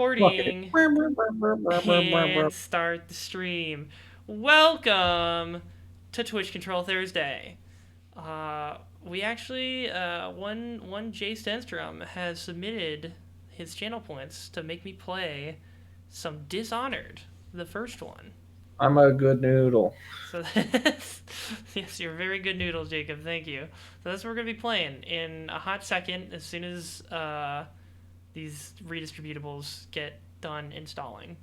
recording and start the stream. Welcome to Twitch Control Thursday. We actually, one Jay Stenstrom has submitted his channel points to make me play some Dishonored, the first one. I'm a good noodle. So yes, you're very good noodles, Jacob. Thank you. So that's what we're gonna be playing in a hot second as soon as these redistributables get done installing.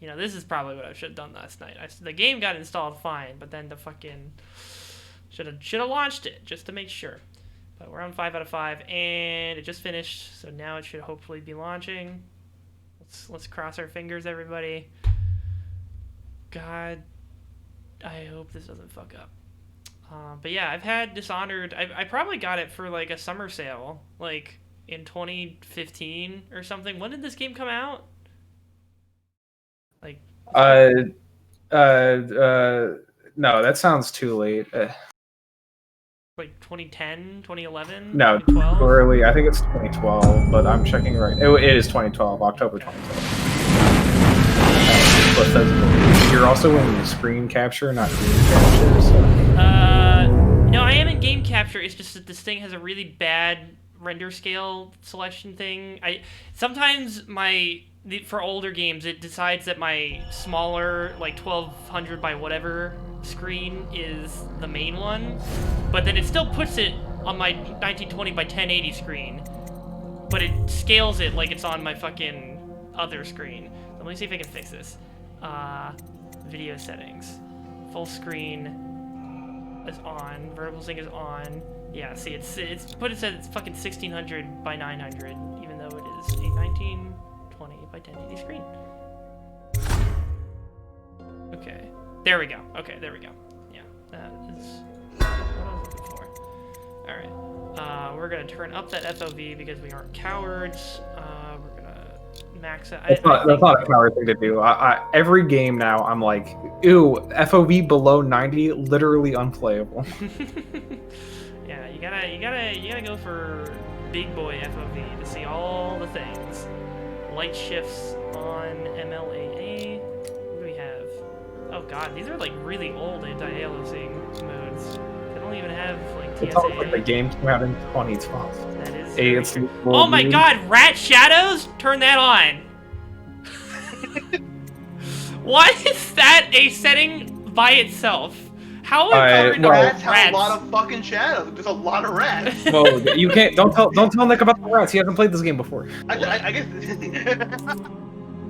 This is probably what I should have done last night. The game got installed fine, but then the fucking should have launched it just to make sure. But we're on 5 out of 5, and it just finished, so now it should hopefully be launching. Let's cross our fingers, everybody. God, I hope this doesn't fuck up. But yeah, I've had Dishonored. I probably got it for like a summer sale, like in 2015 or something. When did this game come out? Like, no, that sounds too late. like 2010, 2011, No, 2012? early. I think it's 2012, but I'm checking right. It is 2012, October 2012. You're also in screen capture, not game capture. So. No, I am in game capture. It's just that this thing has a really bad render scale selection thing. Sometimes for older games, it decides that my smaller, like 1200 by whatever screen is the main one, but then it still puts it on my 1920 by 1080 screen, but it scales it like it's on my fucking other screen. So let me see if I can fix this. Video settings. Full screen is on. Vertical sync is on. Yeah, see, it's but it says it's fucking 1600 by 900, even though it is a 1920 by 1080 screen. Okay, there we go. Okay, there we go. Yeah, that is what I was looking for. All right, we're gonna turn up that FOV because we aren't cowards. We're gonna max it. That's not a coward thing to do. Every game now, I'm like, ew, FOV below 90, literally unplayable. Yeah, you gotta go for big boy FOV to see all the things. Light shifts on MLAA. What do we have? Oh god, these are like really old anti-aliasing modes. They don't even have like TSA. It's almost like the game came out in 2012. That is. Oh my god, Rat Shadows? Turn that on. Why is that a setting by itself? How important are rats rats? have a lot of fucking shadows. There's a lot of rats. Well, you can't. Don't tell Nick about the rats. He hasn't played this game before. I guess.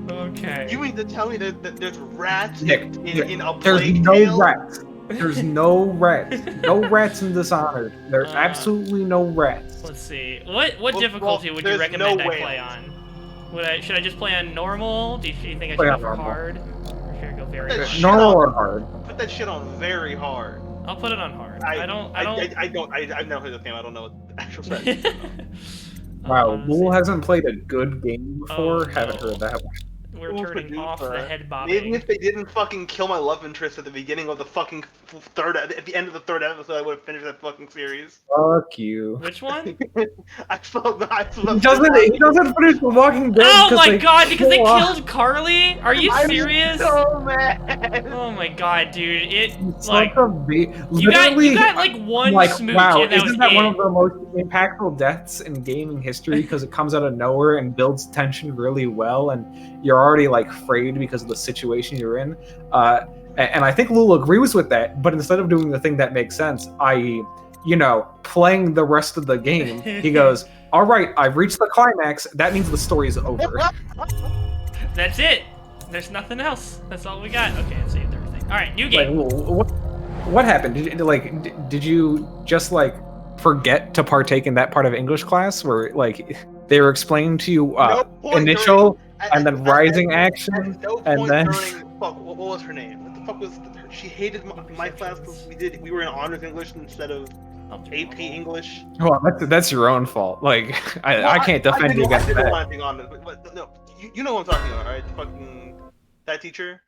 Okay. You mean to tell me that there's rats Nick, in a there's plague no tale? rats. There's no rats. No rats in Dishonored. There's absolutely no rats. Let's see. What difficulty would you recommend I play on? Should I just play on normal? Do you think I should go for hard? Or should I go very hard? Normal or hard? Put that shit on very hard. I'll put it on hard. I've never played this game. I don't know what the actual setting is. Wow, Lul hasn't played a good game before. Oh, Haven't heard that one. We're turning off the head bobbing. Even if they didn't fucking kill my love interest at the beginning of the fucking at the end of the third episode, I would have finished that fucking series. Fuck you. Which one? I felt He doesn't finish The Walking Dead. Oh my god, because they killed Carly? Are you serious? So mad. Oh my god, dude. You got like one smooch wow, and that isn't that one of the most impactful deaths in gaming history because it comes out of nowhere and builds tension really well, and you're already like frayed because of the situation you're in. And I think Lul agrees with that, but instead of doing the thing that makes sense, i.e., playing the rest of the game, he goes, all right, I've reached the climax. That means the story's over. That's it. There's nothing else. That's all we got. Okay, I saved everything. All right, new game. What happened? Did you just like forget to partake in that part of English class where like they were explaining to you initial and then rising action and then what was her name? What the fuck was she hated my class because we were in honors English instead of AP English. Well, that's your own fault. Like I can't defend you against that. But no, you know what I'm talking about, right? Fucking that teacher.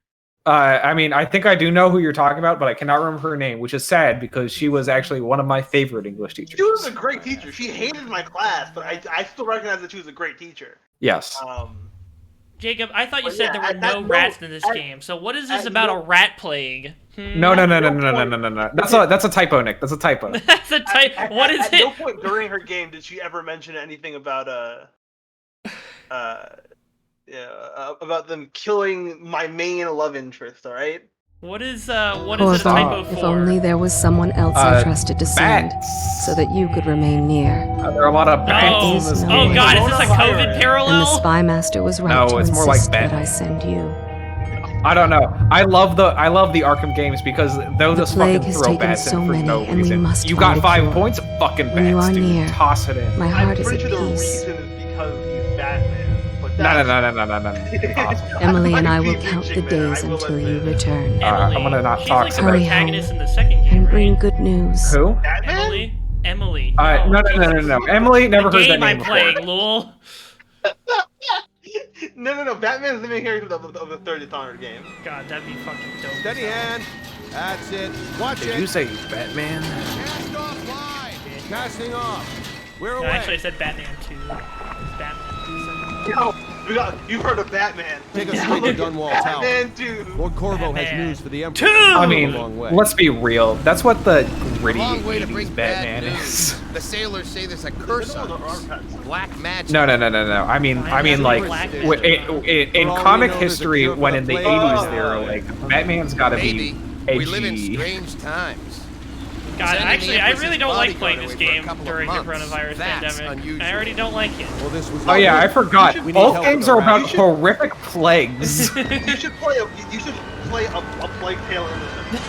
I mean, I think I do know who you're talking about, but I cannot remember her name, which is sad because she was actually one of my favorite English teachers. She was a great teacher. She hated my class, but I still recognize that she was a great teacher. Yes. Jacob, I thought you said there were no rats in this game. So what is this about a rat plague? No. That's a typo, Nick. That's a typo. That's a typo. What is it? At no point during her game did she ever mention anything about about them killing my main love interest. All right. What is a typo for? If only there was someone else I trusted to send, so that you could remain near. There are a lot of bats in this game. Oh god, is this a COVID parallel? And the spy master was right to it's more like insist Bat. that I send you. I don't know. I love the Arkham games because they'll just fucking has throw taken bats so in for many, no and we reason. must You find got a 5 cure. points, fucking When you bats, are dude. near, Toss it in. My heart I'm is pretty at sure the peace. reason is because he's Batman. But No. Emily and I will count the days until you return. Emily. I'm gonna not She's talk like so the much. protagonist in the second game, And bring right? good news. Who? Batman? Emily. No. Emily never The heard that game name I'm playing, before. lol. No. Batman's the main character of the third Dishonored game. God, that'd be fucking dope. Steady hand. That's it. Watch Did it. you say Batman? Cast off line. Casting off. We're No, away. actually, I said Batman 2. It's Batman 2. Yo, you've heard of Batman. Take us straight to Dunwall Tower. Batman 2. Lord Corvo has Batman. news for the Emperor. 2! I A mean, long way. let's be real. That's what the gritty Long way to 80s bring Batman bad is. news. The sailors say there's a curse on us. Black magic. No. I mean, like, in For all comic we know, there's a history, cure for when the in the plague. 80s they were like, Batman's gotta Maybe. be We live in edgy. strange times. God, Sending the actually, I Empress's really don't like bodyguard playing this away for a game couple of during the months. coronavirus That's pandemic. unusual. I already don't like it. Well, this was Oh yeah, I forgot. We need Both help games with are the about rat. horrific plagues. You should play a Plague Tale Innocent.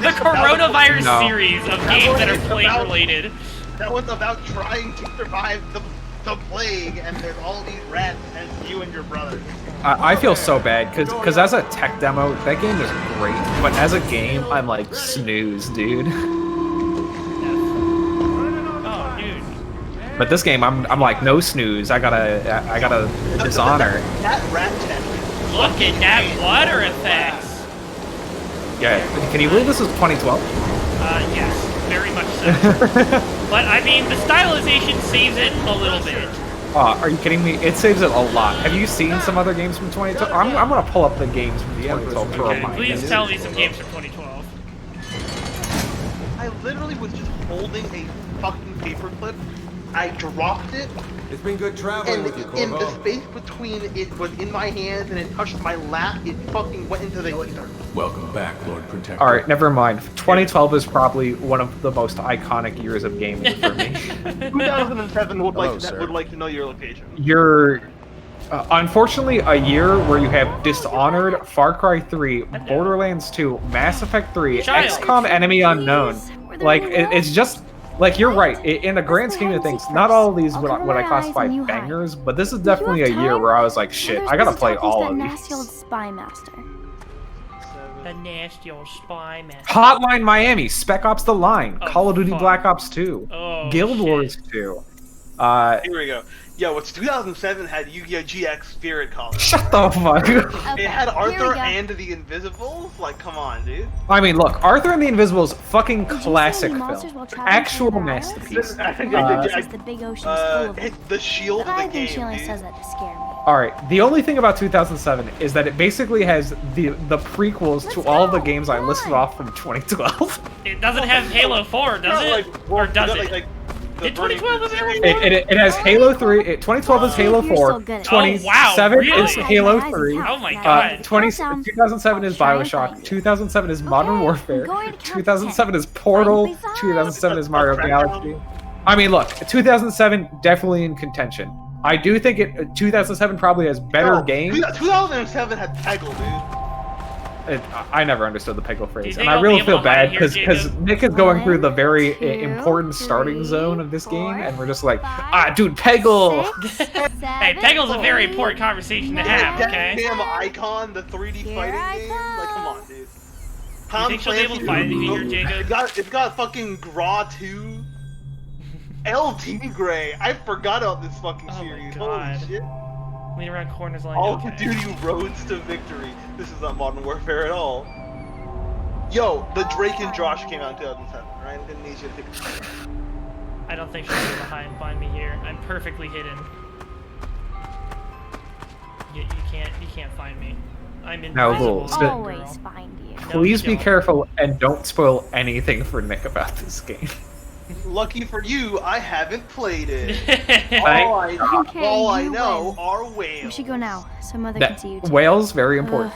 The coronavirus No. series of games that are plague-related. That one's about trying to survive the plague, and there's all these rats, and you and your brother. I feel so bad because as a tech demo, that game is great, but as a game, I'm like snooze, dude. Oh, dude. But this game, I'm like no snooze. I gotta dishonor. That rat tech. Look at that water effects. Yeah, can you believe this is 2012? Yes, very much so. But I mean, the stylization saves it a little bit. Are you kidding me? It saves it a lot. Have you seen some other games from 2012? I'm gonna pull up the games from 2012 to Okay, remind please you. tell me some games from 2012. I literally was just holding a fucking paperclip. I dropped it, It's been good traveling and with you, in the Corvo. space between it was in my hands and it touched my lap, it fucking went into the ether. Welcome back, Lord Protector. All right, never mind. 2012 is probably one of the most iconic years of gaming for me. 2007 would Hello, like sir. would like to know your location. You're unfortunately a year where you have Dishonored, Far Cry 3, Borderlands 2, Mass Effect 3, Child. XCOM Enemy Unknown. Like it's just like you're right. In the grand scheme of things, not all of these would I classify bangers, but this is definitely a year where I was like, shit, I gotta play all of Nasty old these. spy master. The nasty old spy man. Hotline Miami, Spec Ops: The Line, Oh, Call of Duty fuck. Black Ops 2, Oh, Guild shit. Wars 2. Here we go. Yo, it's 2007 had Yu-Gi-Oh! GX Spirit Color. Shut the fuck. Okay, It had here we Arthur go. and the Invisibles. Like, come on, dude. I mean, look, Arthur and the Invisibles, fucking Would you say classic any monsters film, while traveling actual through the masterpiece. I think One I of did- those is the big ocean is full of them. It's the shield But of I the think she game, only dude. says that to scare me. All right. The only thing about 2007 is that it basically has the prequels to Let's all of the go, games I come listed on. off from 2012. It doesn't have Halo 4, does Not it? like- Or does not it? like the Did 2012 have Burning Halo 4? It has Halo 3. 2012 is Halo You're 4. so good at it. 27 Oh, wow, is really? Halo My eyes 3. count. Oh my Now, God. 2007 is Try and Bioshock. find it. 2007 is Modern Okay, Warfare. I'm going to count to 2007 is 10. Portal. Please stop. 2007 is Mario Galaxy. I mean, look, 2007 definitely in contention. I do think 2007 probably has better No, games. 2007 had Peggle, dude. I never understood the Peggle you phrase, think and I I'll really be able feel to hide bad here, because Jacob? Nick is going through the very 1, 2, important starting 3, zone of this game, 4, and we're just like, 5, dude, Peggle. 6, Hey, Peggle's a very important conversation to have, That okay? damn icon, the 3D Here fighting I game. Like, come on, dude. You think she'll be able to find anything here, Jacob? It's got fucking Gra 2. El Tigre. I forgot about this fucking Oh my series. God. Holy shit. Lean around corners like All okay. of Duty roads to victory. This is not Modern Warfare at all. Yo, the Drake and Josh came out in 2007, right? I didn't need you to take a I don't think she'll be behind me here. I'm perfectly hidden. You can't find me. I'm Now, invisible. Lul, Always find you. please be don't. careful and don't spoil anything for Nick about this game. Lucky for you, I haven't played it. Thank Okay, all I you know win. are whales. We should go now, so Mother can see you. That whales very important.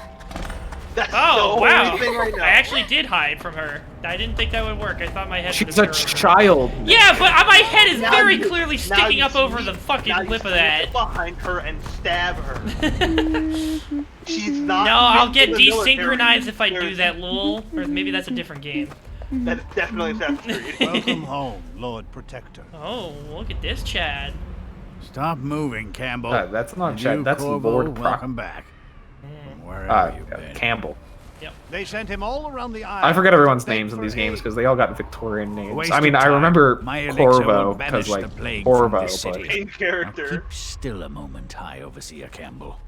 That's Oh the wow! only thing right now. I actually did hide from her. I didn't think that would work. I thought my head. She's was a curved. child. Yeah, but my head is Now very you- clearly now sticking you up over sneak- the fucking now you lip of sneak that. behind her and stab her. She's not. No, I'll meant get for the military. desynchronized if I do There's- that, lol. Or maybe that's a different game. That is definitely Assassin's Creed. Welcome home, Lord Protector. Oh, look at this, Chad. Stop moving, Campbell. That's not And Chad, you, that's Corvo, Lord Proc- welcome back. From wherever you've been. Campbell. They sent him all around the island. I forget everyone's to beg names in for these games aid. because they all got Victorian names. Waste I mean, of I time. remember My elixir Corvo will because banish like the plague from Corvo, this but city. Main Now character. keep still a moment, High Overseer Campbell.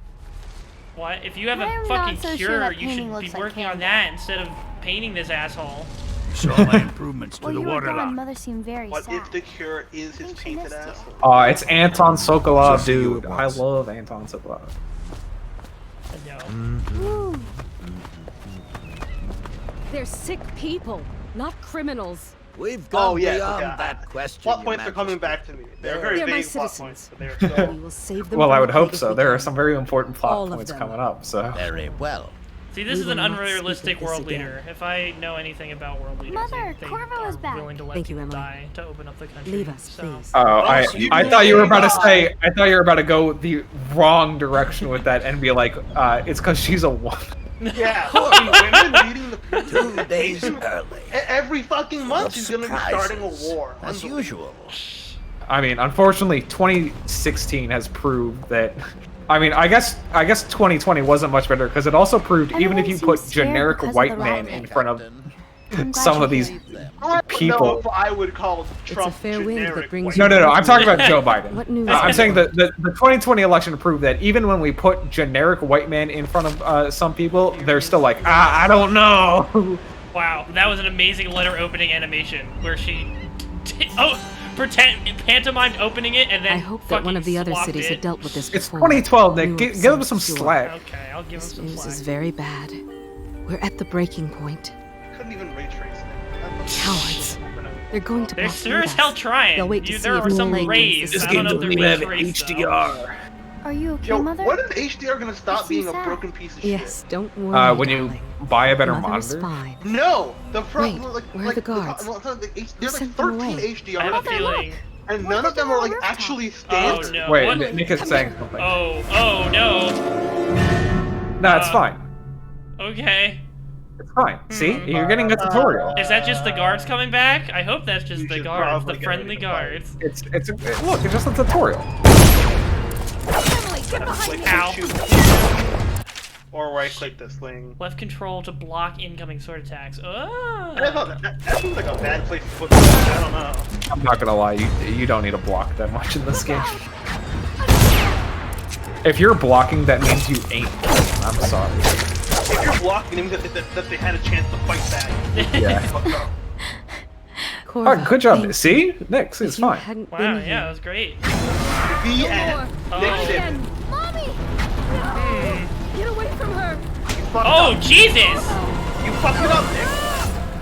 What? If you have a I'm fucking not so cure, sure that you should painting be looks like working on Campbell. that instead of painting this asshole. Saw my improvements to Well, the you were water gone. lock. Mother seemed very What sad. if the cure is his think she painted missed it. asshole? it's Anton Sokolov, Just you dude. it I was. love Anton Sokolov. No. Woo. They're sick people, not criminals. We've gone Oh yeah, beyond yeah. that question. Plot Your points are coming Majesty. back to me. They're very They're my vague plot citizens. points, but they're still. We will save them. Well, I from would the hope plague if so. we There are can. some very important All plot of points them. coming up, so. Very well. See, this We is will an not speak unrealistic of this world again. leader. If I know anything about world leaders, Mother, they Corvo are is back. willing to let Thank you, people Emily. die to open up the country. Leave us, so. please. Oh, I thought you were about to God. say. I thought you were about to go the wrong direction with that and be like, it's because she's a woman. Yeah, women leading the 2 days early. Every fucking month Full she's gonna be surprises, starting a war. As Unbelievable. usual. I mean, unfortunately, 2016 has proved that. I mean, I guess 2020 wasn't much better because it also proved even if Everyone you put seems scared generic because of white the man riot. in front of Captain. I'm glad some you're of these here. I don't know people. if I would call Trump fair wind that generic brings white. you No. I'm talking about Joe Biden. What news? I'm saying that the 2020 election proved that even when we put generic white man in front of some people, they're still like, I don't know. Wow, that was an amazing letter opening animation where she, pantomimed opening it and then I hope that one of the other swapped cities it. had dealt with this It's before. 2012, Nick. You Give them some sure. slack. Okay, I'll give him This some news slack. is very bad. We're at the breaking point. Couldn't even ray trace it. Cowards. They're going to They're block sure as us. hell trying. They'll wait to see There if are some Malay rays. wins I this don't know if game. they're rays, though. Are you okay, Yo, Mother? when is HDR gonna stop I being see a sad. broken piece of Yes, don't worry, When you darling. buy a better Mother is monitor. fine. shit? No, the Wait, problem where are the guards? There's Who like sent them 13 away? I HDR, have a Mother, feeling. and Look none at of them the are like rooftop. actually Oh standard. no! Wait, What? Nick is saying something. Oh no! No, it's fine. Okay. It's fine. See, you're getting a tutorial. Is that just the guards coming back? I hope that's just You the should guards, probably the get friendly ready to fight. guards. Look, it's just a tutorial. Emily, get behind me! Ow. Shoot. Or right click this thing. Left control to block incoming sword attacks. I thought Oh. that seems like a bad place to put that. I don't know. I'm not gonna lie, you don't need to block that much in this game. If you're blocking, that means you ain't. I'm sorry. If you're blocking, it means that they had a chance to fight back. Yeah. Corvo, Oh, good job. thanks. See, Nick, it's If you fine. hadn't Wow, been yeah, here- that was great. The end. Oh. Next ship. Mommy! Get away from her! You fucked Oh, up. Jesus! You fucked it up, Nick.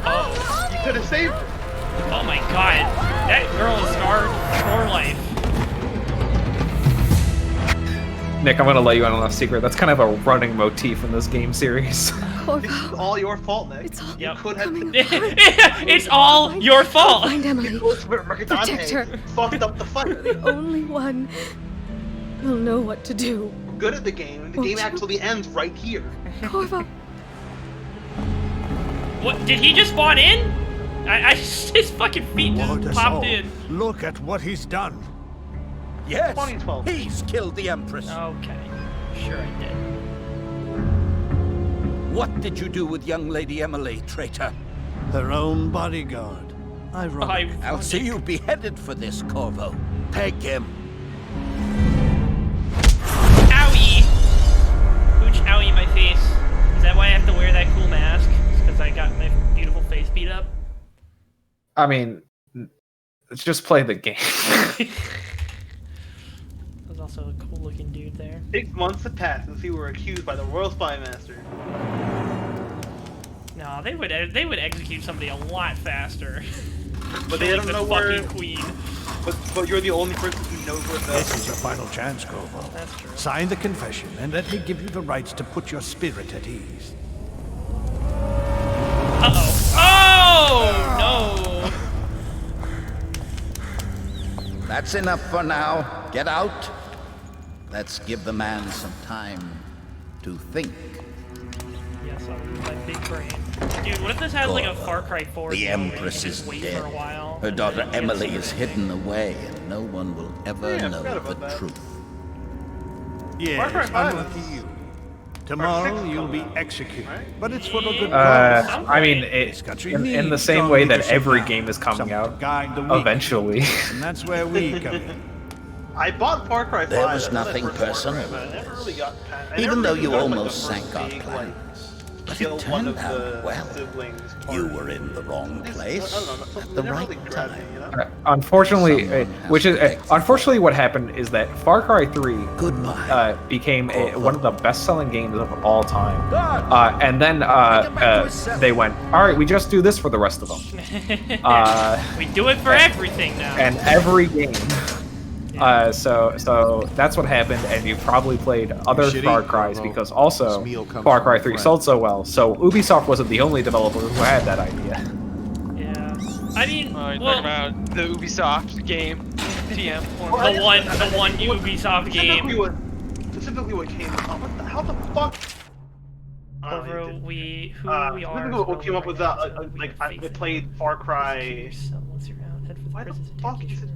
Oh, You could have saved her. oh my god. That girl is scarred for life. Nick, I'm gonna let you in on a secret. That's kind of a running motif in this game series. This is Corvo, all your fault, Nick. it's all Yep. Could have coming been. apart. It's all your fault! Find Emily. Protect her. Fucked up the fight. Only one will know what to do. We're good at the game. The Won't game you? actually ends right here. Corvo, What, did he just spawn in? His fucking feet Lord just us popped all. in. Look at what he's done. Yes, 2012. he's killed the Empress. Okay. Sure I did. What did you do with young Lady Emily, traitor? Her own bodyguard. Ironic. I'll see you beheaded for this, Corvo. Take him. I mean, let's just play the game. There's also a cool looking dude there. 6 months have passed since you were accused by the Royal Spy Master. No, they would execute somebody a lot faster. But they don't the know fucking where. queen. But you're the only person who knows where This the. is your final chance, Corvo. That's true. Sign the confession, and let me give you the rights to put your spirit at ease. Uh-oh. Oh, no. That's enough for now. Get out. Let's give the man some time to think. Yes, I'll use my big brain. Dude, what if this has like a Far Cry 4? The game Empress and is just wait dead. For a while, Her and daughter then get Emily some- is hidden away, and no one will ever Yeah, I know forgot the about that. truth. Far Cry Yes, 5 unlucky is- you. Tomorrow you'll be executed, but it's for a good I cause. mean, This country in the needs same strong way that leadership every now. game is coming Someone out to guide the weak. eventually. And that's where we come in. I bought Far Cry 5. There was that's when I nothing first bought personal. Far Cry, but I never really got past. I Even never though really you got, like, the almost first sank our big, plans. But kill it one turned of out the well. siblings You part. were in the wrong I place don't know, at something the never right really grabbed me, time. you know? Unfortunately, Someone has which to is protect unfortunately what happened is that Far Cry 3 Goodbye. became one of the best-selling games of all time, and then they went, all right, we just do this for the rest of them, we do it for everything now. and every game. So that's what happened, and you probably played other should Far eat, Cries Corvo. because also This meal comes Far from Cry a 3 friend. sold so well. So Ubisoft wasn't the only developer who had that idea. Yeah. I mean, Talking well, about the Ubisoft game, TM. the one Ubisoft game. Specifically what came up. How the fuck? Over we Specifically what came up with that? I played Far Cry. Why the fuck is it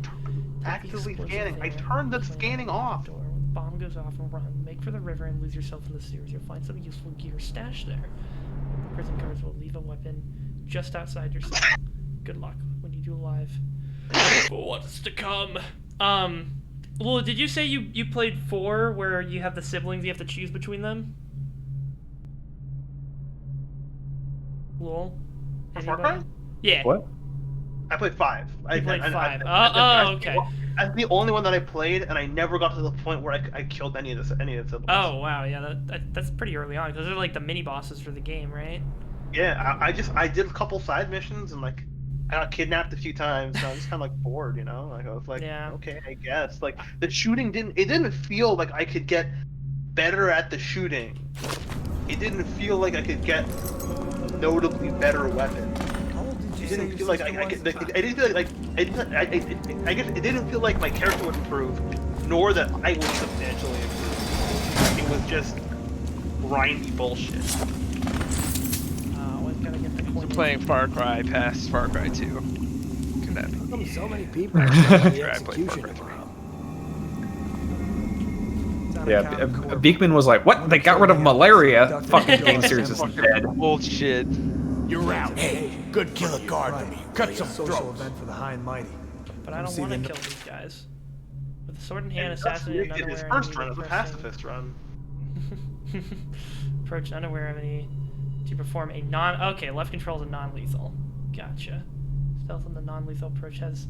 actively scanning? I turned the scanning off. Bomb goes off and run. Make for the river and lose yourself in the sewers. You'll find some useful gear stashed there. Prison guards will leave a weapon just outside your cell. Good luck when you do live. What's to come? Well, did you say you played 4 where you have the siblings, you have to choose between them? Lol. Far Cry? Yeah. What? I played 5. You played 5. Okay. That's the only one that I played, and I never got to the point where I killed any of the siblings. Oh wow, yeah, that's pretty early on because they're like the mini bosses for the game, right? Yeah, I did a couple side missions and like I got kidnapped a few times, so I was just kind of like bored, you know. Like I was like, Yeah. okay, I guess. Like the shooting didn't feel like I could get better at the shooting. It didn't feel like I could get notably better weapons. It didn't feel like I didn't feel like I guess it didn't feel like my character would improve, nor that I would substantially improve. It was just grindy bullshit. Always gotta get the coin. Playing Far Cry past Far Cry 2. Can that be? So many people actually I played Far Cry 3. Yeah, Beekman was like, what? They got rid of malaria? Fucking game series is dead. Bullshit. You're out. Hey, good killer guard to me. Cut some throats. event for the high and mighty. But I don't want to kill these guys. With the sword in hand, assassinate Did his unaware first run as a pacifist run. Approach unaware of any to perform a okay, left control is a non-lethal. Gotcha. Stealth on the non-lethal approach has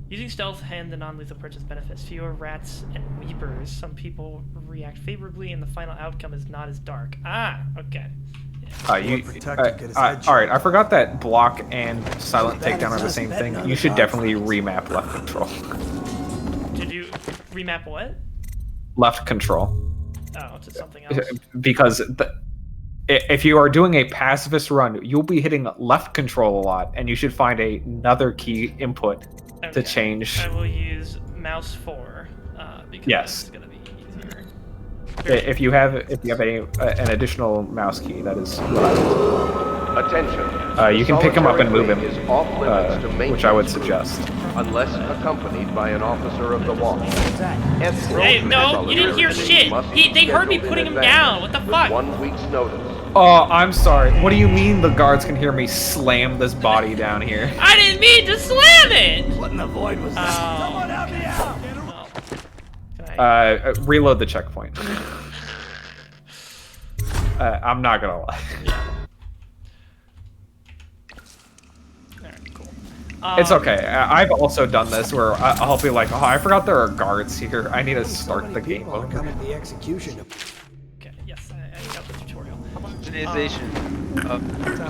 using stealth and the non-lethal approach has benefits. Fewer rats and weepers. Some people react favorably and the final outcome is not as dark. Okay. All right, I forgot that block and silent takedown are the same thing. You should definitely remap left control. Did you remap what? Left control. Oh, to something else. Because if you are doing a pacifist run, you'll be hitting left control a lot, and you should find another key input to change. I will use mouse 4 because it's gonna be easier. If you have an additional mouse key, that is. Attention. You can pick him up and move him, Is off limits to which I would suggest. unless accompanied by an officer of the watch. Hey, no, you didn't hear shit. They heard me putting him down. What the fuck? 1 week's notice. Oh, I'm sorry. What do you mean the guards can hear me slam this body down here? I didn't mean to slam it. What in the void was that? Someone help me out! Reload the checkpoint. I'm not gonna lie. Alright, cool. It's okay. I've also done this where I'll be like, oh, I forgot there are guards here. I need to start the game over. The execution. Okay, yes, I got the tutorial. Organization of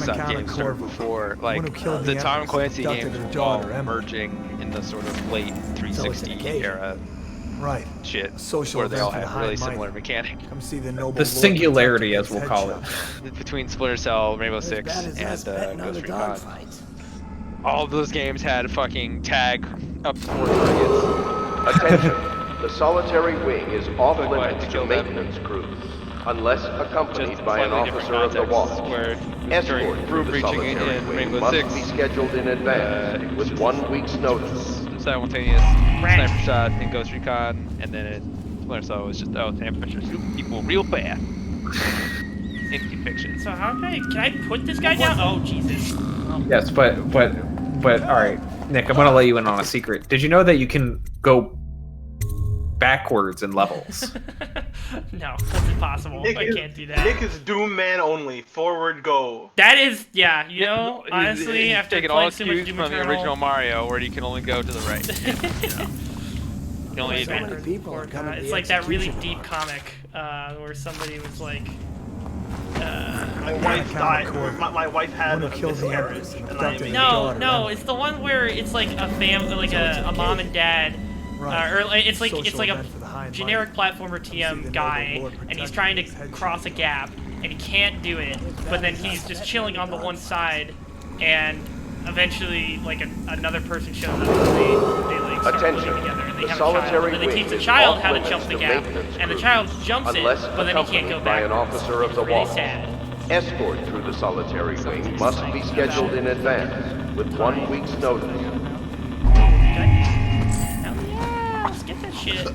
some games started before, like the Tom Clancy games were all merging in the sort of late 360 era. Right. Shit. Social where they all event for had the really high similar minded. mechanics. Come see the noble The Lord singularity, as protect we'll call it. headshot. Between Splinter Cell, Rainbow Six, and Ghost Recon. All of those games had fucking tag up to 4 targets. Attention. The solitary wing is off limits to maintenance crews, unless accompanied Just by an slightly different officer of the contexts, watch. where Escort through the breaching solitary in wing Rainbow must Six, be scheduled in advance with 1 week's notice. simultaneous sniper shot in Ghost Recon, and then in Splinter Cell was just, oh, temperature shooting people real fast. In fiction. So how can I put this guy down? Oh Jesus. Oh. Yes, but all right, Nick, I'm gonna let you in on a secret. Did you know that you can go backwards in levels? No, that's impossible. I can't do that. Nick is Doom Man only. Forward go. That is, yeah. You know, honestly, He's after taking all playing so much cues Doom from the Eternal, original Mario, where you can only go to the right. You know? You only it's like that really deep comic where somebody was like, My wife died. My wife had a miscarriage, and no, it's the one where it's like a family, like a mom and dad, or it's like a generic platformer TM guy, and he's trying to cross a gap, and he can't do it, but then he's just chilling on the one side, and eventually like another person shows up, and they like start living together, and they have a child, and they teach the child how to jump the gap, and the child jumps it, but then he can't go back. It's really sad. Escort through the solitary wing must be scheduled in advance with 1 week's notice. Hell yeah, let's get that shit.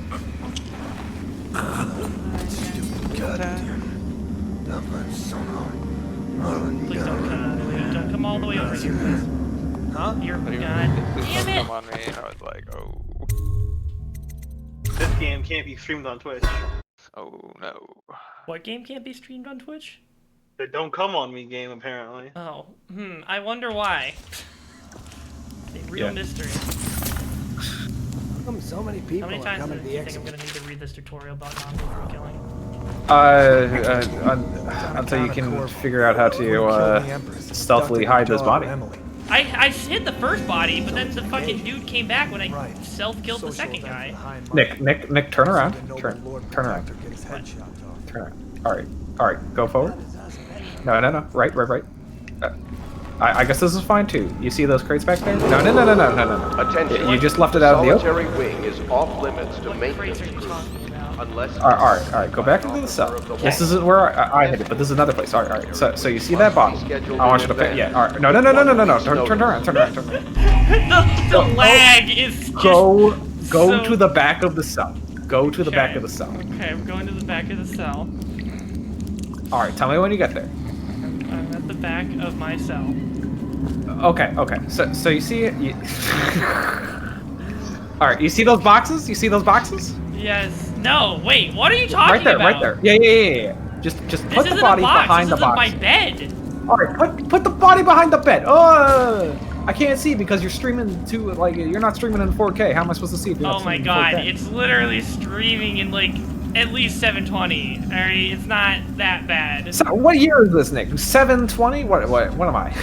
Please don't come all the way over here, please. Huh? You're Please damn don't it. come on me. I was like, oh. This game can't be streamed on Twitch. Oh no. What game can't be streamed on Twitch? The Don't Come On Me game, apparently. Oh, I wonder why. A real mystery. How come so many people How many are times coming do to you the think I'm exit? gonna need to read this tutorial about non-lethal killing? Until you can figure out how to stealthily hide this body. I hit the first body, but then the fucking dude came back when I self-killed the second guy. Nick, turn around. Turn around. Turn around. All right, go forward. No. Right. I guess this is fine too. You see those crates back there? No. Attention. You just left it out in the open. Solitary wing is off limits to What maintenance crates are you talking about? unless. All right. Go back into the cell. This isn't where I hit it, but this is another place. All right. So you see that bottle? I want you to pick. Yeah. All right. No. Turn around. The lag is just Go so... to the back of the cell. Go to the back of the cell. Okay, I'm going to the back of the cell. All right. Tell me when you get there. I'm at the back of my cell. Okay. So you see it. All right. You see those boxes? Yes. No. Wait. What are you talking about? Right there. Yeah. Just put the body behind the box. This isn't my bed. All right. Put the body behind the bed. Oh, I can't see because you're streaming to you're not streaming in 4K. How am I supposed to see if you're not Oh my streaming god! in 4K? It's literally streaming in like at least 720. All right. It's not that bad. So what year is this, Nick? 720? What am I?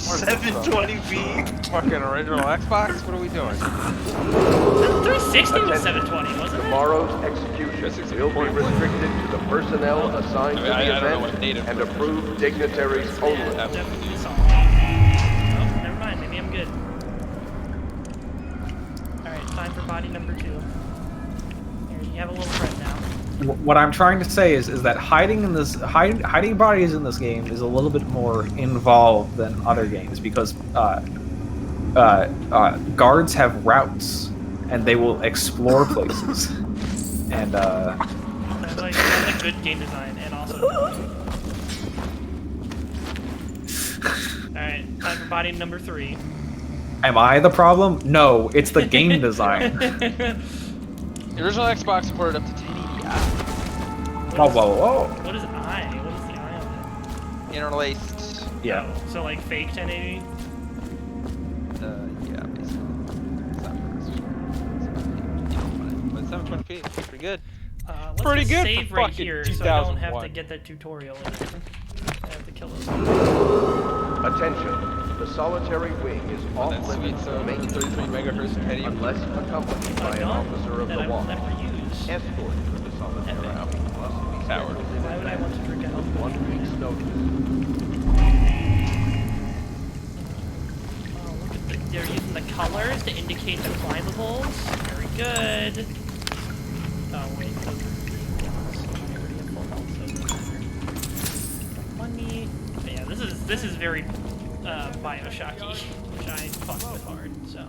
720p. Fucking original Xbox? What are we doing? 360 was 720, wasn't it? Tomorrow's execution will be restricted to the personnel assigned to I the don't know what event native and approved dignitaries only. Definitely saw. Oh, never mind. Maybe I'm good. All right, time for body number 2. Here, you have a little friend now. What I'm trying to say is that hiding bodies in this game is a little bit more involved than other games because guards have routes and they will explore places. And That's like good game design and also. All right, time for body number 3. am I the problem? No, it's the game design. The original Xbox supported up to 1080. Whoa. What is I? What is the I on Interlaced. Yeah. that? So like fake 1080? Pretty good. Let's Pretty just good save for right fucking here, so I don't have to 2001. get that tutorial again. I have to kill those. Attention. The solitary wing is off limits to maintenance 33 megahertz penny. unless accompanied by an officer of that the I will watch. never use. Escort for the solitary wing must be scheduled in Why would I want to drink advance alcohol? with 1 week's notice. Oh, look at they're using the colors to indicate the climbables. Very good. Oh wait, those are already at full health, so it doesn't matter. Money. But yeah, this is very Bioshocky, which I fuck with hard. So.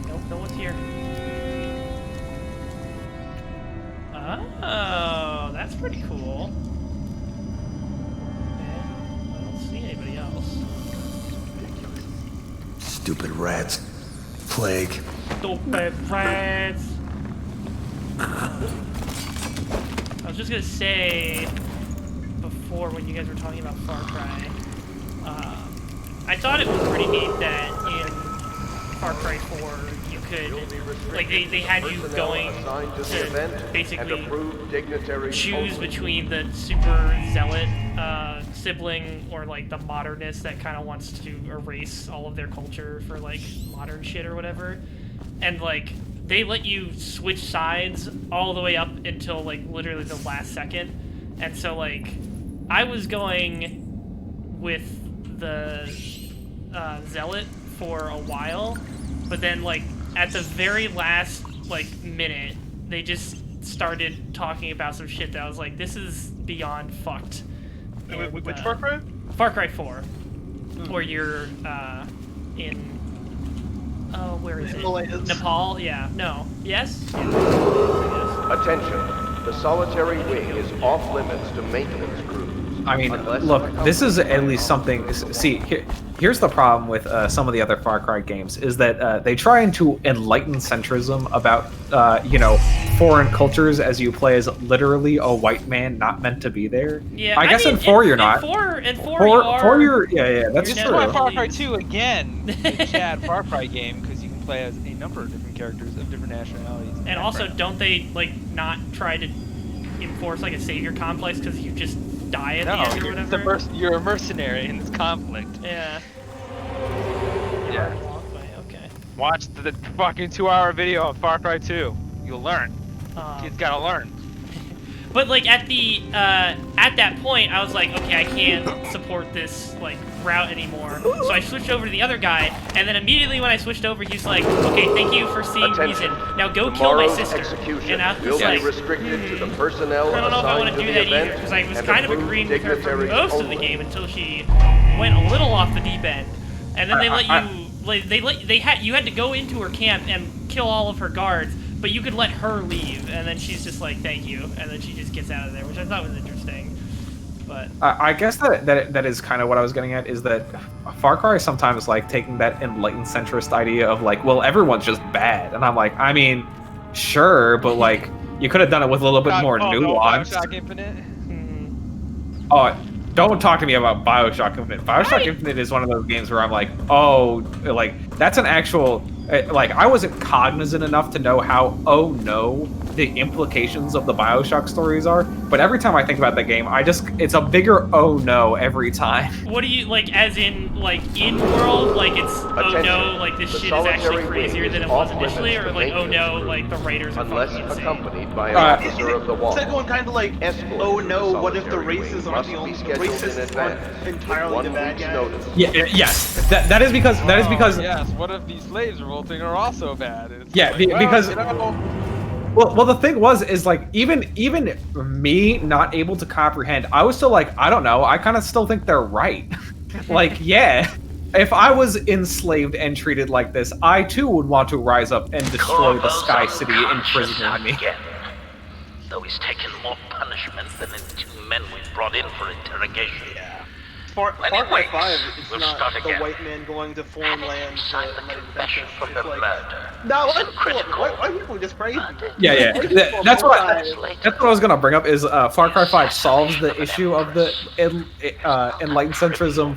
Nope, no one's here. Oh, that's pretty cool. Okay, I don't see anybody else. Stupid rats. Plague. Stupid rats. I was just gonna say before when you guys were talking about Far Cry, I thought it was pretty neat that in Far Cry 4 you could, like they had you going to basically choose between the super zealot sibling or like the modernist that kind of wants to erase all of their culture for like modern shit or whatever, and like they let you switch sides all the way up until like literally the last second. And so like I was going with the zealot for a while, but then like at the very last like minute they just started talking about some shit that I was like, this is beyond fucked. And, which Far Cry? Far Cry 4, where you're in where is it? Himalayas. Nepal? Yeah. No. Yes? Yeah. Attention. The solitary wing is off limits to maintenance crews. I mean, look, this is at least something. See, here's the problem with some of the other Far Cry games is that they try to enlighten centrism about, foreign cultures as you play as literally a white man not meant to be there. Yeah, I guess in 4 you're not. In 4 you are. Yeah, that's That's true. why Far Cry 2 again, the Chad Far Cry game, because you can play as a number of different characters of different nationalities. And also, don't they like not try to enforce like a savior complex because you just die at the end or whatever? You're a mercenary in this conflict. Yeah. Yeah. Okay. Watch the fucking 2-hour video of Far Cry 2. You'll learn. Kids gotta learn. But like at that point, I was like, okay, I can't support this like route anymore. So I switched over to the other guy, and then immediately when I switched over, he's like, okay, thank you for seeing reason. Now go kill my sister. And I was like, restricted to the personnel I don't know if I want to do that either, because I was kind of agreeing with her for most of the game until she went a little off the deep end, and then they let you, you had to go into her camp and kill all of her guards. But you could let her leave, and then she's just like, thank you, and then she just gets out of there, which I thought was interesting. But I guess that is kind of what I was getting at, is that Far Cry sometimes like taking that enlightened centrist idea of like, well, everyone's just bad, and I'm like, I mean, sure, but like you could have done it with a little bit more nuance. Bioshock Infinite. Oh, don't talk to me about Bioshock Infinite. Bioshock Infinite is one of those games where I'm like, oh, like that's an actual. Like, I wasn't cognizant enough to know how, oh no, the implications of the Bioshock stories are, but every time I think about that game, it's a bigger oh no every time. What do you, like, as in, like, in-world, like, it's, oh no, like, this shit is actually crazier than it was initially, or, like, oh no, like, the writers are fucking insane? Accompanied by an officer of the watch. It's going kind of like, oh no, what if the races aren't the only racists aren't entirely the bad guys? Yes, that is because yes, what if these slaves revolting are also bad? It's yeah, like, because well, the thing is like even me not able to comprehend, I was still like, I don't know, I kind of still think they're right. Like, yeah, if I was enslaved and treated like this, I too would want to rise up and destroy the Sky City imprisoning me. Though he's taken more punishment than the 2 men we brought in for interrogation. Yeah. Far Cry 5, it's not the white man going to foreign lands and letting adventures. It's like, no, white people are just crazy. Yeah. That's what I was gonna bring up. Is Far Cry 5 solves the issue of the enlightened centrism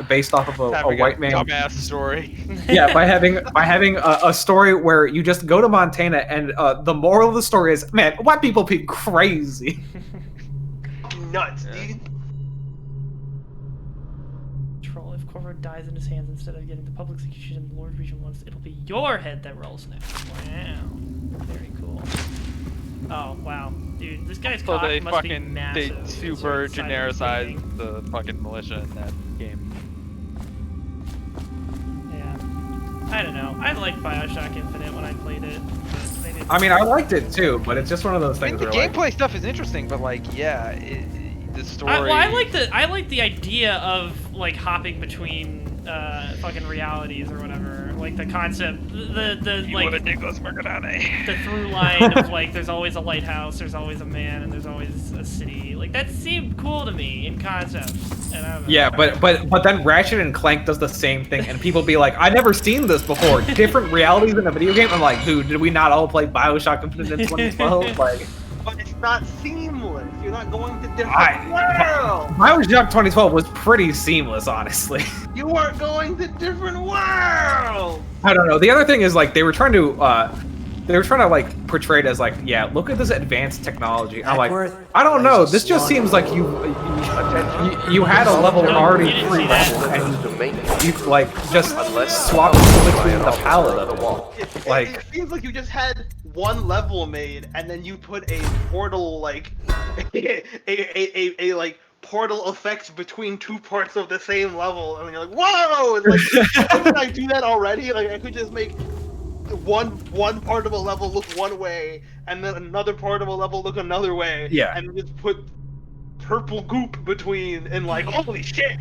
based off of a white man dumbass story. Yeah, by having a story where you just go to Montana and the moral of the story is, man, white people be crazy. Nuts, dude. If Corvo dies in his hands instead of getting the public execution the Lord Region wants, it'll be your head that rolls next. Wow. Very cool. Oh, wow. Dude, this guy's cock must be massive. They super genericized the fucking militia in that game. Yeah. I don't know. I liked Bioshock Infinite when I played it. I mean, I liked it too, but it's just one of those things The where gameplay stuff is interesting, but like, yeah, the story. I like the idea of like hopping between fucking realities or whatever. Like the concept, the through line of like there's always a lighthouse, there's always a man, and there's always a city. Like that seemed cool to me in concept. And I don't know. Yeah, but then Ratchet and Clank does the same thing, and people be like, "I've never seen this before." Different realities in a video game. I'm like, dude, did we not all play Bioshock Infinite in 2012? Like, but it's not seamless. You're not going to different worlds. Bioshock 2012 was pretty seamless, honestly. You weren't going to different worlds. I don't know. The other thing is like they were trying to like portray it as like, yeah, look at this advanced technology. I'm like, I don't know. This just seems like you had a level already pre-rendered and you like just swapped between the palette of the wall. It seems like you just had one level made and then you put a portal like a like portal effect between two parts of the same level, and you're like, whoa! It's like, couldn't I do that already? Like I could just make one part of a level look one way, and then another part of a level look another way. Yeah. And just put purple goop between, and like, holy shit!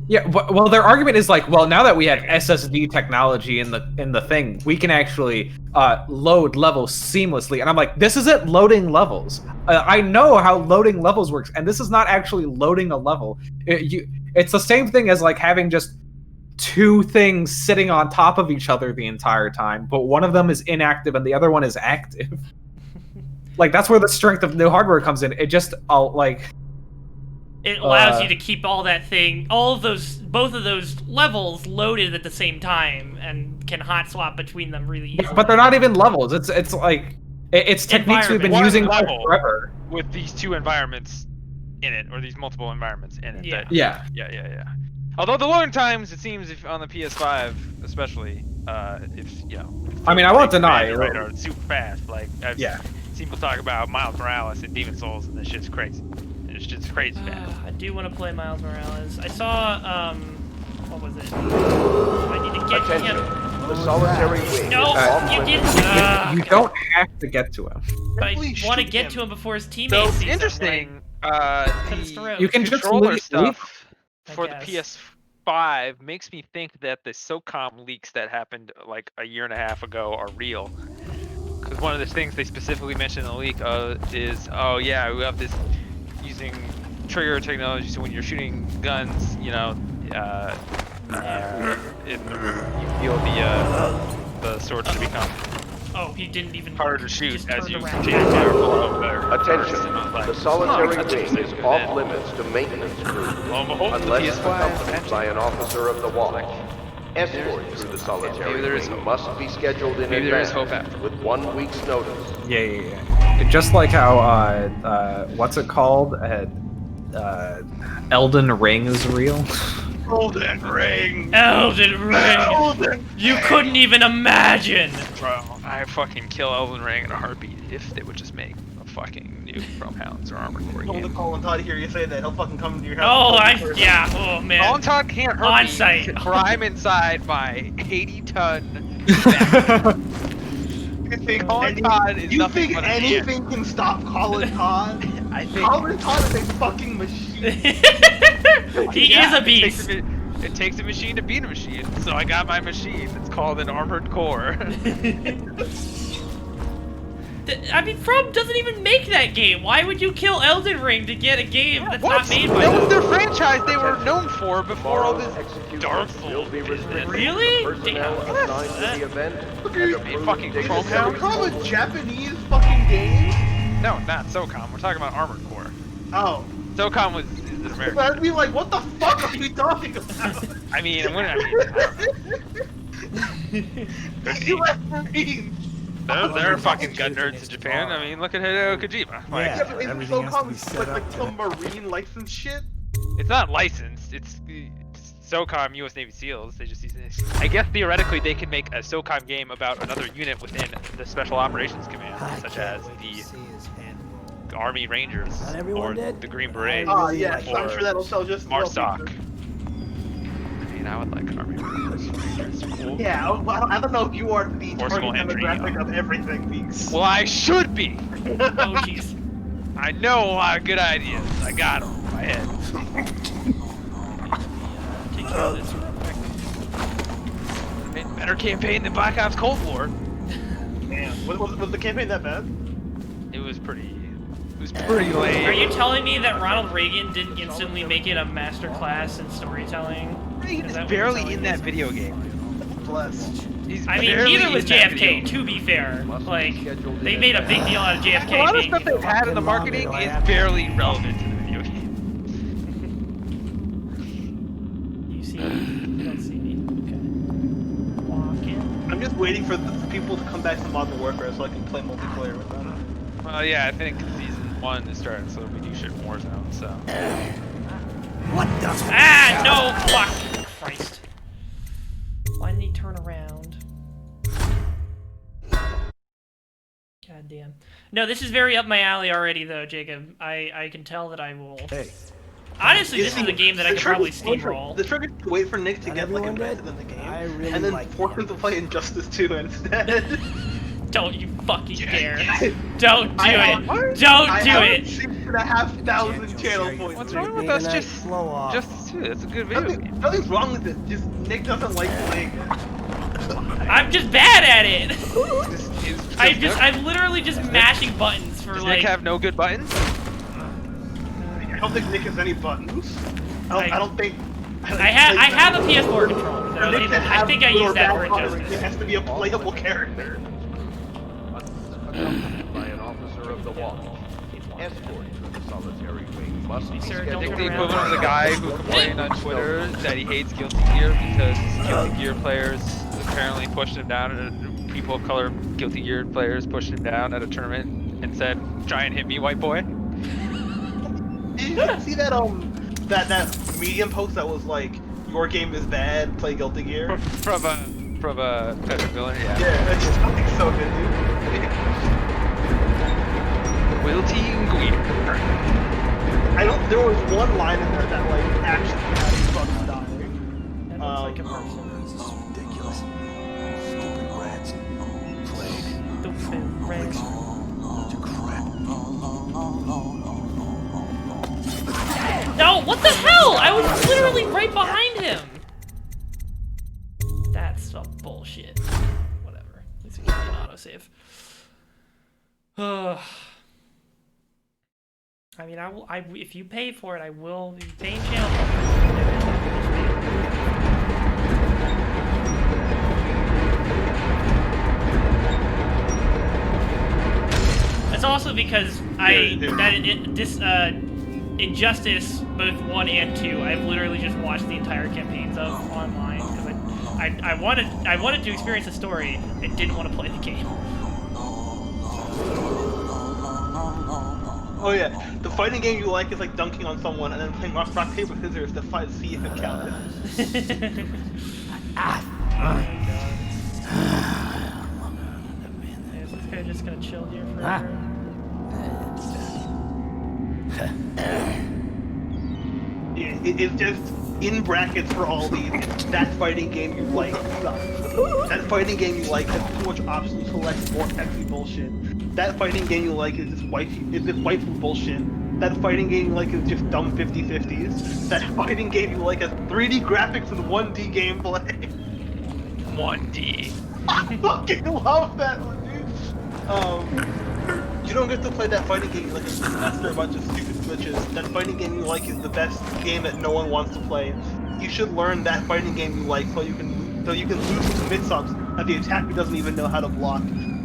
Yeah, well, their argument is like, well, now that we have SSD technology in the thing, we can actually load levels seamlessly. And I'm like, this isn't loading levels. I know how loading levels works, and this is not actually loading a level. It's the same thing as like having just two things sitting on top of each other the entire time, but one of them is inactive and the other one is active. Like that's where the strength of new hardware comes in. It just it allows you to keep all that thing, both of those levels loaded at the same time, and can hot swap between them really easily. But they're not even levels. It's like it's techniques we've been using forever. With these two environments in it, or these multiple environments in it. Yeah. Yeah. Although the loading times, it seems, if on the PS5 especially, if you know. I mean, I won't deny it. Right, or super fast. Like I've seen people talk about Miles Morales and Demon Souls, and this shit's crazy. It's just crazy fast. I do want to play Miles Morales. I saw, what was it? I need to get him. The solitary wing. No, you didn't. You don't have to get to him. But I want to get to him before his teammates. So interesting. You can just controller stuff for the PS5 makes me think that the SOCOM leaks that happened like a year and a half ago are real. Because one of the things they specifically mentioned in the leak is, oh yeah, we have this using trigger technology, so when you're shooting guns, you know, you feel the swords to become he didn't even harder to shoot as you continue to fire below there. Attention, the solitary wing is off limits to maintenance crew, unless accompanied by an officer of the wall. Escort through the solitary wing must be scheduled in advance with 1 week's notice. Yeah. Just like how, what's it called? Elden Ring is real. Elden Ring! You couldn't even imagine! Bro, I fucking kill Elden Ring in a heartbeat if they would just make a fucking new Chrome Hounds or Armored Core game. Don't Colin Todd hear you say that. He'll fucking come to your house. Oh man. Colin Todd can't hurt On me. site. I'm inside my 80-ton. You think Colin Todd is nothing but anything can stop Colin Todd? I think Colin Todd is a fucking machine. He is a beast. It takes a machine to beat a machine, so I got my machine. It's called an Armored Core. I mean, From doesn't even make that game. Why would you kill Elden Ring to get a game that's not made by That them? was their franchise they were known for before all this Dark Souls. Really? Damn. Fucking Is SOCOM? SOCOM a Japanese fucking game? No, not SOCOM. We're talking about Armored Core. Oh. SOCOM is an American. I'd be like, what the fuck are you talking about? I mean, they're fucking gun nerds in Japan. I mean, look at Hideo Kojima. Like, yeah, but in SOCOM is like some marine license shit. it's not licensed. It's SOCOM U.S. Navy SEALs. They just use it. I guess theoretically they could make a SOCOM game about another unit within the Special Operations Command, such as the Army Rangers or the Green Berets. Oh yeah, I'm sure that'll sell just MARSOC. I mean, I would like Army Rangers. Cool. Yeah, I don't know if you are the Forcible target entry, demographic of everything, Beaks. Well, I should be. Oh jeez. I know a lot of good ideas. I got them in my head. Take care of this real quick. Made a better campaign than Black Ops Cold War. Damn, was the campaign that bad? It was pretty lame. Are you telling me that Ronald Reagan didn't instantly make it a master class in storytelling? He's barely in that video game. Blessed. I mean, neither was JFK, to be fair. Like, they made a big deal out of JFK. A lot of being stuff they've had in the marketing is barely relevant to the video game. You see me? You don't see me. Okay. Walking. I'm just waiting for the people to come back to Modern Warfare so I can play multiplayer with them. Well, yeah, I think season 1 is starting, so we do shit in Warzone, so. What the? Ah, no! Fuck! Christ. Why didn't he turn around? God damn. No, this is very up my alley already, though, Jacob. I can tell that I will. Hey. Honestly, this is a game that I could probably steamroll. The trick is to wait for Nick to get like invested in the game, and then force him to play Injustice 2 instead. Don't you fucking dare! Don't do it! Don't do it! 6,500 channel points. What's wrong with us just Justice 2? That's a good video game. Nothing's wrong with it. Just Nick doesn't like playing it. I'm just bad at it. I'm literally just mashing buttons for Does like. Nick have no good buttons? I don't think Nick has any buttons. I don't think. I have a PS4 controller. So I think I use that for Injustice. It has to be a playable character. By an officer of the watch. Escort through the solitary wing must be I scheduled. think the equivalent of the guy who complained on Twitter that he hates Guilty Gear because Guilty Gear players apparently pushed him down, people of color Guilty Gear players pushed him down at a tournament and said, "Try and hit me, white boy." Did you see that that Medium post that was like, "Your game is bad, play Guilty Gear"? From a Petra Villain, yeah. Yeah, that's just fucking so good, dude. Guilty Gear. There was one line in there that like actually had me fucking dying. That looks like a person. This is ridiculous. Stupid rats. Plague. Stupid rats. Bunch of crap. No, what the hell? I was literally right behind him. That's some bullshit. Whatever. At least we can get an autosave. I mean, if you pay for it, I will be paying channel. That's also because Injustice, both 1 and 2, I've literally just watched the entire campaigns of online because I wanted to experience the story and didn't want to play the game. Oh yeah, the fighting game you like is like dunking on someone and then playing rock, paper, scissors to fight, see if it counted. Is this guy just gonna chill here forever? It's just in brackets for all these. That fighting game you like sucks. That fighting game you like has too much options to select more sexy bullshit. That fighting game you like is just waifu bullshit. That fighting game you like is just dumb 50-50s. That fighting game you like has 3D graphics and 1D gameplay. 1D. I fucking love that one, dude. You don't get to play that fighting game like after a bunch of stupid glitches. That fighting game you like is the best game that no one wants to play. You should learn that fighting game you like so you can lose to mix-ups that the attacker doesn't even know how to block.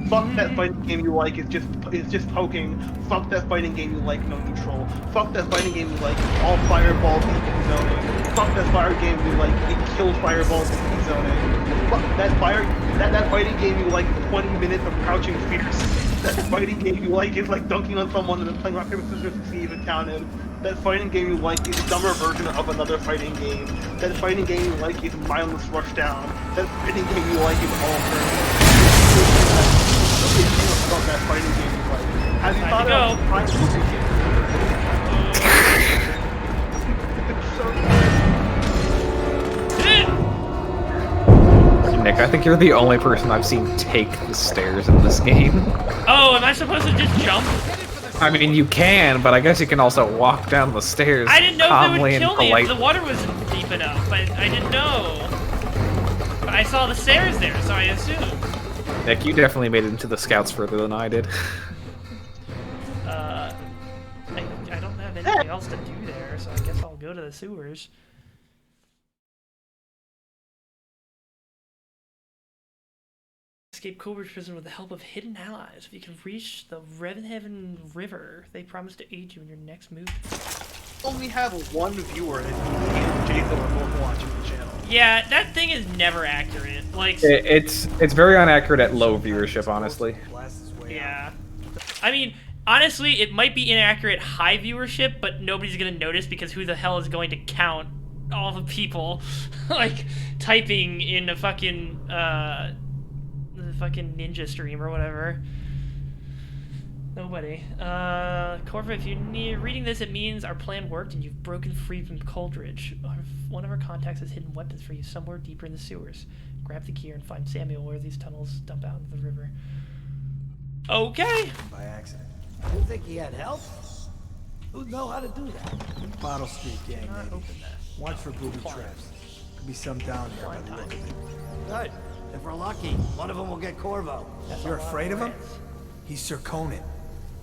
Fuck that fighting game you like is just poking. Fuck that fighting game you like no neutral. Fuck that fighting game you like all fireball beacon zoning. Fuck that fire game you like it kills fireball beacon zoning. Fuck that fighting game you like 20 minutes of crouching fierce. That fighting game you like is like dunking on someone and then playing rock paper scissors to see if it counted. That fighting game you like is a dumber version of another fighting game. That fighting game you like is mindless rushdown. That fighting game you like is all about that fighting game you like. Have you thought Nick, I think you're the only person I've seen take the stairs in this game. Oh, am I supposed to just jump? I mean, you can, but I guess you can also walk down the stairs. I didn't know calmly if they would and kill me if politely. the water wasn't deep enough. I didn't know. But I saw the stairs there, so I assumed. Nick, you definitely made it into the scouts further than I did. I don't have anything else to do there, so I guess I'll go to the sewers. Escape Cobra's prison with the help of hidden allies. If you can reach the Revenhaven River, they promise to aid you in your next move. Only have one viewer and Jacob are both watching the channel. Yeah, that thing is never accurate. Like It's very inaccurate at low viewership, honestly. yeah. I mean, honestly, it might be inaccurate high viewership, but nobody's gonna notice because who the hell is going to count all the people like typing in a fucking the fucking ninja stream or whatever. Nobody. Corva, if you're reading this, it means our plan worked and you've broken free from Coldridge. One of our contacts has hidden weapons for you somewhere deeper in the sewers. Grab the gear and find Samuel where these tunnels dump out into the river. Okay. By accident. You think he had help? Who'd know how to do that? Bottle Street gang, maybe. Watch for booby traps. Could be some down here by the look of it. Good. If we're lucky, one of them will get Corvo. You're afraid of him? He's Sir Conan.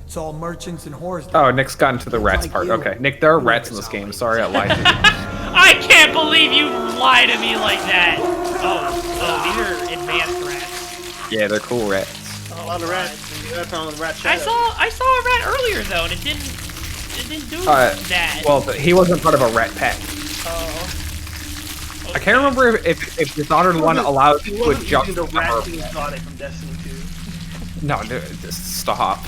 It's all merchants and whores. Oh, Nick's gotten to the rats part. Okay, Nick, there are rats in this game. Sorry, I lied to you. I can't believe you lie to me like that. Oh, these are advanced rats. Yeah, they're cool rats. A lot of rats. That's on the rat I saw a rat earlier though, and it didn't do that. Well, he wasn't part of a rat pack. Oh. Okay. I can't remember if Dishonored 1 allows you to adjust the the rat number. king exotic from Destiny 2. No, dude, just stop.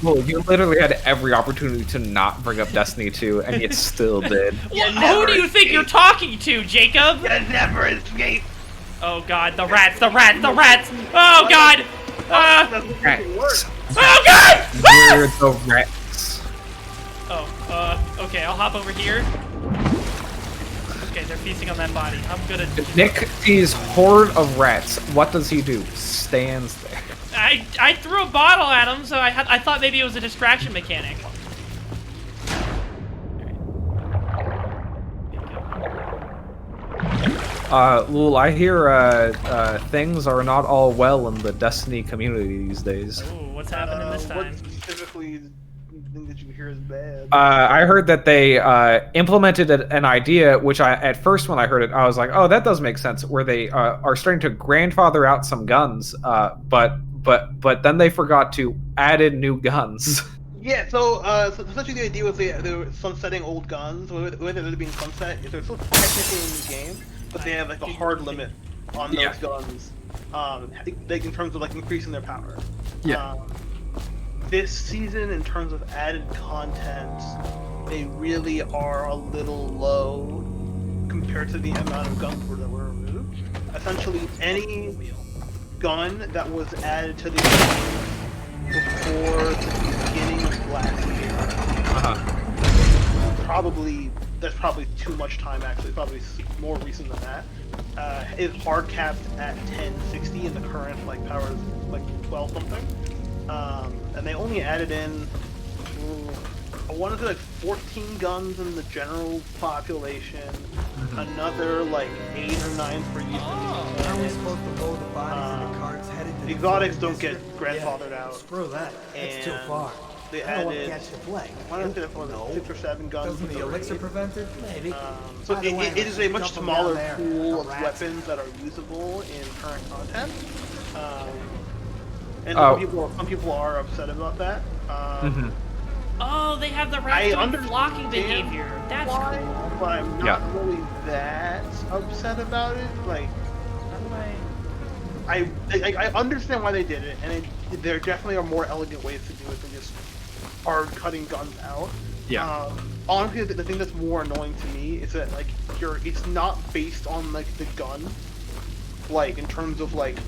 Well, you literally had every opportunity to not bring up Destiny 2, and you still did. Well, who do you think you're talking to, Jacob? You never escape. Oh god, the rats! Oh god! Rats. Oh god! We're the rats. Okay, I'll hop over here. Okay, they're feasting on that body. I'm gonna... Nick sees horde of rats. What does he do? Stands there. I threw a bottle at him, so I thought maybe it was a distraction mechanic. Lul, I hear things are not all well in the Destiny community these days. Ooh, what's happening this time? What specifically thing that you hear is bad? I heard that they implemented an idea, which at first when I heard it, I was like, oh, that does make sense, where they are starting to grandfather out some guns, but then they forgot to add in new guns. Yeah, so essentially the idea was they were sunsetting old guns. Whether they're being sunset, if they're still technically in the game, but they have like a hard limit on those guns, like in terms of like increasing their power. Yeah. This season, in terms of added content, they really are a little low compared to the amount of guns that were removed. Essentially, any gun that was added to the game before the beginning of last year, that's probably too much time. Actually, probably more recent than that. Is hard capped at 1060, and the current like power is like 12 something. And they only added in, I want to say like 14 guns in the general population, another like 8 or 9 for use in Are we supposed to load the bodies in the carts headed to exotics don't get grandfathered out. Screw that. That's And too far. they I don't want to added, catch the plague. I don't think that's 6 or 7 guns. Doesn't the elixir prevent it? Maybe. So Either way, it is a much dump 'em smaller down there. pool of Rats. weapons that are usable in current content. And some people are upset about that. Oh, they have the rats doing flocking behavior. That's cool. But I'm not really that upset about it. Like, I understand why they did it, and there definitely are more elegant ways to do it than just hard cutting guns out. Yeah. Honestly, the thing that's more annoying to me is that like it's not based on like the gun, like in terms of like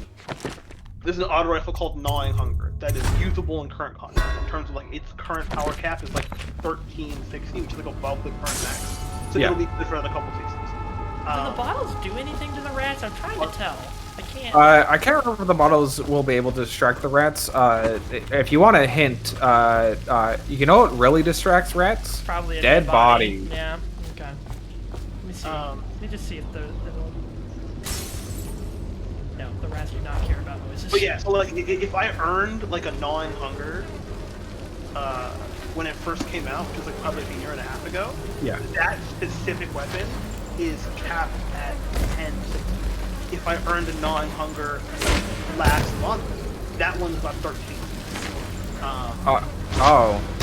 there's an auto rifle called Gnawing Hunger that is usable in current content. In terms of like its current power cap is like 1360, which is like above the current max. So it'll be good for another couple seasons. Do the bottles do anything to the rats? I'm trying to tell. I can't. I can't remember if the bottles will be able to distract the rats. If you want a hint, you know what really distracts rats? Probably a dead body. Yeah. Okay. Let me see. Let me just see if the no, the rats do not care about noises. But yeah, so like if I earned like a Gnawing Hunger, when it first came out, which was like probably a year and a half ago, that specific weapon is capped at 1060. If I earned a Gnawing Hunger last month, that one's about 13.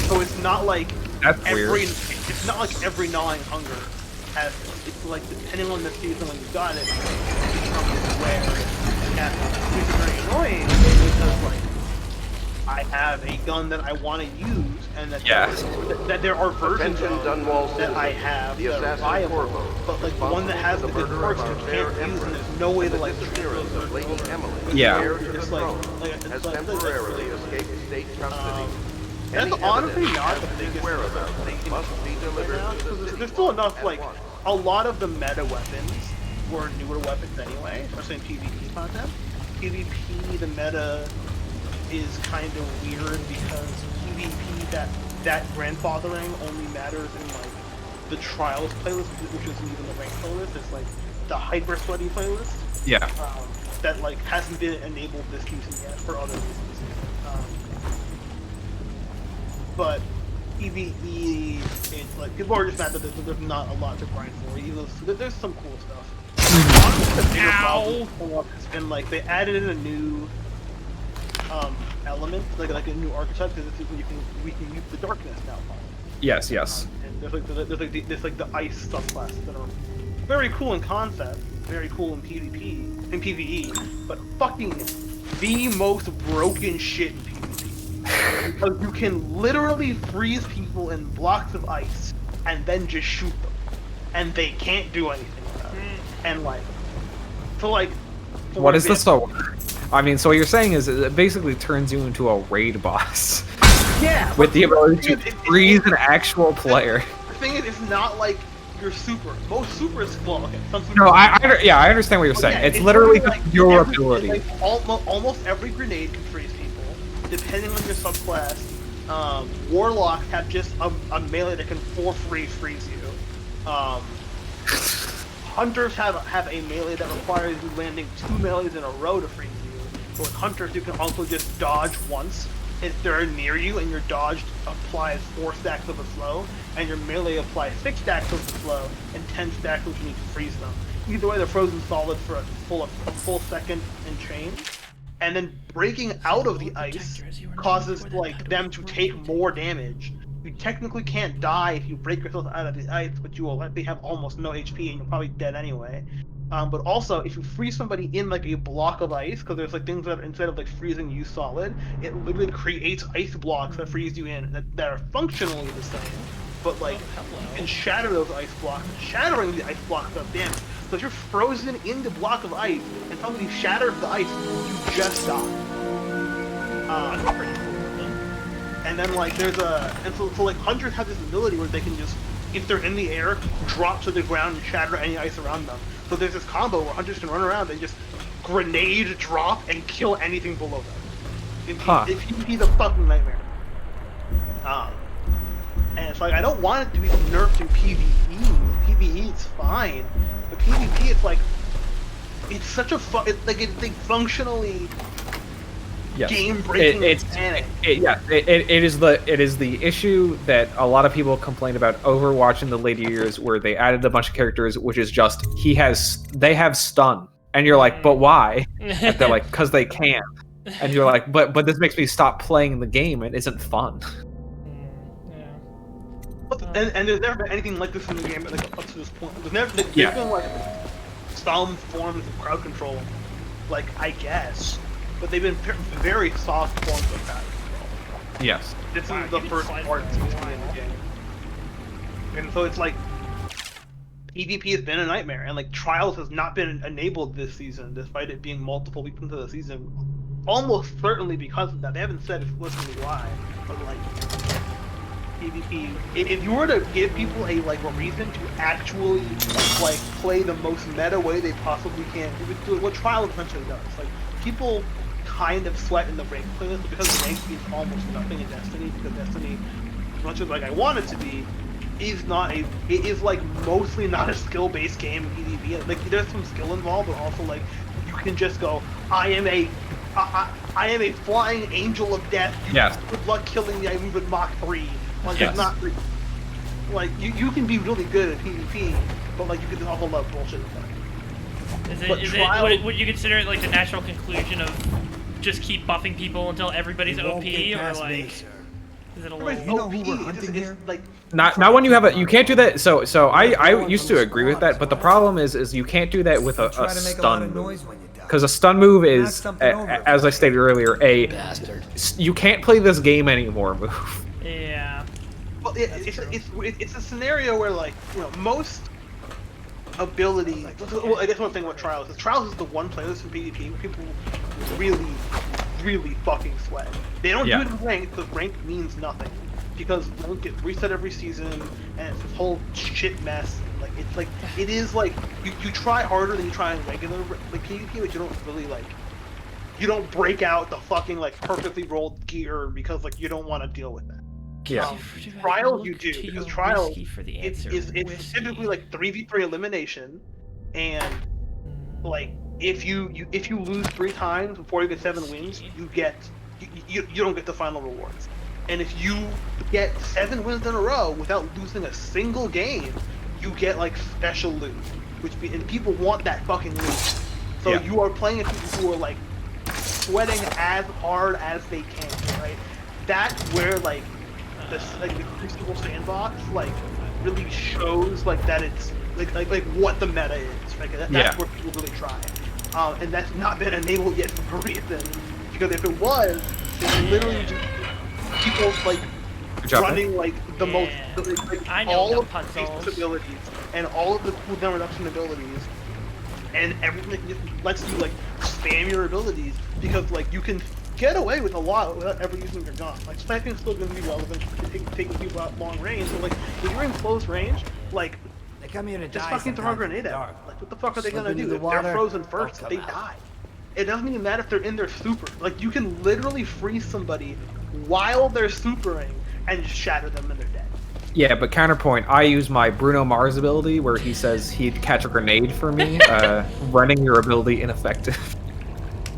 So it's not like it's not like every Gnawing Hunger has. It's like depending on the season when you got it, it becomes rare. Which is very annoying because like I have a gun that I want to use, and that there are versions of that I have that are viable, but like the one that has the good parts you can't use, and there's no way to like disappearance of Lady Emily. It's has temporarily escaped state custody. That's honestly not the biggest thing must be delivered right now, there's still enough like a lot of the meta weapons were newer weapons anyway, especially in PvP content. PvP, the meta is kind of weird because PvP that grandfathering only matters in like the Trials playlist, which isn't even the ranked playlist. It's like the hyper sweaty playlist. Yeah. That like hasn't been enabled this season yet for other reasons. But PvE, it's like people are just mad that there's not a lot to grind for. Even though there's some cool stuff. The bigger problem has been like they added in a new element, like a new archetype, because we can use the darkness now. Yes. And there's the ice subclasses that are very cool in concept, very cool in PvP, in PvE, but fucking the most broken shit in PvP. Because you can literally freeze people in blocks of ice and then just shoot them, and they can't do anything about it. And like, what is this? So, I mean, so what you're saying is it basically turns you into a raid boss. Yeah. With the ability to freeze an actual player. The thing is, it's not like your super. Most super is okay. Some super No, I understand what you're saying. It's literally just your ability. Like almost every grenade can freeze people, depending on your subclass. Warlocks have just a melee that can freeze you. Hunters have a melee that requires you landing 2 melees in a row to freeze you. But with hunters, you can also just dodge once if they're near you, and your dodge applies 4 stacks of a slow, and your melee applies 6 stacks of the slow, and 10 stacks which you need to freeze them. Either way, they're frozen solid for a full second and change. And then breaking out of the ice causes like them to take more damage. You technically can't die if you break yourself out of the ice, but you will likely have almost no HP and you're probably dead anyway. But also, if you freeze somebody in like a block of ice, because there's like things that instead of like freezing you solid, it literally creates ice blocks that freeze you in that are functionally the same. But like, you can shatter those ice blocks. Shattering the ice blocks does damage. So if you're frozen in the block of ice and somebody shatters the ice, you just die. And then like so like hunters have this ability where they can just, if they're in the air, drop to the ground and shatter any ice around them. So there's this combo where hunters can run around and just grenade drop and kill anything below them. He's a fucking nightmare. And it's like I don't want it to be nerfed in PvE. PvE it's fine, but PvP it's like it's such a functionally game-breaking mechanic. It is the issue that a lot of people complain about Overwatch in the later years, where they added a bunch of characters, which is just they have stun, and you're like, but why? And they're like, because they can, and you're like, but this makes me stop playing the game. It isn't fun. And there's never been anything like this in the game, like up to this point. There's been like some forms of crowd control, like I guess, but they've been very soft forms of crowd control. Yes. This is the first part in the game, and so it's like PvP has been a nightmare, and like Trials has not been enabled this season, despite it being multiple weeks into the season. Almost certainly because of that. They haven't said explicitly why, but like. PvP. If you were to give people a reason to actually play the most meta way they possibly can, it would do what Trial essentially does. Like people kind of sweat in the rank playlist because rank is almost nothing in Destiny, because Destiny, as much as I want it to be, is not a. It is mostly not a skill-based game in PvP. Like there's some skill involved, but also you can just go, I am a flying angel of death. Good luck killing me. I move at Mach 3. It's not you can be really good at PvP, but you can do a whole lot of bullshit with that. Would you consider it the natural conclusion of just keep buffing people until everybody's OP, or is it a little? OP? Who we're hunting here? Not when you have you can't do that. So I used to agree with that, but the problem is you can't do that with a stun move. Because a stun move is, as I stated earlier, you can't play this game anymore move. Yeah. Well, it's a scenario where most ability. Well, I guess one thing about Trials is the one playlist in PvP where people really fucking sweat. They don't do it in rank because rank means nothing, because rank gets reset every season and it's this whole shit mess. It is you try harder than you try in regular PvP, but you don't really you don't break out the fucking perfectly rolled gear because you don't want to deal with that. Yeah. Trials you do, because Trials it's typically 3v3 elimination, and if you lose 3 times before you get 7 wins, you don't get the final rewards. And if you get 7 wins in a row without losing a single game, you get special loot, and people want that fucking loot. So you are playing against people who are sweating as hard as they can, right? That's where the Crucible sandbox really shows that it's what the meta is. That's where people really try, and that's not been enabled yet for a reason. Because if it was, it's literally just people running the most all of the base abilities and all of the cooldown reduction abilities, and everything just lets you spam your abilities, because you can get away with a lot without ever using your gun. Sniping is still going to be relevant, taking people out long range, but if you're in close range, they come here to just die fucking throw a grenade at them. What the fuck are they gonna do? If they're frozen first, they die. It doesn't even matter if they're in their super. You can literally freeze somebody while they're supering and just shatter them and they're dead. Yeah, but counterpoint, I use my Bruno Mars ability where he says he'd catch a grenade for me, running your ability ineffective.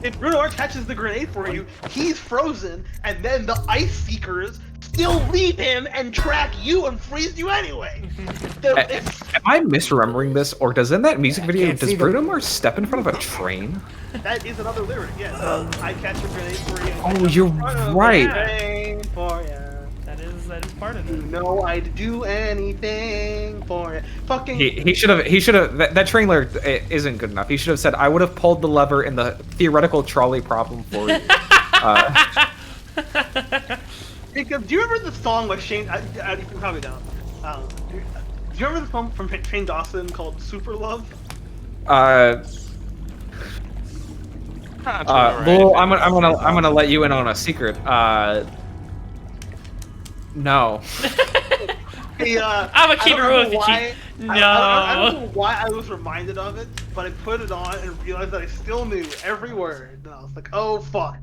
If Bruno Mars catches the grenade for you, he's frozen, and then the Ice Seekers still leave him and track you and freeze you anyway. Am I misremembering this, or does in that music video, does Bruno Mars step in front of a train? That is another lyric, yes. I catch a grenade for you. Oh, you're right. Grenade for you. That is part of it. You know I'd do anything for it. Fucking. He should have. That train lyric isn't good enough. He should have said, "I would have pulled the lever in the theoretical trolley problem for you." Jacob, do you remember the song with Shane? You can probably don't. Do you remember the song from Shane Dawson called "Super Love"? Well, I'm gonna let you in on a secret. No. I'm gonna keep it real with you. No. I don't know why I was reminded of it, but I put it on and realized that I still knew every word. And I was like, oh fuck.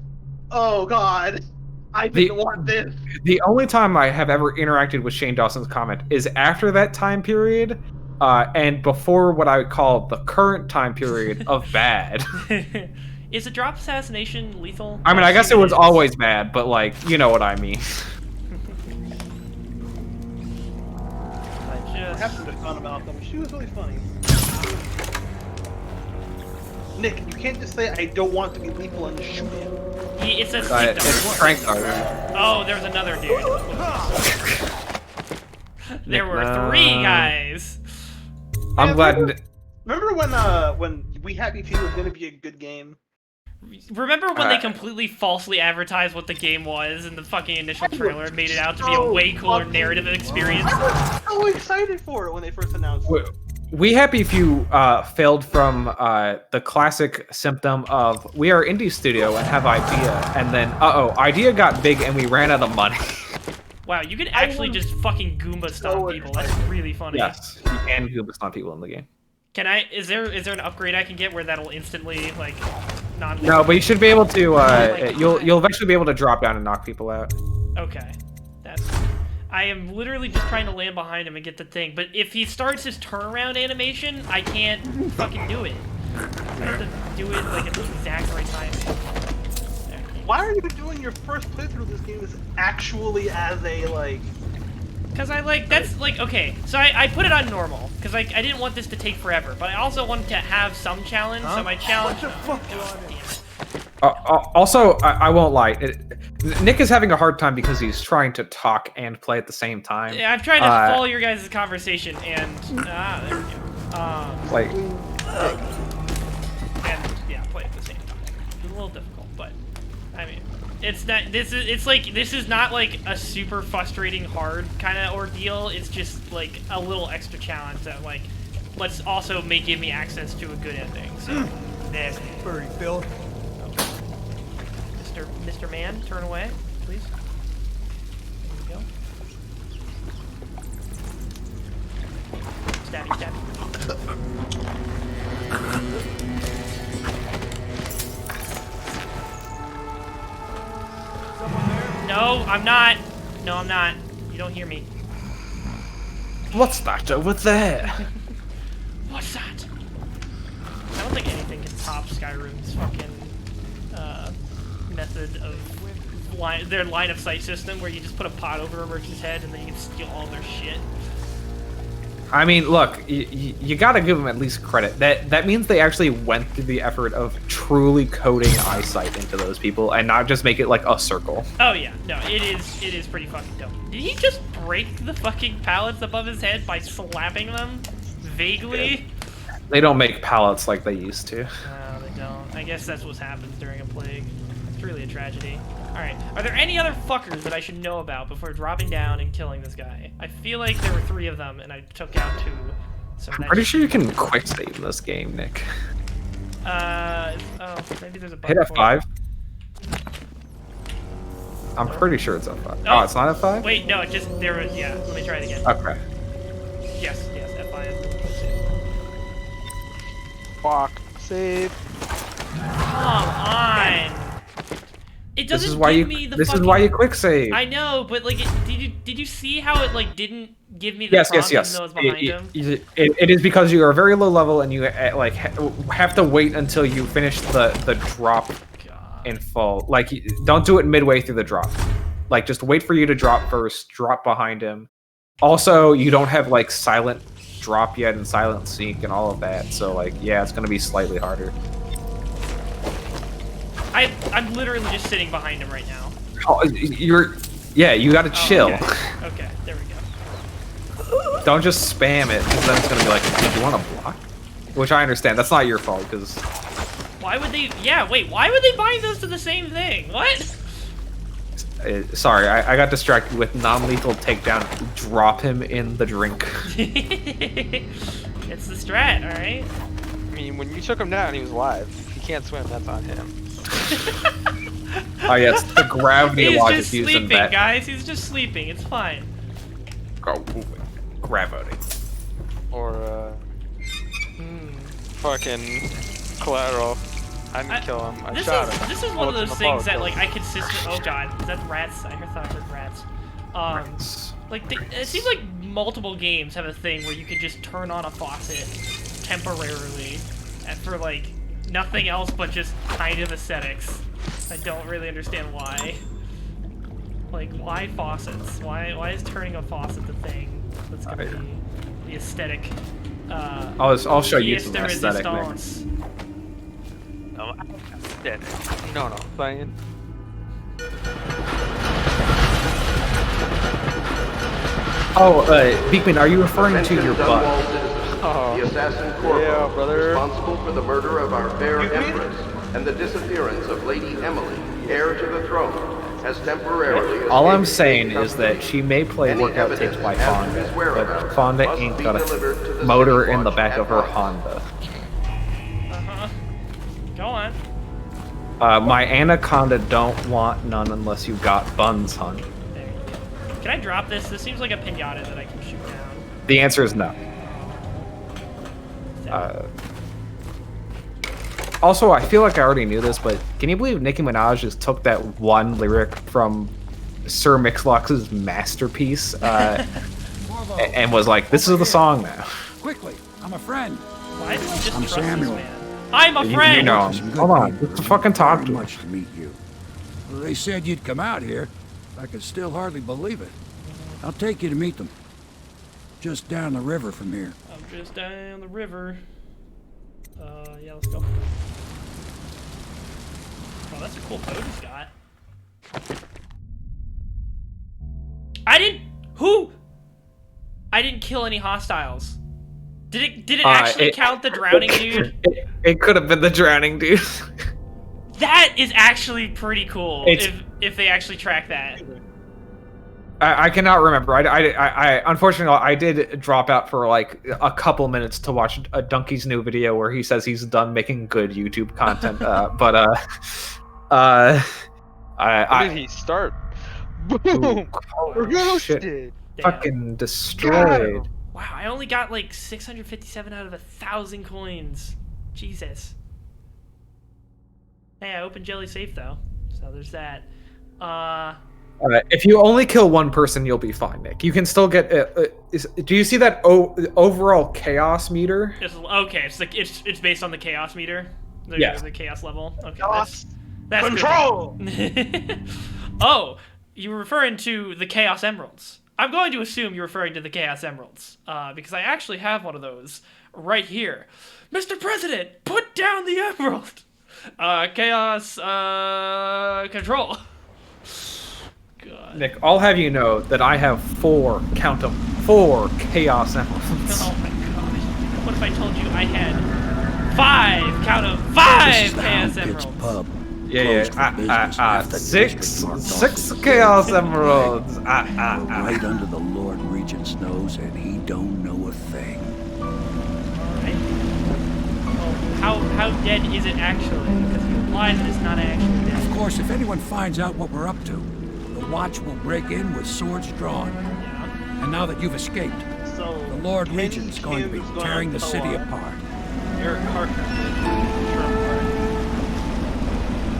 Oh god. I didn't want this. The only time I have ever interacted with Shane Dawson's comment is after that time period, and before what I would call the current time period of bad. Is a drop assassination lethal? I mean, I guess it was always bad, but like, you know what I mean. I happened to fun about them. She was really funny. Nick, you can't just say I don't want to be lethal and just shoot him. It's a it's strength armor. Oh, there's another dude. There were 3 guys. I'm glad. Remember when We Happy Few was gonna be a good game? Remember when they completely falsely advertised what the game was in the fucking initial trailer and made it out to be a way cooler narrative experience? I was so excited for it when they first announced it. We Happy Few failed from the classic symptom of we are indie studio and have idea, and then idea got big and we ran out of money. Wow, you can actually just fucking Goomba stomp people. That's really funny. Yes, you can Goomba stomp people in the game. Can I? Is there an upgrade I can get where that'll instantly like non? No, but you should be able to. You'll eventually be able to drop down and knock people out. Okay, that's. I am literally just trying to land behind him and get the thing, but if he starts his turnaround animation, I can't fucking do it. I have to do it like at the exact right time. Why are you doing your first playthrough of this game is actually as a like? Because I like, that's like, okay, so I put it on normal, because I didn't want this to take forever, but I also wanted to have some challenge, so my challenge... Also, I won't lie, Nick is having a hard time because he's trying to talk and play at the same time. Yeah, I'm trying to follow your guys' conversation, and, there we go. Like... And, yeah, play at the same time. It's a little difficult, but, I mean... It's not. This is not like a super frustrating hard kind of ordeal. It's just like a little extra challenge that like, let's also give me access to a good ending. So, there's Furry Phil. Mr. Man, turn away, please. There you go. Stabby, stabby. No, I'm not. No, I'm not. You don't hear me. What's that over there? What's that? I don't think anything can top Skyrim's fucking method of their line of sight system, where you just put a pot over a merchant's head and then you can steal all their shit. I mean, look, you gotta give them at least credit. That means they actually went through the effort of truly coding eyesight into those people and not just make it like a circle. Oh yeah, no, it is pretty fucking dumb. Did he just break the fucking pallets above his head by slapping them? Vaguely? They don't make pallets like they used to. No, they don't. I guess that's what happens during a plague. It's really a tragedy. Alright, are there any other fuckers that I should know about before dropping down and killing this guy? I feel like there were 3 of them, and I took out 2. So I'm pretty sure you can quick save in this game, Nick. Oh, maybe there's a bug. Hit F5. I'm pretty sure it's F5. Oh, it's not F5? Wait, no, it just, there was, yeah, let me try it again. Okay. Yes, F5. Fuck. Save. Come on! It doesn't this is why give me the This fucking... is why you quick save. I know, but like, did you see how it like didn't give me the yes. even though it was behind him? It is because you are very low level and you like have to wait until you finish the drop in full. Like, don't do it midway through the drop. Like, just wait for you to drop first. Drop behind him. Also, you don't have like silent drop yet and silent seek and all of that. So like, yeah, it's gonna be slightly harder. I'm literally just sitting behind him right now. Oh, you gotta chill. Okay, there we go. Don't just spam it, because then it's gonna be like, do you want to block? Which I understand. That's not your fault, because... Why would they... Yeah, wait, why would they bind those to the same thing? What? Sorry, I got distracted with non-lethal takedown. Drop him in the drink. It's the strat, alright? I mean, when you took him down, he was alive. If he can't swim, that's on him. Oh yes, the gravity logic used in that. He's just sleeping, guys. He's just sleeping. It's fine. Oh, gravity. Or, fucking Collateral. I didn't kill him. I shot him. This is one of those things that, like, I consistently... Oh, God. That's rats. I thought I heard rats. Like, it seems like multiple games have a thing where you can just turn on a faucet temporarily for, like, nothing else but just kind of aesthetics. I don't really understand why. Like, why faucets? Why is turning a faucet the thing that's gonna be the aesthetic? I'll show you some aesthetic. No, aesthetic. No, fine. Oh, Beekman, are you referring to your butt? The assassin Corvo, responsible for the murder of our fair empress and the disappearance of Lady Emily, heir to the throne, has temporarily. All I'm saying is that she may play workout tapes by Fonda, but Fonda ain't got a motor in the back of her Honda. Go on. My Anaconda don't want none unless you got buns, hun. There you go. Can I drop this? This seems like a pinata that I can shoot down. The answer is no. Also, I feel like I already knew this, but can you believe Nicki Minaj just took that one lyric from Sir Mix-a-Lot's masterpiece and was like, "This is the song now." Quickly, I'm a friend. Why do I just I'm trust Samuel. this man? I'm a friend. You know him. Hold on, let's fucking talk to him. Much to meet you. Well, they said you'd come out here. I could still hardly believe it. I'll take you to meet them. Just down the river from here. I'm just down the river. Yeah, let's go. Oh, that's a cool boat he's got. I didn't kill any hostiles. Did it actually count the drowning dude? It could have been the drowning dude. That is actually pretty cool. If they actually track that. I cannot remember. I unfortunately I did drop out for like a couple minutes to watch a Donkey's new video where he says he's done making good YouTube content. Where did he start? Boom! We're ghosted. Fucking destroyed. Wow, I only got like 657 out of 1,000 coins. Jesus. Hey, I opened Jelly Safe though, so there's that. If you only kill one person, you'll be fine, Nick. You can still get. Do you see that overall chaos meter? Okay, it's based on the chaos meter. Yes. The chaos level. Okay. Chaos that's control. Good. Oh, you're referring to the Chaos Emeralds. I'm going to assume you're referring to the Chaos Emeralds, because I actually have one of those right here. Mr. President, put down the emerald. Chaos control. God. Nick, I'll have you know that I have 4 Chaos Emeralds. Oh my gosh. What if I told you I had 5, count 'em, 5 Chaos Emeralds? Yeah. 6 Chaos Emeralds. Right under the Lord Regent's nose, and he don't know a thing. Alright. Well, how dead is it actually? Because you implied that it's not actually dead. Of course, if anyone finds out what we're up to, the Watch will break in with swords drawn. Yeah. And now that you've escaped, So the Lord Regent's going to be tearing the city apart. Eric Harker.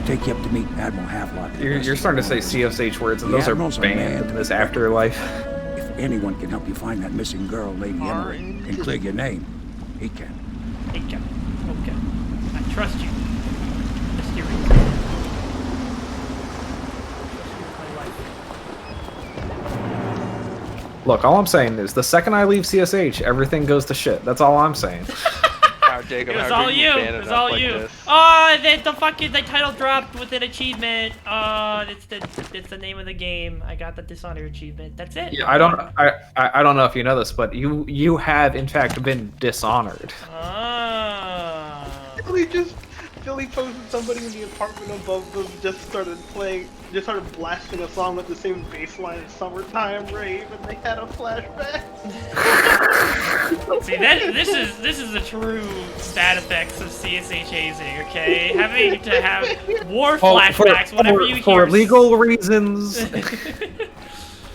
Take you up to meet Admiral Havelock. You're starting to say CSH words, and those are banned in this afterlife. If anyone can help you find that missing girl, Lady Emily, and clear your name, he can. He can. Okay. I trust you. Mysterio. Look, all I'm saying is the second I leave CSH, everything goes to shit. That's all I'm saying. Jacob, it was all you. It was all you. This? Oh, the fucking title dropped with an achievement. Oh, it's the name of the game. I got the Dishonored achievement. That's it. Yeah, I don't know if you know this, but you have in fact been dishonored. Billy posted somebody in the apartment above them just started blasting a song with the same bass line as Summertime Rave, and they had a flashback. See, this is the true bad effects of CSH hazing, okay? Having to have war flashbacks whenever you hear... For legal reasons...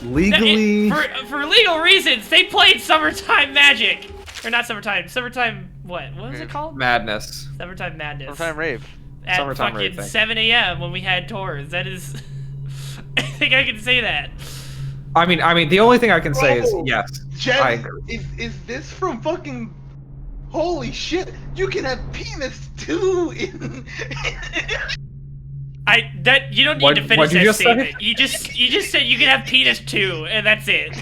Legally... For legal reasons, they played Summertime Magic! Or not Summertime, what? What was it called? Madness. Summertime Madness. Summertime Rave. At Summertime fucking Rave, 7 a.m. when we had tours. That is... I think I can say that. I mean, the only thing I can say is yes. Jen, I agree. is this from fucking Holy shit! You can have penis too in. You don't need to finish that statement. You just said you can have penis too, and that's it.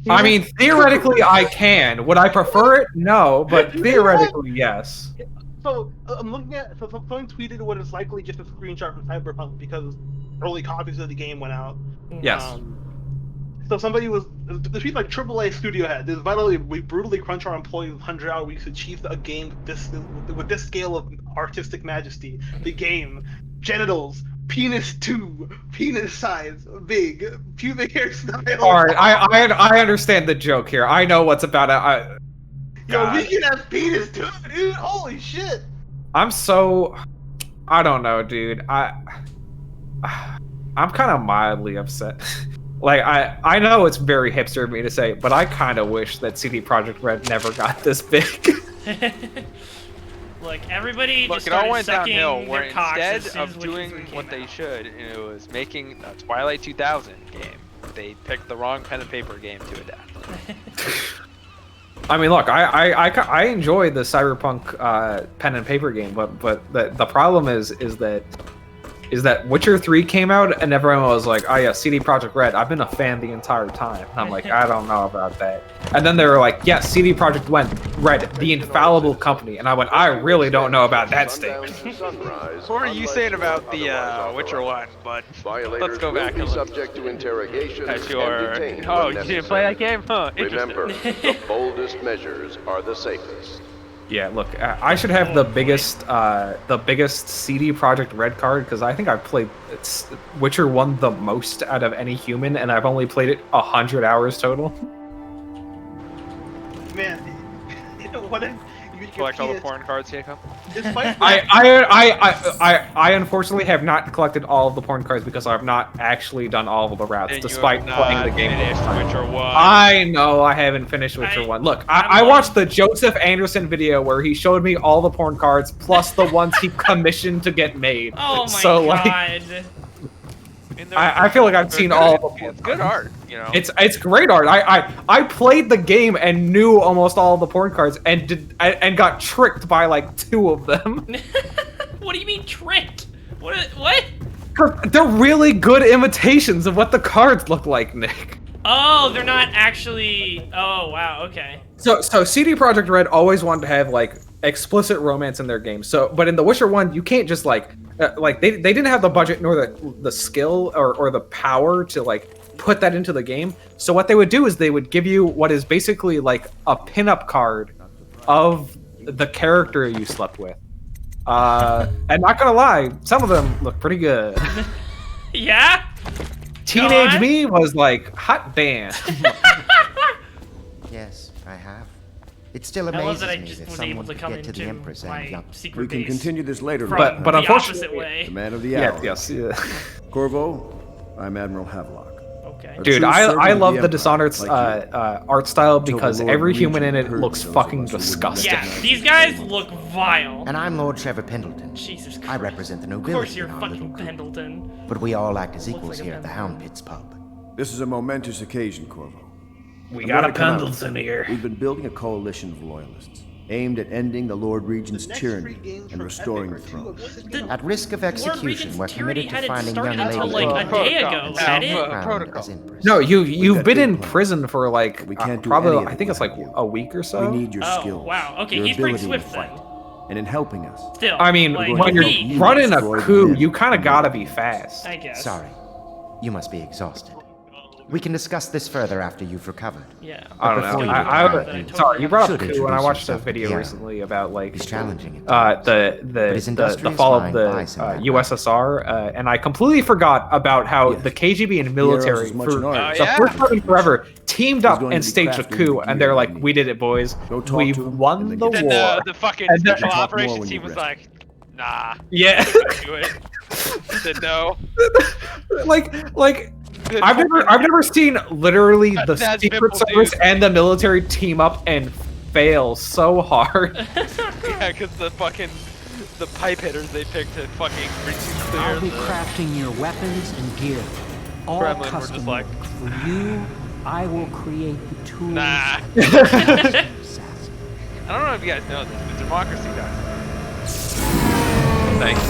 I mean, theoretically, I can. Would I prefer it? No, but theoretically, yes. So I'm looking at. So someone tweeted what is likely just a screenshot from Cyberpunk because early copies of the game went out. Yes. So somebody was. The tweet like AAA studio had. This vitally, we brutally crunch our employees with 100-hour weeks to achieve a game with this scale of artistic majesty. The game, genitals, penis 2, penis size, big, pubic hair style. Alright, I understand the joke here. I know what's about it. Yo, we can have penis too, dude. Holy shit. I'm so... I don't know, dude. I'm kind of mildly upset. Like, I know it's very hipster of me to say, but I kind of wish that CD Projekt Red never got this big. Look, everybody just it all started went sucking downhill where their cocks as instead soon as of Witcher doing 3 came what they out. should, and it was making a Twilight 2000 game, they picked the wrong pen and paper game to adapt. I mean, look, I enjoy the Cyberpunk pen and paper game, but the problem is that Witcher 3 came out and everyone was like, oh yeah, CD Projekt Red, I've been a fan the entire time. And I'm like, I don't know about that. And then they were like, yeah, CD Projekt Red, the infallible company. And I went, I really don't know about that statement. What are you saying about the Witcher 1, bud? Let's go back and look subject to interrogation at your... and detained Oh, when you didn't play that necessary. game? Huh, Remember, interesting. the boldest measures are the safest. Yeah, look, I should have the biggest CD Projekt Red card because I think I've played Witcher 1 the most out of any human, and I've only played it 100 hours total. Man, you know what? You collect all the porn cards, Jacob? I unfortunately have not collected all of the porn cards because I've not actually done all of the routes, despite playing the game. Witcher 1. I know I haven't finished Witcher 1. Look, I watched the Joseph Anderson video where he showed me all the porn cards plus the ones he commissioned to get made. Oh my so, god. Like, I feel like I've seen all of the It's good art, you know. It's great art. I played the game and knew almost all of the porn cards and got tricked by like 2 of them. What do you mean tricked? What? They're really good imitations of what the cards look like, Nick. Oh, they're not actually. Oh wow, okay. So CD Projekt Red always wanted to have like explicit romance in their games. But in The Witcher 1, you can't just like they didn't have the budget nor the skill or the power to like put that into the game. So what they would do is they would give you what is basically like a pinup card of the character you slept with. And not gonna lie, some of them look pretty good. Yeah? Teenage me was like, hot damn. Yes, I have. It still I love amazes that I me just that was able someone to could come get to the into Empress my and secret We can base continue this later. from but the unfortunately, opposite way. The man of the hour. Yes. Corvo, I'm Admiral Havelock. Okay. Dude, I love the Dishonored art style because every human in it looks fucking disgusting. Yeah, these guys look vile. And I'm Lord Trevor Pendleton. Jesus Christ. I represent the Of course nobility you're in our fucking little group. Pendleton. But we all act as equals like a here at the Hound Pits pub. This is a momentous occasion, Corvo. We I'm got a gonna come out. Pendleton here. We've been building a coalition of loyalists, aimed at ending the Lord Regent's tyranny and restoring the throne. At risk of execution, we're committed to finding young started until lady like a day ago. Is that it? crowned as Empress. No, you've been in prison for like We can't do probably any of I think it it's like without you. a week or so. We need your Oh, skills. wow. Okay, your he's pretty ability to swift fight. then. And in helping us. Still. I mean, like, when you're we- running a coup, men. you kind of gotta be fast. I guess. Sorry. You must be exhausted. We can discuss this further after you've recovered. Yeah. I don't Before know. you Sorry, you brought up should coup, and I introduce watched a yourself to video Pierre. recently about like He's challenging at his the industrious fall of mind the buys him that USSR, and I completely forgot about how the KGB and military as much for an artist. the first time in forever teamed up going and to be staged a crafting coup, the and they're gear like, you "We did it, boys. Go talk We to him, won and then the get war." The fucking And then- special Talk more operations when team you're was ready. like, nah. Yeah. Do it. Said no. like I've never seen literally the That's Secret Pimple Service Dude. and the military team up and fail so hard. Yeah, because the pipe hitters they picked to fucking reduce I'll be their... crafting your weapons and gear. All Kremlin were custom just like, for you. I will create the tools. Nah. Assassin. I don't know if you guys know this, but democracy dies. Thank you.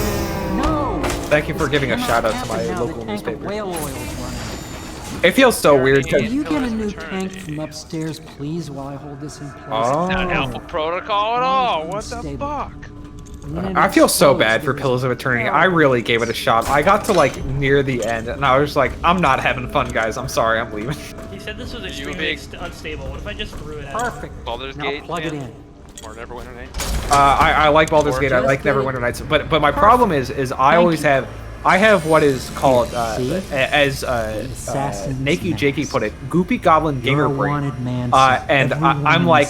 No! Thank you for giving a shout out to my Now local the tank of newspaper. whale oil is running. It feels so weird Can because you get a new tank from upstairs, please, while I hold this in place? Oh. Not Alpha Protocol at all. What the fuck? I feel so bad for Pillars of Eternity. I really gave it a shot. I got to like near the end, and I was like, I'm not having fun, guys. I'm sorry, I'm leaving. He said this was extremely unstable. What if I just threw it out? Perfect. Baldur's Now Gate. plug it in. Or Neverwinter Nights. I like Baldur's Gate. I like Just Neverwinter Nights. But my problem is I always have what is called as Nakey Jakey put it, Goopy Goblin Gamer Brain. And I'm like,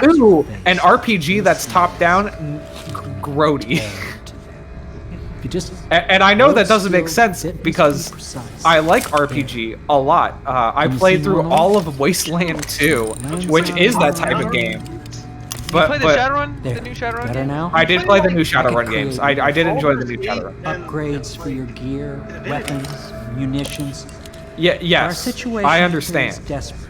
ooh, an RPG that's top down, grody. And I know that doesn't make sense because I like RPG a lot. I played through all of Wasteland 2, which is that type of game. But play the Shadowrun? The new Shadowrun Better game? now? I did play the new Shadowrun games. I did enjoy the new Shadowrun. Upgrades for your gear, weapons, munitions. Yes, Our situation I here understand. is desperate.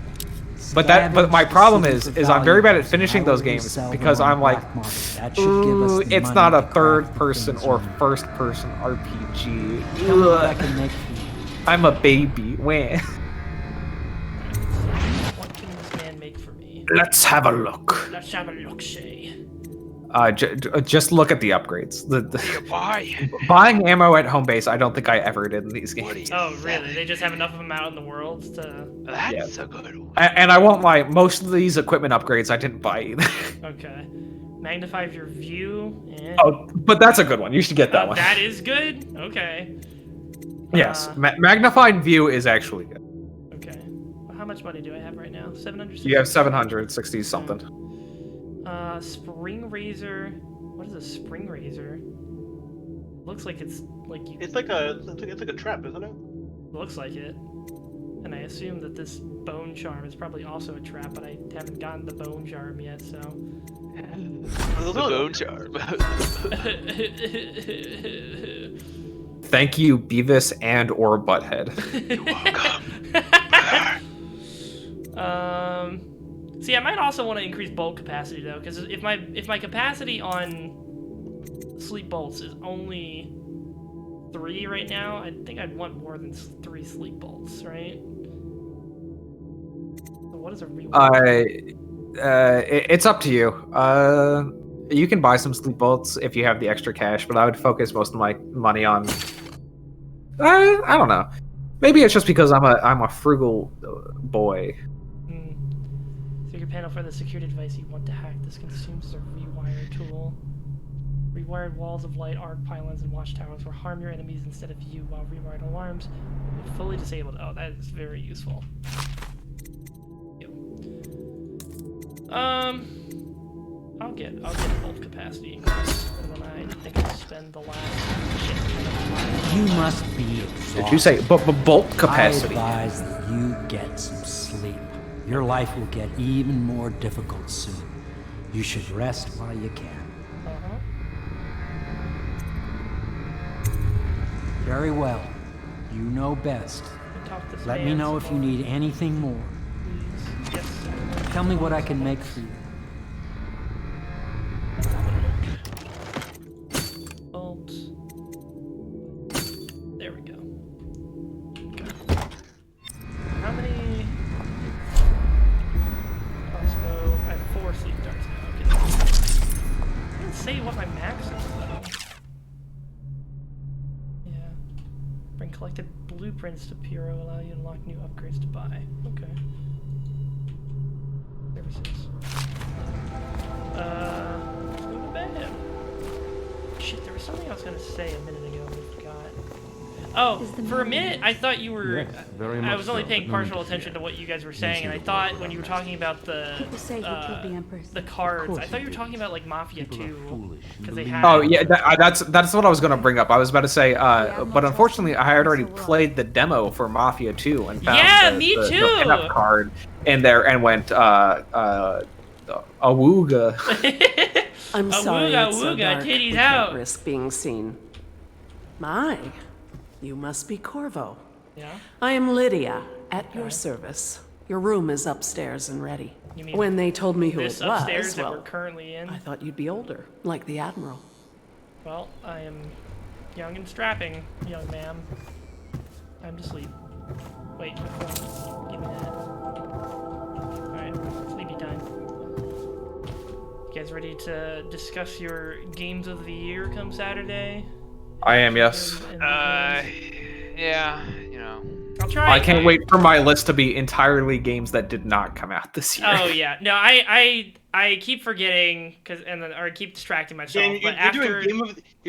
But my problem is I'm very bad at finishing those games because I'm like, ooh, it's not a third person or first person RPG. Ugh. I'm a baby. When? What can this man make for me? Let's have a look. Let's have a look, Shay. Just look at the upgrades. Buying ammo at home base, I don't think I ever did in these games. Oh, really? They just have enough of them out in the world to... That's a good one. And I won't lie, most of these equipment upgrades I didn't buy either. Okay. Magnifies your view. Eh. Oh, but that's a good one. You should get that one. That is good? Okay. Yes, magnified view is actually good. Okay. Well, how much money do I have right now? 760? You have 760 something. Spring razor. What is a spring razor? Looks like it's like you. It's like a trap, isn't it? Looks like it. And I assume that this bone charm is probably also a trap, but I haven't gotten the bone charm yet, so. The bone charm. Thank you, Beavis and or Butthead. You're welcome. See, I might also want to increase bolt capacity though, because if my capacity on sleep bolts is only 3 right now, I think I'd want more than 3 sleep bolts, right? So what is a reward? It's up to you. You can buy some sleep bolts if you have the extra cash, but I would focus most of my money on. I don't know. Maybe it's just because I'm a frugal boy. Secret panel for the security device you want to hack. This consumes as a rewire tool. Rewired walls of light, arc pylons, and watchtowers will harm your enemies instead of you, while rewired alarms will be fully disabled. Oh, that is very useful. Yep. I'll get bolt capacity increase, and then I think I'll spend the last shit. You must be exhausted. Did you say bolt capacity? I advise that you get some sleep. Your life will get even more difficult soon. You should rest while you can. Very well. You know best. Let me know if you need anything more. Yes. Tell me what I can make for you. Bolt. There we go. How many? Crossbow. I have 4 sleep darts now. Okay. I didn't say what my max is though. Yeah. Bring collected blueprints to Puro, allow you to unlock new upgrades to buy. Okay. Services. Let's go to bed. Shit, there was something I was gonna say a minute ago and I forgot. Oh, for a minute I thought you were. Yes, very I much was only so, paying but no partial interest attention yet. to what you guys were saying, and I thought when you were talking about the cards, I thought you were talking about like Mafia 2, because they had. Oh yeah, that's what I was gonna bring up. I was about to say, but unfortunately, I had already played the demo for Mafia 2 and found me too. the pinup card in there and went awooga. I'm sorry it's so awooga, dark. titties We out. can't risk being seen. My, you must be Corvo. Yeah. I am Lydia, at your service. Your room is upstairs and ready. You mean When they told me who this it was, upstairs that well, we're currently in? I thought you'd be older, like the Admiral. Well, I am young and strapping, young ma'am. Time to sleep. Wait, give me that. Alright, sleepy time. You guys ready to discuss your games of the year come Saturday? I am, yes. Yeah, you know. I'll try. I can't wait for my list to be entirely games that did not come out this year. Oh yeah, no, I keep forgetting or I keep distracting myself. Yeah, you're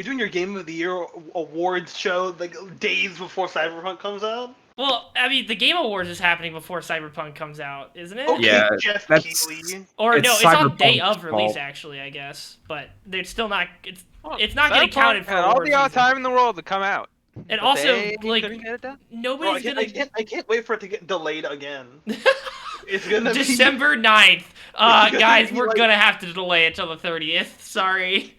doing your Game of the Year awards show like days before Cyberpunk comes out. Well, I mean, the Game Awards is happening before Cyberpunk comes out, isn't it? Okay, yeah, Jeff that's Keighley. Or no, it's on day Cyberpunk's of release fault. actually, I guess. But they're still not. It's not getting Cyberpunk counted for had all awards the season. time in the world to come out. And But also, they like, couldn't get it done? nobody's Bro, I can't wait for it to get delayed again. It's gonna December 9th. Guys, we're gonna have to delay it till the 30th. Sorry.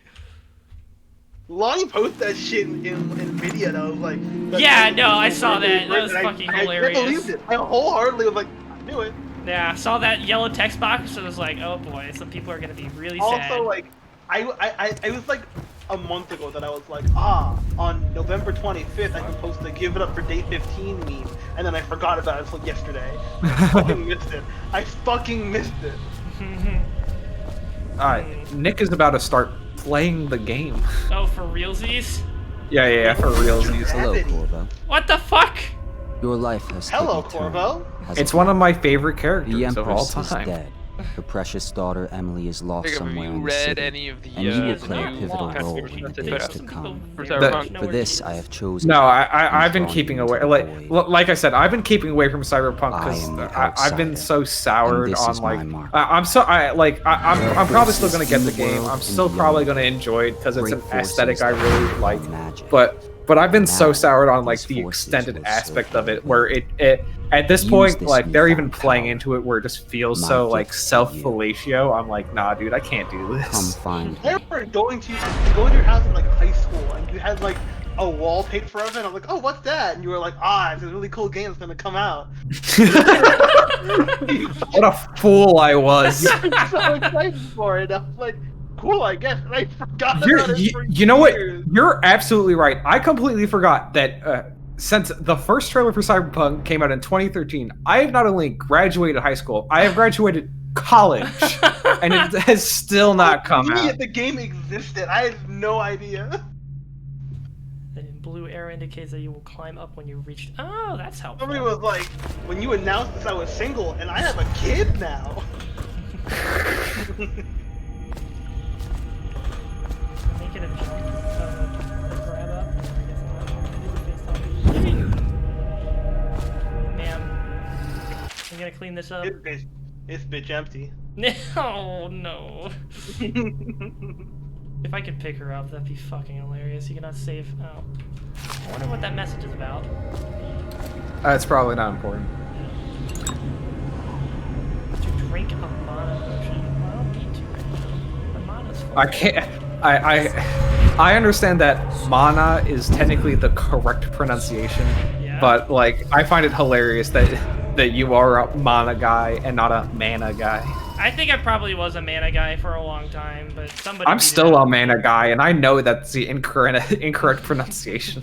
Lonnie posted that shit in video, though. Like, Yeah, no, I saw that. That was fucking hilarious. I believed it. I wholeheartedly was like, I knew it. Yeah, I saw that yellow text box, and I was like, oh boy, some people are gonna be really sad. Also, like, I was like a month ago that I was like, on November 25th, I can post the Give It Up for Day 15 meme, and then I forgot about it until yesterday. I fucking missed it. I fucking missed it. Alright, Nick is about to start playing the game. Oh, for realsies? Yeah, for realsies. Hello, Corvo. What the fuck? Your life has Hello, taken a turn, Corvo. hasn't It's it? one of my favorite The characters of all Empress is time. dead. Her precious daughter Emily is lost Have somewhere you in the read city, any of the and you will She play a is pivotal not role lost. in the They days have to some come. For people Cyberpunk. For this, I have chosen. No, to I've been plunge keeping you away. into the void. Like I said, I've been keeping away from Cyberpunk I because am the I've been outsider, so soured and this on is my like mark. I'm probably still gonna get the Forces game. in I'm the still world probably and gonna enjoy it because it's great an aesthetic forces I that really have like. magic. But I've been so Now, soured on like these the forces extended will aspect serve of it, where it at this Use point this like they're even newfound playing power. into it where it just feels My so gift like to you. self-fellatio. I'm like, nah, dude, I can't do Come this. find I me. remember going to your house in like high school, and you had like a wallpaper of it. And I'm like, oh, what's that? And you were like, it's a really cool game that's gonna come out. What a fool I was. I'm so excited for it. I was like, cool, I guess. And I forgot about it for You know what? years. You're absolutely right. I completely forgot that since the first trailer for Cyberpunk came out in 2013, I have not only graduated high school, I have graduated college, and it has still not come out. The game existed. I had no idea. The blue arrow indicates that you will climb up when you reach. Oh, that's helpful. Somebody was like, when you announced that I was single, and I have a kid now. Make it a jump, grab up. I guess not. Ma'am, I'm gonna clean this up. It's bitch empty. Oh no. If I could pick her up, that'd be fucking hilarious. You cannot save. Oh. I wonder what that message is about. It's probably not important. To drink a mana potion. Well, I don't need to right now. The mana's full. I can't. I understand that mana is technically the correct pronunciation, but like I find it hilarious that you are a mana guy and not a mana guy. I think I probably was a mana guy for a long time, but somebody. I'm still a mana guy, and I know that's the incorrect pronunciation.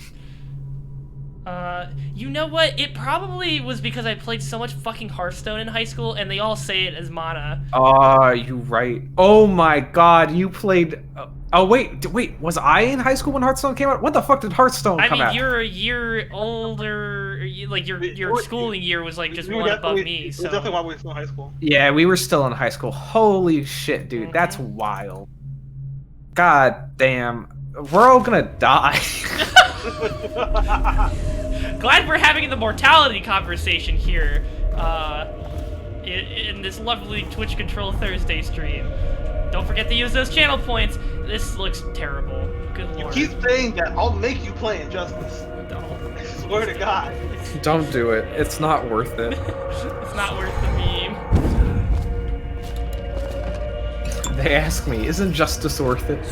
You know what? It probably was because I played so much fucking Hearthstone in high school, and they all say it as mana. You right. Oh my god, you played. Oh wait, was I in high school when Hearthstone came out? What the fuck did Hearthstone come out? I mean, you're a year older. Like your schooling year was like just one above me. So It was definitely while we were still in high school. Yeah, we were still in high school. Holy shit, dude, that's wild. God damn, we're all gonna die. Glad we're having the mortality conversation here, in this lovely Twitch Control Thursday stream. Don't forget to use those channel points. This looks terrible. Good lord. You keep saying that, I'll make you play Injustice. Don't. I swear to God. Don't do it. It's not worth it. It's not worth the meme. They ask me, isn't justice worth it?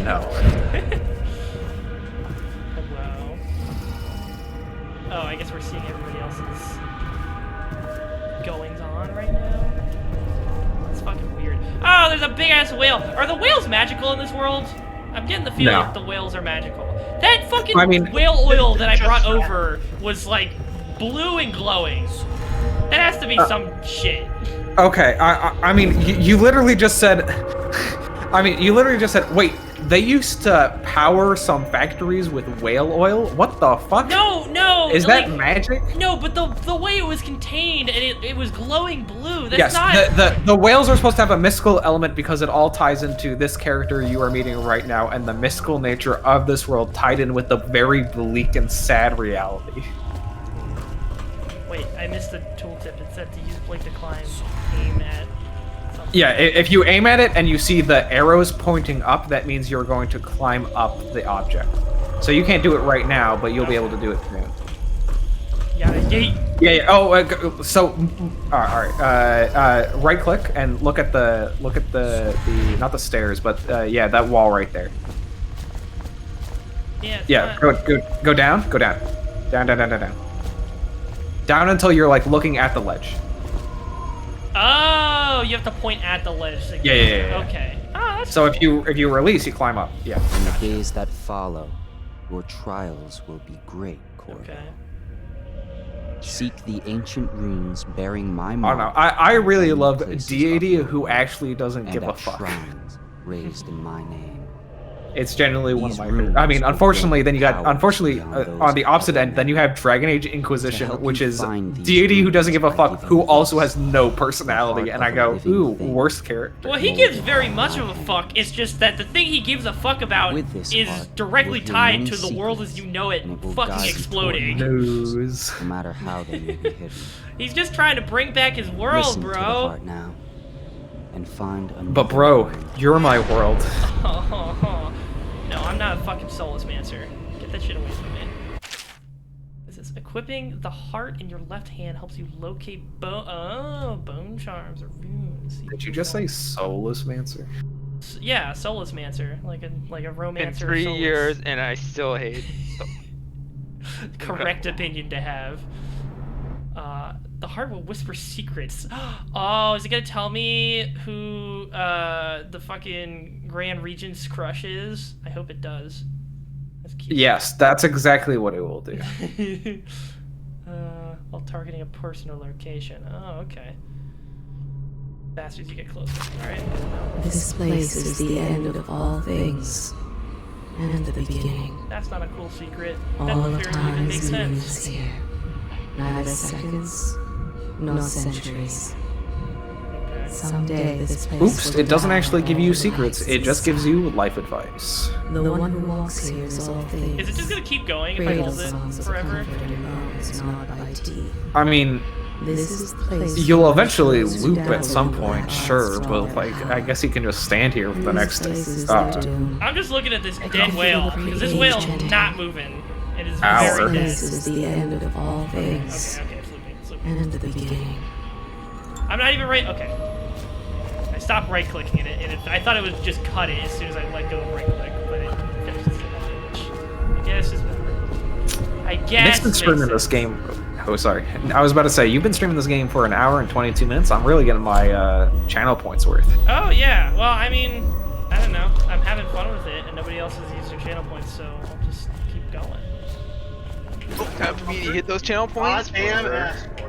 No. Hello. Oh, I guess we're seeing everybody else's goings on right now. there's a big ass whale. Are the whales magical in this world? I'm getting the feeling that the whales are magical. That fucking whale oil that I brought over was like blue and glowing. That has to be some shit. Okay, I mean, you literally just said. I mean, you literally just said, wait, they used to power some factories with whale oil? What the fuck? No. Is that magic? No, but the way it was contained and it was glowing blue. That's yes, not. The whales are supposed to have a mystical element because it all ties into this character you are meeting right now and the mystical nature of this world tied in with the very bleak and sad reality. Wait, I missed the tooltip. It said to use blade to climb, aim at. Yeah, if you aim at it and you see the arrows pointing up, that means you're going to climb up the object. So you can't do it right now, but you'll be able to do it soon. Yeah. Oh, so all right. Right click and look at the not the stairs, but yeah, that wall right there. Yeah. Go down. Down until you're like looking at the ledge. Oh, you have to point at the ledge. Yeah. Okay. So if you release, you climb up. Yeah. In the days that follow, your trials will be great, Corvo. Okay. Seek the ancient runes bearing my I mark. don't know. I really love deity who actually doesn't give a fuck. Shrines raised in my name. It's generally one of my favorite. I mean, unfortunately, then you got on the opposite end, then you have Dragon Age Inquisition, which is deity who doesn't give a fuck, who also has no personality, and I go, ooh, worst character. Well, he gives very much of a fuck. It's just that the thing he gives a fuck about is directly tied to the world as you know it fucking exploding. News. No matter how they may be hidden. He's just trying to bring back his world, Listen bro. To the heart now and find but bro, you're my world. No, I'm not a fucking soulless mancer. Get that shit away from me. This is equipping the heart in your left hand helps you locate bone charms or runes. Did you just say soulless mancer? Yeah, soulless mancer, like a romancer. In 3 years, and I still hate. Correct opinion to have. The heart will whisper secrets. Oh, is it gonna tell me who the fucking Grand Regent's crush is? I hope it does. That's cute. Yes, that's exactly what it will do. While targeting a person or location. Oh, okay. Bastards, you get closer. Alright. This place is the end of all things. And the beginning. That's not a cool secret. All That of doesn't even make time's sense. is here. Neither seconds, nor centuries. Someday this place Oops, will it doesn't die actually give you all secrets, it lives just gives you life advice. The one who walks here is all things. Is it just gonna keep going if I hold it forever? I mean, This is the place you'll eventually loop at some point, sure, but like, I guess you can just stand here for the next. I'm just looking at this dead whale, because this whale's not moving. It is Hour. very dead. This is the end of all things. Okay, it's looping. And the beginning. I'm not even right. Okay. I stopped right clicking in it, and I thought it would just cut it as soon as I let go of right click, but it finishes it. I guess it's better. I guess. Nick's been streaming this game. Oh, sorry. I was about to say, you've been streaming this game for an hour and 22 minutes. I'm really getting my channel points worth. Oh, yeah. Well, I mean, I don't know. I'm having fun with it, and nobody else has used their channel points, so I'll just keep going. Time for me to hit those channel points.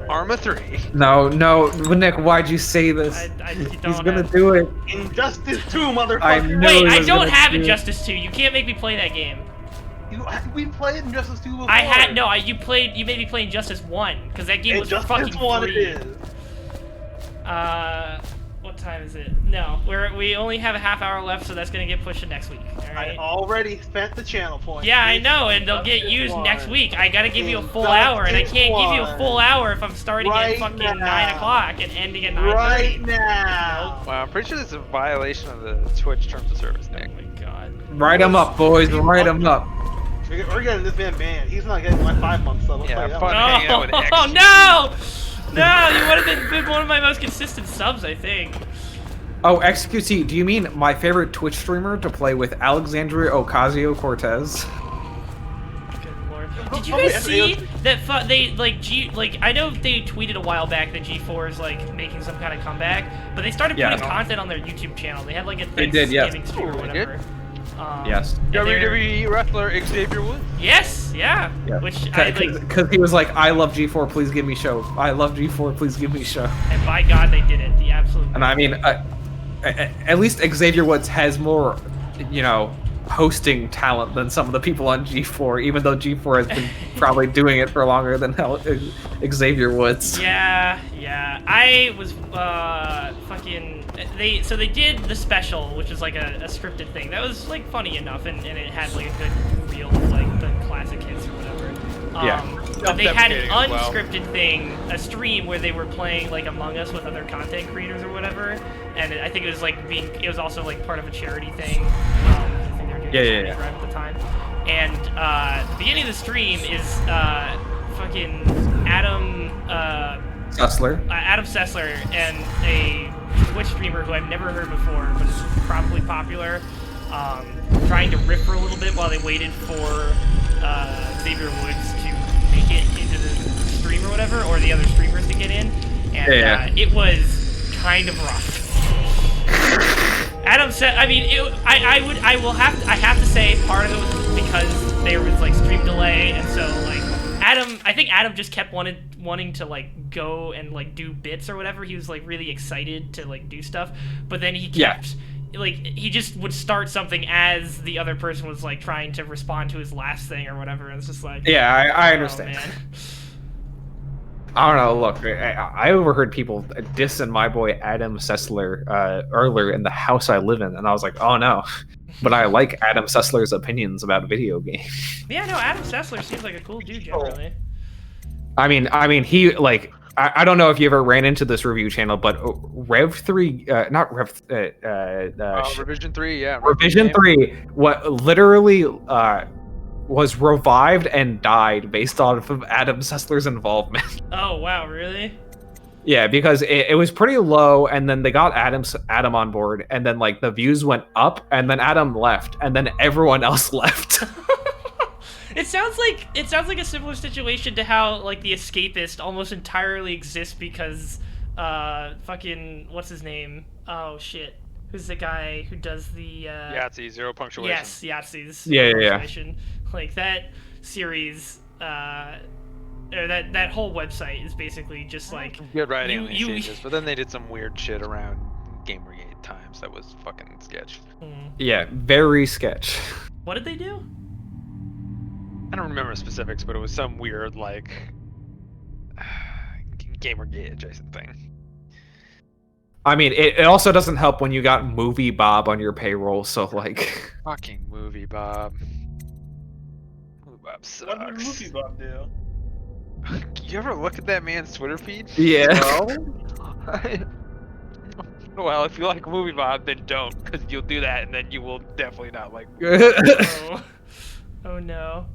Arma 3. No, Nick, why'd you say this? He's gonna do it. Injustice 2, motherfucker. Wait, I don't have Injustice 2. You can't make me play that game. We played Injustice 2 before. You made me play Injustice 1, because that game was fucking free. What time is it? No, we only have a half hour left, so that's gonna get pushed to next week. All right. I already spent the channel points. Yeah, I know, and they'll get used next week. I gotta give you a full hour, and I can't give you a full hour if I'm starting at fucking 9 o'clock and ending at 9:30. Right now. Nope. Wow, I'm pretty sure this is a violation of the Twitch terms of service, Nick. Oh my god. Write them up, boys. Write them up. We're getting this man banned. He's not getting my 5 months sub. Yeah, fun hanging out with X. Oh no! No, you would have been one of my most consistent subs, I think. Oh, XQC, do you mean my favorite Twitch streamer to play with Alexandria Ocasio-Cortez? Good lord. Did you guys see that they I know they tweeted a while back that G4 is like making some kind of comeback, but they started putting content on their YouTube channel. They had like a Thanksgiving stream or whatever. Yes. WWE wrestler Xavier Woods. Yes, yeah. Which because he was like, I love G4, please give me show. I love G4, please give me show. And by God, they did it. The absolute. And I mean, at least Xavier Woods has more, hosting talent than some of the people on G4, even though G4 has been probably doing it for longer than Xavier Woods. Yeah. I was they did the special, which is like a scripted thing that was like funny enough, and it had like a good reel of like the classic hits or whatever. But they had an unscripted thing, a stream where they were playing like Among Us with other content creators or whatever, and I think it was it was also like part of a charity thing. I think they were doing a charity drive at the time. And the beginning of the stream is fucking Adam Sessler. Adam Sessler and a Twitch streamer who I've never heard before, but is probably popular, trying to riff for a little bit while they waited for Xavier Woods to make it into the stream or whatever, or the other streamers to get in, and it was kind of rough. Adam said, I mean, I have to say part of it was because there was like stream delay, and so like I think Adam just kept wanting to like go and like do bits or whatever. He was like really excited to like do stuff, but then he kept like he just would start something as the other person was like trying to respond to his last thing or whatever. And it's just like I understand. Man. I don't know. Look, I overheard people dissing my boy Adam Sessler earlier in the house I live in, and I was like, oh no. But I like Adam Sessler's opinions about video games. Yeah, no, Adam Sessler seems like a cool dude generally. I mean, he like I don't know if you ever ran into this review channel, but Rev3, not Rev, Revision 3, yeah. Revision 3, what literally was revived and died based off of Adam Sessler's involvement. Oh wow, really? Yeah, because it was pretty low, and then they got Adam on board, and then like the views went up, and then Adam left, and then everyone else left. It sounds like a similar situation to how like The Escapist almost entirely exists because fucking what's his name? Oh shit. Who's the guy who does the Yahtzee, Zero Punctuation. Yes, Yahtzee's Punctuation. Like that series or that whole website is basically just like good writing on these changes, but then they did some weird shit around Gamergate times that was fucking sketch. Yeah, very sketch. What did they do? I don't remember specifics, but it was some weird like Gamergate adjacent thing. I mean, it also doesn't help when you got Movie Bob on your payroll, so like fucking Movie Bob. Movie Bob sucks. What did Movie Bob do? You ever look at that man's Twitter feed? Yeah. No? Well, if you like Movie Bob, then don't, because you'll do that, and then you will definitely not like Oh no.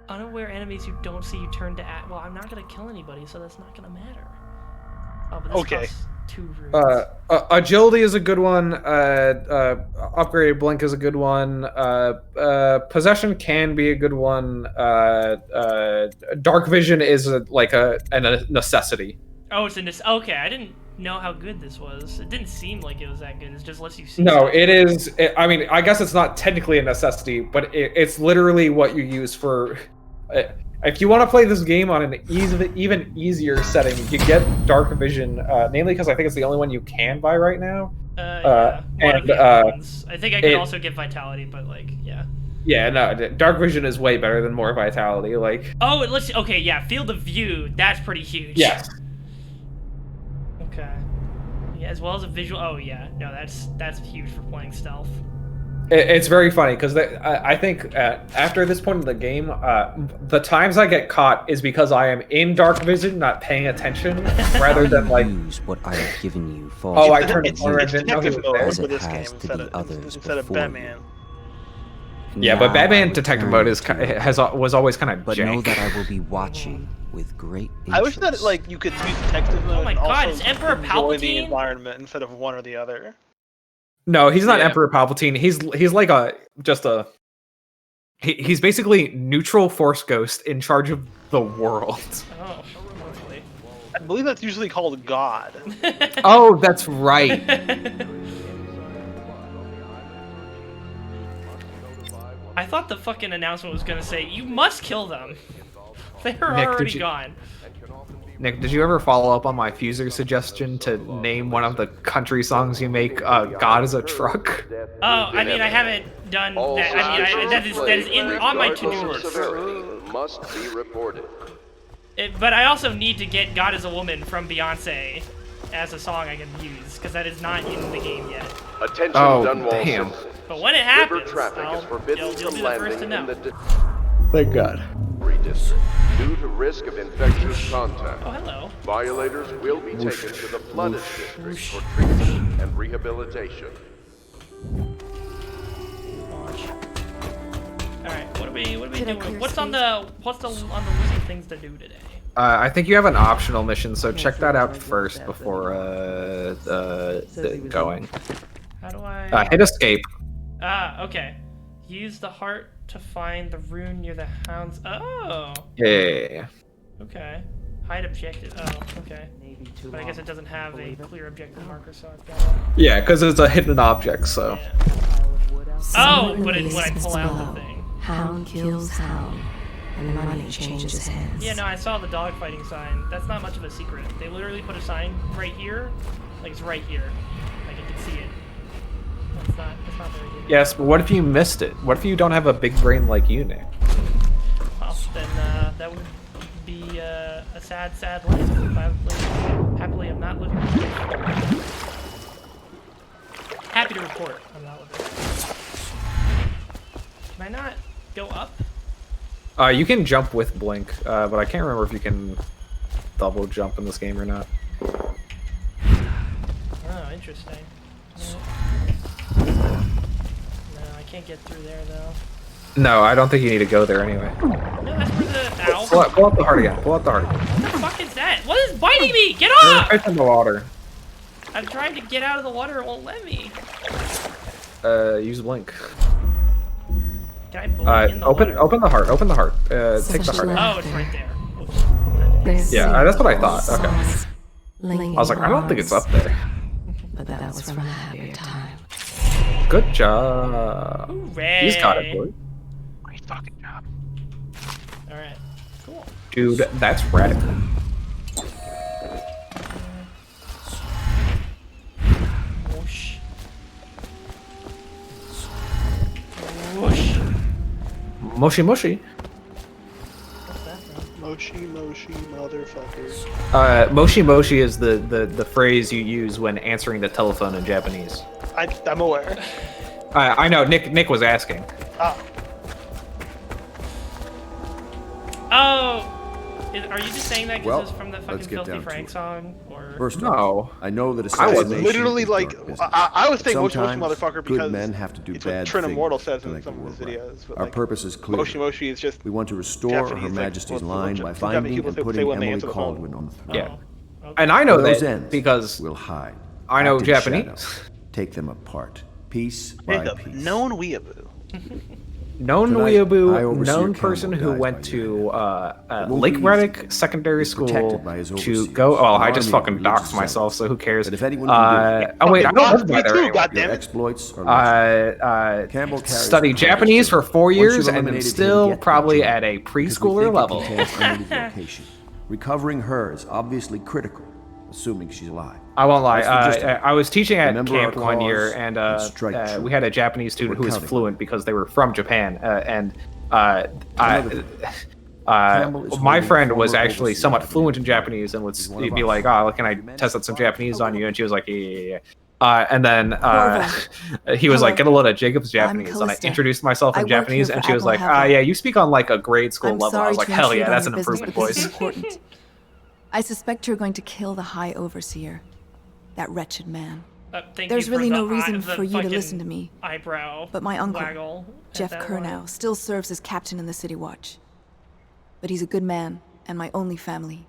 Unaware enemies you don't see you turn to well, I'm not gonna kill anybody, so that's not gonna matter. Oh, but this costs 2 runes. Agility is a good one. Upgraded Blink is a good one. Possession can be a good one. Dark Vision is a necessity. Oh, it's okay. I didn't know how good this was. It didn't seem like it was that good. It just lets you see. No, stuff. it is. I mean, I guess it's not technically a necessity, but it's literally what you use for. If you want to play this game on an even easier setting, you get Dark Vision, mainly because I think it's the only one you can buy right now. Yeah, one of the other ones. I think I could also get Vitality, but like, yeah. Yeah, no, Dark Vision is way better than more Vitality. Like. Oh, it lets. Okay, yeah, Field of View. That's pretty huge. Yes. Okay. Yeah, as well as a visual. Oh yeah, no, that's huge for playing stealth. It's very funny because I think after this point in the game, the times I get caught is because I am in Dark Vision, not paying attention, rather than like use what I have given you for. Oh, I turned it on and didn't know he was there. As it has to the others instead of Batman. Yeah, but Batman Detective Mode was always kind of. But jank. know that I will be watching with great interest. I wish that like you could use Detective Mode. Oh my God, it's Emperor enjoy the Palpatine? environment instead of one or the other. No, he's not Emperor Palpatine. He's like just a He's basically neutral Force Ghost in charge of the world. Oh, lovely. I believe that's usually called God. Oh, that's right. I thought the fucking announcement was gonna say, you must kill them. They're already gone. Nick, did you ever follow up on my Fuser suggestion to name one of the country songs you make God is a Truck? Oh, I mean, I haven't done that. I mean, that is on my to-do list. Must be reported. But I also need to get God is a Woman from Beyonce as a song I can use, because that is not in the game yet. Attention, Dunwall damn. But when it happens, you'll be the first to know. Thank God. Due to risk of infectious contact, oh, hello. Violators will be taken to the flooded district for treatment and rehabilitation. Alright, what are we doing? What's on the list of things to do today? I think you have an optional mission, so check that out first before going. How do I... hit escape. Ah, okay. Use the heart to find the rune near the hounds. Oh! Yeah. Okay. Hide objective. Oh, okay. But I guess it doesn't have a clear objective marker, so I've got to... Yeah, because it's a hidden object, so... Oh, but when I pull out the thing. Hound kills hound, and money changes hands. Yeah, no, I saw the dogfighting sign. That's not much of a secret. They literally put a sign right here. Like, it's right here. Like, you can see it. That's not very good. Yes, but what if you missed it? What if you don't have a big brain like you, Nick? Well, then that would be a sad, sad life if I happily am not living this life. Happy to report I'm not living this life. Can I not go up? You can jump with Blink, but I can't remember if you can double jump in this game or not. Oh, interesting. No, I can't get through there though. No, I don't think you need to go there anyway. No, that's for the owl. Pull out the heart again. Pull out the heart. What the fuck is that? What is biting me? Get off! Right in the water. I'm trying to get out of the water, it won't let me. Use Blink. Can I blink in the water? Open the heart. Open the heart. Take the heart. Oh, it's right there. Yeah, that's what I thought. Okay. I was like, I don't think it's up there. But that was from a happier time. Good job. Hooray. He's got it, boy. Great fucking job. Alright, cool. Dude, that's radical. Whoosh. Whoosh. Moshi Moshi. Moshi Moshi motherfucker. Moshi Moshi is the phrase you use when answering the telephone in Japanese. I'm aware. I know, Nick was asking. Oh! Are you just saying that because it's from the fucking Filthy Frank song? Or... First no. I know that I was literally like, I was saying Moshi Moshi motherfucker because good men have to do it's bad what Trin Immortal things says in some of his videos. But Our like, purpose is clear. Moshi Moshi is just we want to restore Japanese, Her Majesty's line by finding and putting Emily Caldwin on the throne. Yeah. And I know those that ends, because we'll hide. I know Act in Japanese. shadow. Take them apart, piece by piece. Known weeaboo. Known Tonight, I weeaboo, overseer known Campbell person who dies went by to won't Lake be Reddick Secondary He's School protected by his to overseers. go. Oh, I An just army of fucking religious doxed myself, so who cares? But if anyone can do it, oh wait, I don't live by Me there too, anymore. goddammit. exploits are Campbell carries Studied the Japanese for 4 Once years you've and am eliminated him, still get probably the job, at a because we preschooler think level. it contains Emily's location. Recovering her is obviously critical, assuming she's alive. I won't lie. That's the gist of it. I was teaching at Remember our camp one year, cause and strike true. we had a Japanese student who was counting. fluent because they were from Japan. And Campbell is my holding friend was former actually overseer somewhat of the fluent in Japanese and would one of be us. like, "Oh, can I test out some Japanese on you?" And she was like, "Yeah." And then he was like, "Get a load of Jacob's Japanese," and I Callista. introduced myself I in work here Japanese, for and she was like, Admiral Havel. "Yeah, you speak on like a grade school I'm level." I sorry was like, to "Hell yeah, intrude on that's your an business, improvement, but this boys." is important. I suspect you're going to kill the High Overseer, that wretched man. Thank There's you for really the no reason the for you to fucking listen to me. Eyebrow But my uncle, waggle at Jeff that Kernow, line. still serves as captain in the City Watch. But he's a good man, and my only family.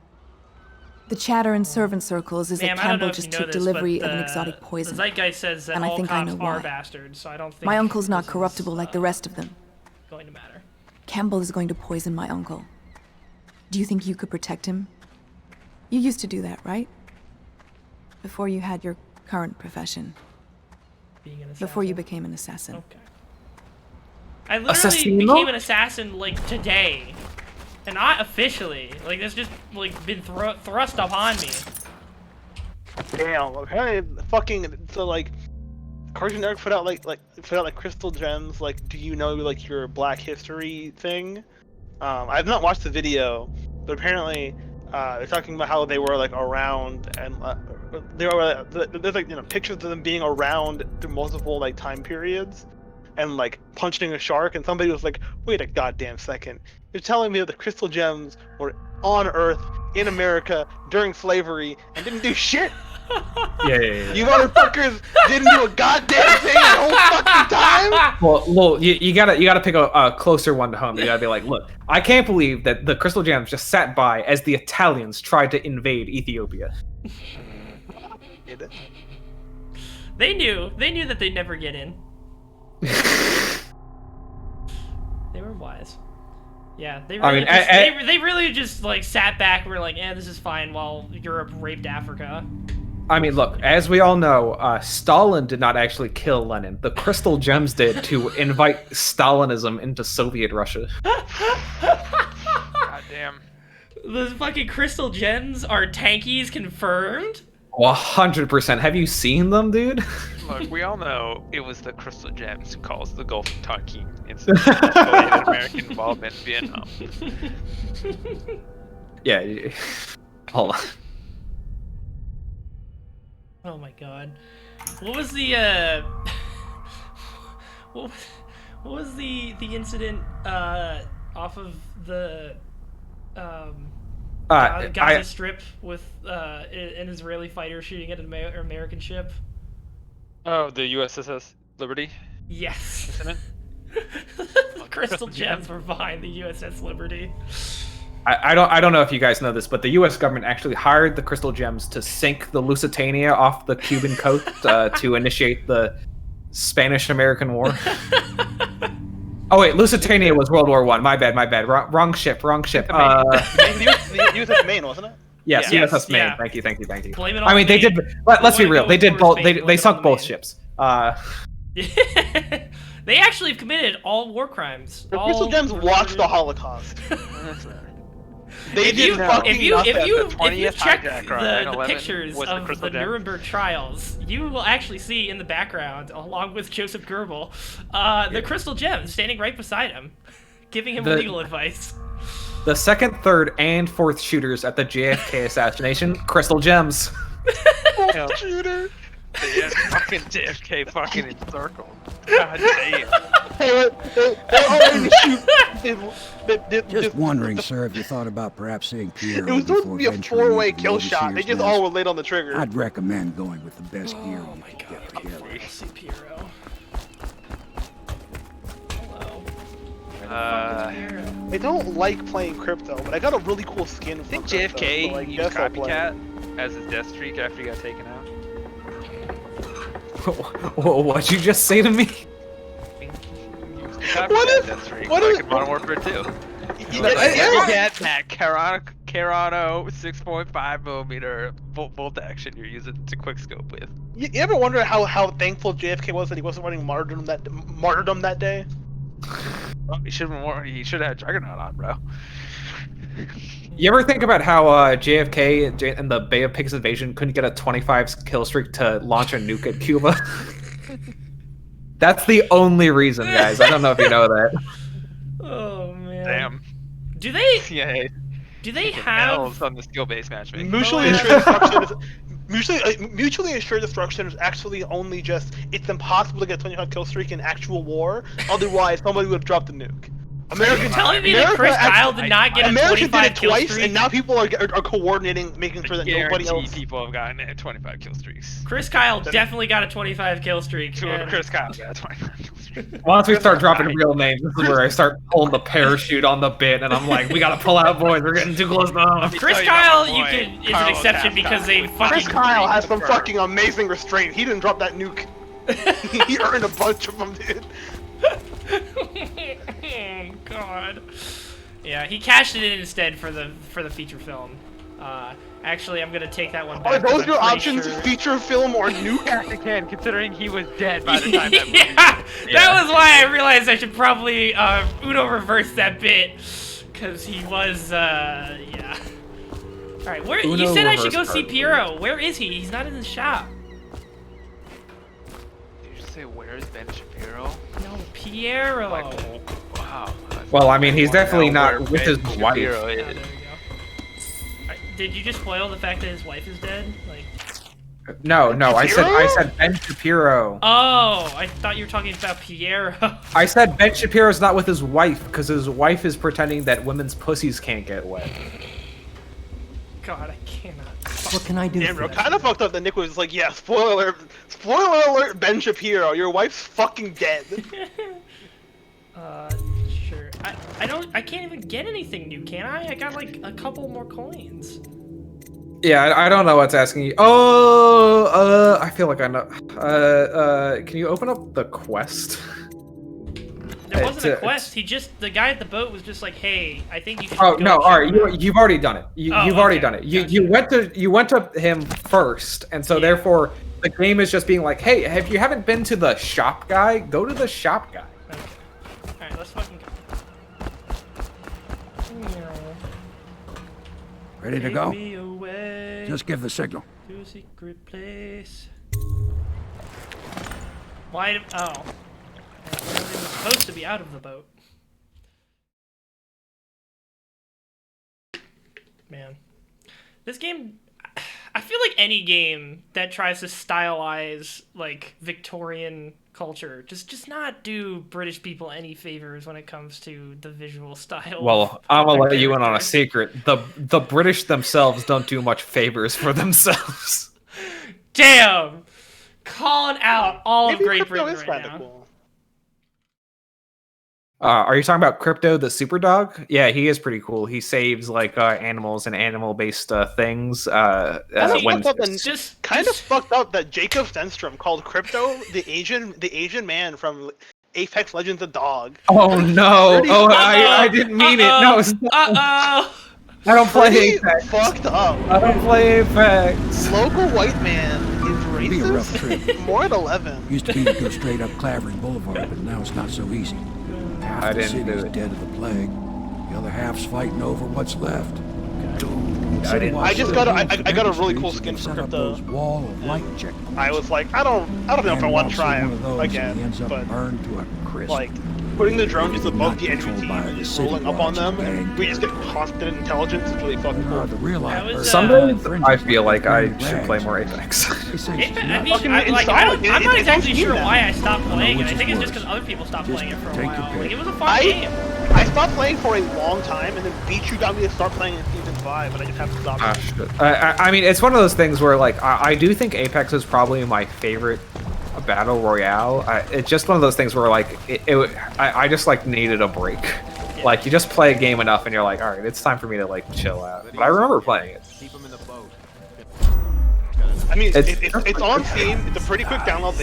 The chatter in servant circles is Ma'am, that I don't know Campbell if just you know took this, delivery but of an exotic poison. The zeitgeist says that and I all think I cops know are why. bastards, so I don't think My uncle's not corruptible like the rest of them. going to matter. Campbell is going to poison my uncle. Do you think you could protect him? You used to do that, right? Before you had your current profession. Being an assassin. Before you became an assassin. Okay. I literally became an assassin like today, and not officially. Like that's just like been thrust upon me. Damn. Apparently, fucking so like, Cartoon Network put out like crystal gems. Like, do you know like your Black History thing? I've not watched the video, but apparently they're talking about how they were like around and there's like pictures of them being around through multiple like time periods. And like punching a shark, and somebody was like, "Wait a goddamn second! You're telling me that the crystal gems were on Earth in America during slavery and didn't do shit? Yeah. You motherfuckers didn't do a goddamn thing the whole fucking time." Well, you gotta pick a closer one to home. You gotta be like, look, I can't believe that the crystal gems just sat by as the Italians tried to invade Ethiopia. They knew that they'd never get in. They were wise. Yeah, they really they really just like sat back and were like, this is fine while Europe raped Africa. I mean, look, as we all know, Stalin did not actually kill Lenin. The crystal gems did to invite Stalinism into Soviet Russia. God damn. The fucking crystal gems are tankies confirmed? 100%. Have you seen them, dude? Look, we all know it was the crystal gems who caused the Gulf of Tonkin incident and American involvement in Vietnam. Yeah. Hold on. Oh my god. What was the what was the incident off of the Gaza Strip with an Israeli fighter shooting at an American ship? Oh, the USS Liberty? Yes. Incident? The crystal gems were behind the USS Liberty. I don't know if you guys know this, but the U.S. government actually hired the crystal gems to sink the Lusitania off the Cuban coast to initiate the Spanish-American War. Oh wait, Lusitania was World War I. My bad. Wrong ship. The USS Maine, wasn't it? Yes, USS Maine. Yeah. Thank you. Blame it on I mean, they Maine. did. Let's be real. They did both. Maine, They sunk both ships. They actually have committed all war crimes. The crystal gems watched the Holocaust. They did if you check hijacker, the pictures was of the gem. Nuremberg trials, you will actually see in the background, along with Joseph Goebbels, the crystal gems standing right beside him, giving him legal advice. The second, third, and fourth shooters at the JFK assassination, crystal gems. Shooter. Yeah, fucking JFK fucking encircled. God damn. Just wondering, sir, if you thought about perhaps saying Piero. It was supposed to be a four-way kill shot. They just all were laid on the trigger. I'd recommend going with the best gear. Oh my god, Piero. Hello. I don't like playing crypto, but I got a really cool skin. I think JFK used Copycat as his death streak after he got taken out. What'd you just say to me? What is Modern Warfare 2? You get that Carano 6.5mm bolt action you're using to quickscope with. You ever wonder how thankful JFK was that he wasn't running martyrdom that day? Well, he should have had Juggernaut on, bro. You ever think about how JFK and the Bay of Pigs invasion couldn't get a 25 kill streak to launch a nuke at Cuba? That's the only reason, guys. I don't know if you know that. Oh man. Damn. Do they? Yeah. Do they have L's on the skill-based matchmaking? Mutually assured destruction is mutually assured destruction is actually only just it's impossible to get a 25 kill streak in actual war. Otherwise, somebody would have dropped the nuke. You're telling me that Chris Kyle did not get a 25 kill twice, streak? and now people are coordinating, making sure that nobody else. People have gotten 25 kill streaks. Chris Kyle definitely got a 25 kill streak. Chris Kyle got a 25 kill streak. Once we start dropping real names, this is where I start pulling the parachute on the bit, and I'm like, we gotta pull out, boys. We're getting too close to home. Chris Kyle, is an exception because they fucking. Chris Kyle has some fucking amazing restraint. He didn't drop that nuke. He earned a bunch of them, dude. God. Yeah, he cashed it in instead for the feature film. Actually, I'm gonna take that one back. Are those your options? Sure. Feature film or nuke? Yes, it can, considering he was dead by the time that movie. That was why I realized I should probably Uno reverse that bit, because he was yeah. All right, where Uno you said I should go reverse see card. Piero? Where is he? He's not in the shop. Did you just say where's Ben Shapiro? No, Piero. Like, wow. Well, I mean, he's definitely Now not where with his Ben wife. Shapiro Oh, is. there we go. Did you just spoil the fact that his wife is dead? Like. No, I said Ben Shapiro. Oh, I thought you were talking about Piero. I said Ben Shapiro's not with his wife because his wife is pretending that women's pussies can't get wet. God, I cannot. What can I do? Damn, for bro, you? kind of fucked up that Nick was like, yeah, spoiler alert, Ben Shapiro, your wife's fucking dead. Sure. I can't even get anything new, can I? I got like a couple more coins. Yeah, I don't know what's asking you. Oh, I feel like I know. Can you open up the quest? There wasn't a quest. The guy at the boat was just like, "Hey, I think you should." Oh go no! check All right, him out." you've already done it. You've already done it. You went to him first, and so therefore the game is just being like, "Hey, if you haven't been to the shop guy, go to the shop guy." Okay. All right, let's fucking go. Ready to Take go? me away Just give the signal. to a secret place. Why? Oh, it was supposed to be out of the boat. Man, this game. I feel like any game that tries to stylize like Victorian culture just not do British people any favors when it comes to the visual style. Well, I'm gonna let you in on a secret. The British themselves don't do much favors for themselves. Damn, calling out all Maybe of Great Crypto Britain is right kinda now. cool. Are you talking about Crypto the super dog? Yeah, he is pretty cool. He saves like animals and animal-based things. When Kind of fucked up that Jacob Stenstrom called Crypto the Asian man from Apex Legends a dog. Oh no! Pretty Oh, fucked I up. didn't mean it. No, I don't play Pretty Apex. fucked up. I don't play Apex. Local white man is Be a rough racist. trip. More at 11. Used to be to go straight up Clavering Boulevard, but now it's not so easy. Half I the didn't city's do it. dead of the plague. The other half's fighting over what's left. I just got a really cool skin for Set up Crypto. those wall of light checkpoints. I was like, I don't know if I want to try one of him those, again, he ends up but burned to a crisp. like putting the drone just above the Not controlled by entry team, the just city rolling up on them, watch and we just get constant intelligence. It's really fucking cool. The real life Some days I feel like I should play more Apex. I mean, Fucking I'm not exactly sure that. why I stopped playing it. I which think is it's just because worse. other people stopped playing it for a take your while. pick. Like, it was a fun game. I stopped playing for a long time, and then Beachu got me to start playing in Season 5, but I just haven't stopped. Ah, shit. I mean, it's one of those things where, like, I do think Apex is probably my favorite battle royale. It's just one of those things where, like, I just, like, needed a break. Yeah. Like, you just play a game enough, and you're like, all right, it's time for me to, like, chill out. But I remember playing it. Keep him in the boat. I mean, it's on Steam. It's a pretty quick download.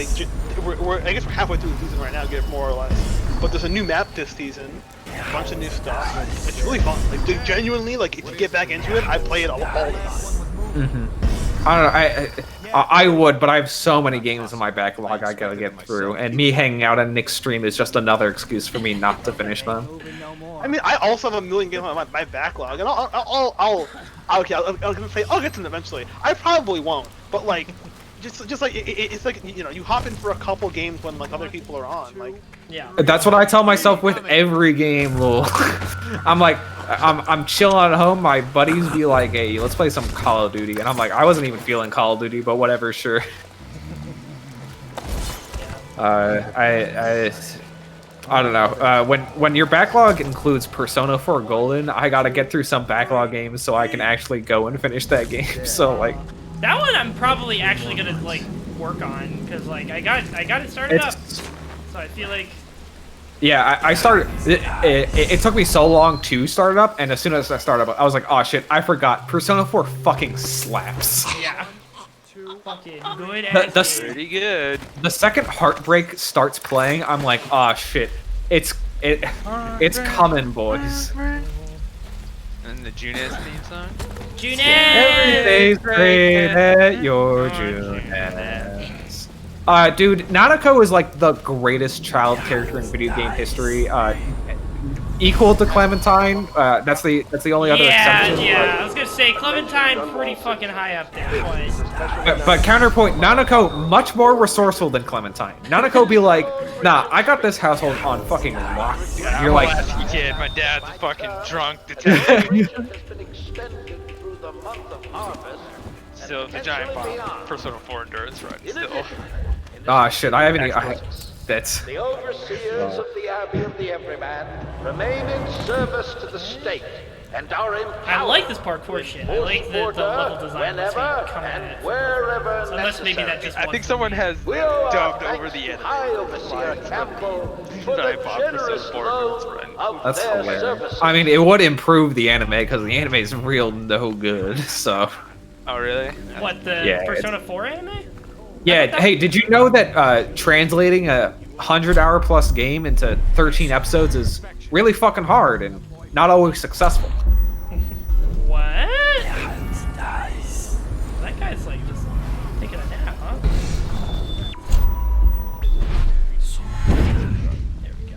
I guess we're halfway through the season right now, more or less. But there's a new map this season, a bunch of new stuff. It's really fun. Like, genuinely, like, if you get back into it, I play it all the time. Mm-hmm. I don't know. I would, but I have so many games in my backlog I gotta get through, and me hanging out on Nick's stream is just another excuse for me not to finish them. I mean, I also have a million games on my backlog, and I'll get to them eventually. I probably won't, but like, just like it's like, you know, you hop in for a couple games when like other people are on, like. Yeah. That's what I tell myself with every game, Lul. I'm like, I'm chilling at home. My buddies be like, "Hey, let's play some Call of Duty," and I'm like, I wasn't even feeling Call of Duty, but whatever, sure. I don't know. When your backlog includes Persona 4 Golden, I gotta get through some backlog games so I can actually go and finish that game. So like, that one I'm probably actually gonna like work on because like I got it started up, so I feel like. Yeah, I started. It took me so long to start it up, and as soon as I started up, I was like, "Oh shit, I forgot." Persona 4 fucking slaps. Yeah. Fucking good. Pretty good. The second Heartbreak starts playing, I'm like, "Oh shit, it's It's coming, boys. And the Junes theme song. Junes. Every day's great at your Junes. Dude, Nanako is like the greatest child character in video game history. Equal to Clementine. That's the only other exception. Yeah, I was gonna say Clementine pretty fucking high up there, but counterpoint, Nanako much more resourceful than Clementine. Nanako be like, nah, I got this household on fucking lock. Yeah, You're like, kid, my dad's a fucking drunk detective. Still, the giant bomb, Persona 4 endurance run. Still. Shit, I haven't. That's. The overseers of the Abbey of the Everyman remain in service to the state and are empowered. I like this parkour shit. I like the level design. Whenever and wherever so unless maybe that just. I think someone has dubbed over the enemy. High Overseer Campbell for the generous loan That's hilarious. I mean, it would improve the anime because the anime is real no good. So. Oh really? What the Persona 4 anime? Yeah. Hey, did you know that translating a 100-hour plus game into 13 episodes is really fucking hard and not always successful? What? Nice. That guy's like just taking a nap, huh? There we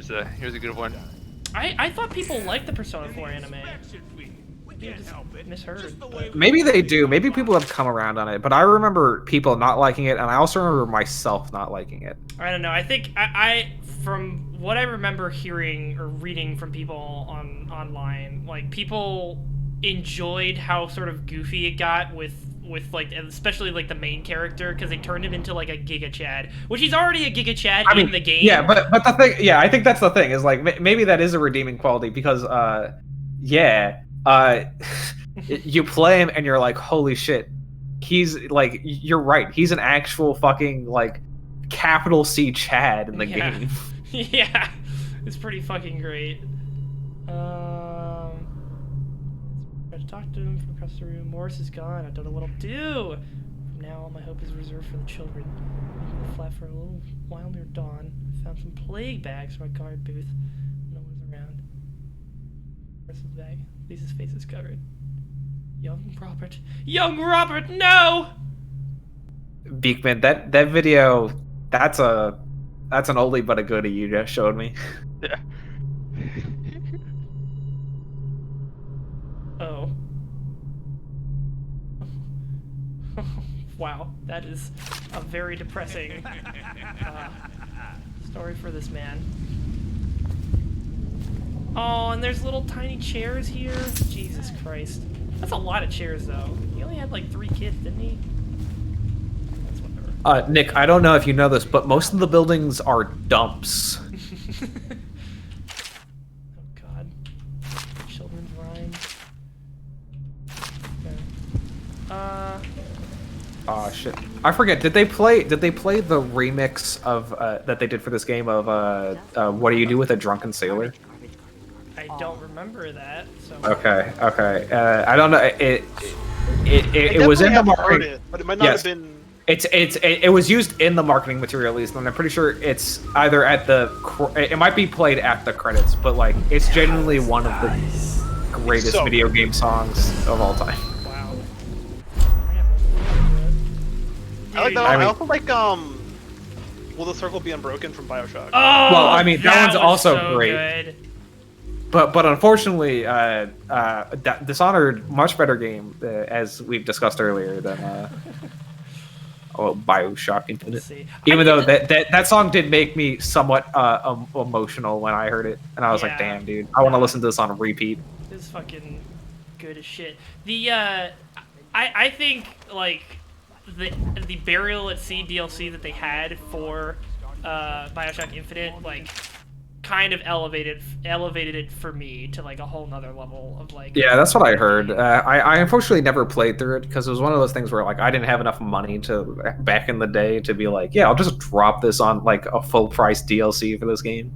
go. Here's a good one. I thought people liked the Persona 4 anime. You just misheard. But... Maybe they do. Maybe people have come around on it, but I remember people not liking it, and I also remember myself not liking it. I don't know. I think I from what I remember hearing or reading from people online, like people enjoyed how sort of goofy it got with like especially like the main character because they turned him into like a Giga Chad, which he's already a Giga Chad in the game. Yeah, but the thing, I think that's the thing is like maybe that is a redeeming quality because you play him and you're like, holy shit, he's like, you're right, he's an actual fucking like capital C Chad in the game. Yeah, it's pretty fucking great. I talked to him from across the room. Morris is gone. I don't know what I'll do. From now, all my hope is reserved for the children. I was flat for a little while near dawn. I found some plague bags from my guard booth. No one's around. Morris's bag. Lisa's face is covered. Young Robert. Young Robert, no! Beekman, that video, that's an oldie but a goodie you just showed me. Yeah. Oh. Wow, that is a very depressing story for this man. Oh, and there's little tiny chairs here. Jesus Christ. That's a lot of chairs, though. He only had like 3 kids, didn't he? That's whatever. Nick, I don't know if you know this, but most of the buildings are dumps. Oh, God. Children's rhyme. Okay. Shit. I forget. Did they play the remix of that they did for this game of What Do You Do with a Drunken Sailor? I don't remember that. So. Okay. I don't know. It was in the marketing. It, but it might not have been. It was used in the marketing material at least, and I'm pretty sure it's either at it might be played at the credits, but like it's genuinely one of the greatest video game songs of all time. Wow. I like that. I also like Will the Circle Be Unbroken from BioShock. Oh, well, I mean that one's also so great. Good. But unfortunately, Dishonored, much better game, as we've discussed earlier than BioShock Infinite. Even though that song did make me somewhat emotional when I heard it, and I was like, damn, dude, I want to listen to this on repeat. It's fucking good as shit. I think like the Burial at Sea DLC that they had for BioShock Infinite, like, kind of elevated it for me to like a whole nother level of like. Yeah, that's what I heard. I unfortunately never played through it because it was one of those things where like I didn't have enough money to back in the day to be like, yeah, I'll just drop this on like a full price DLC for this game.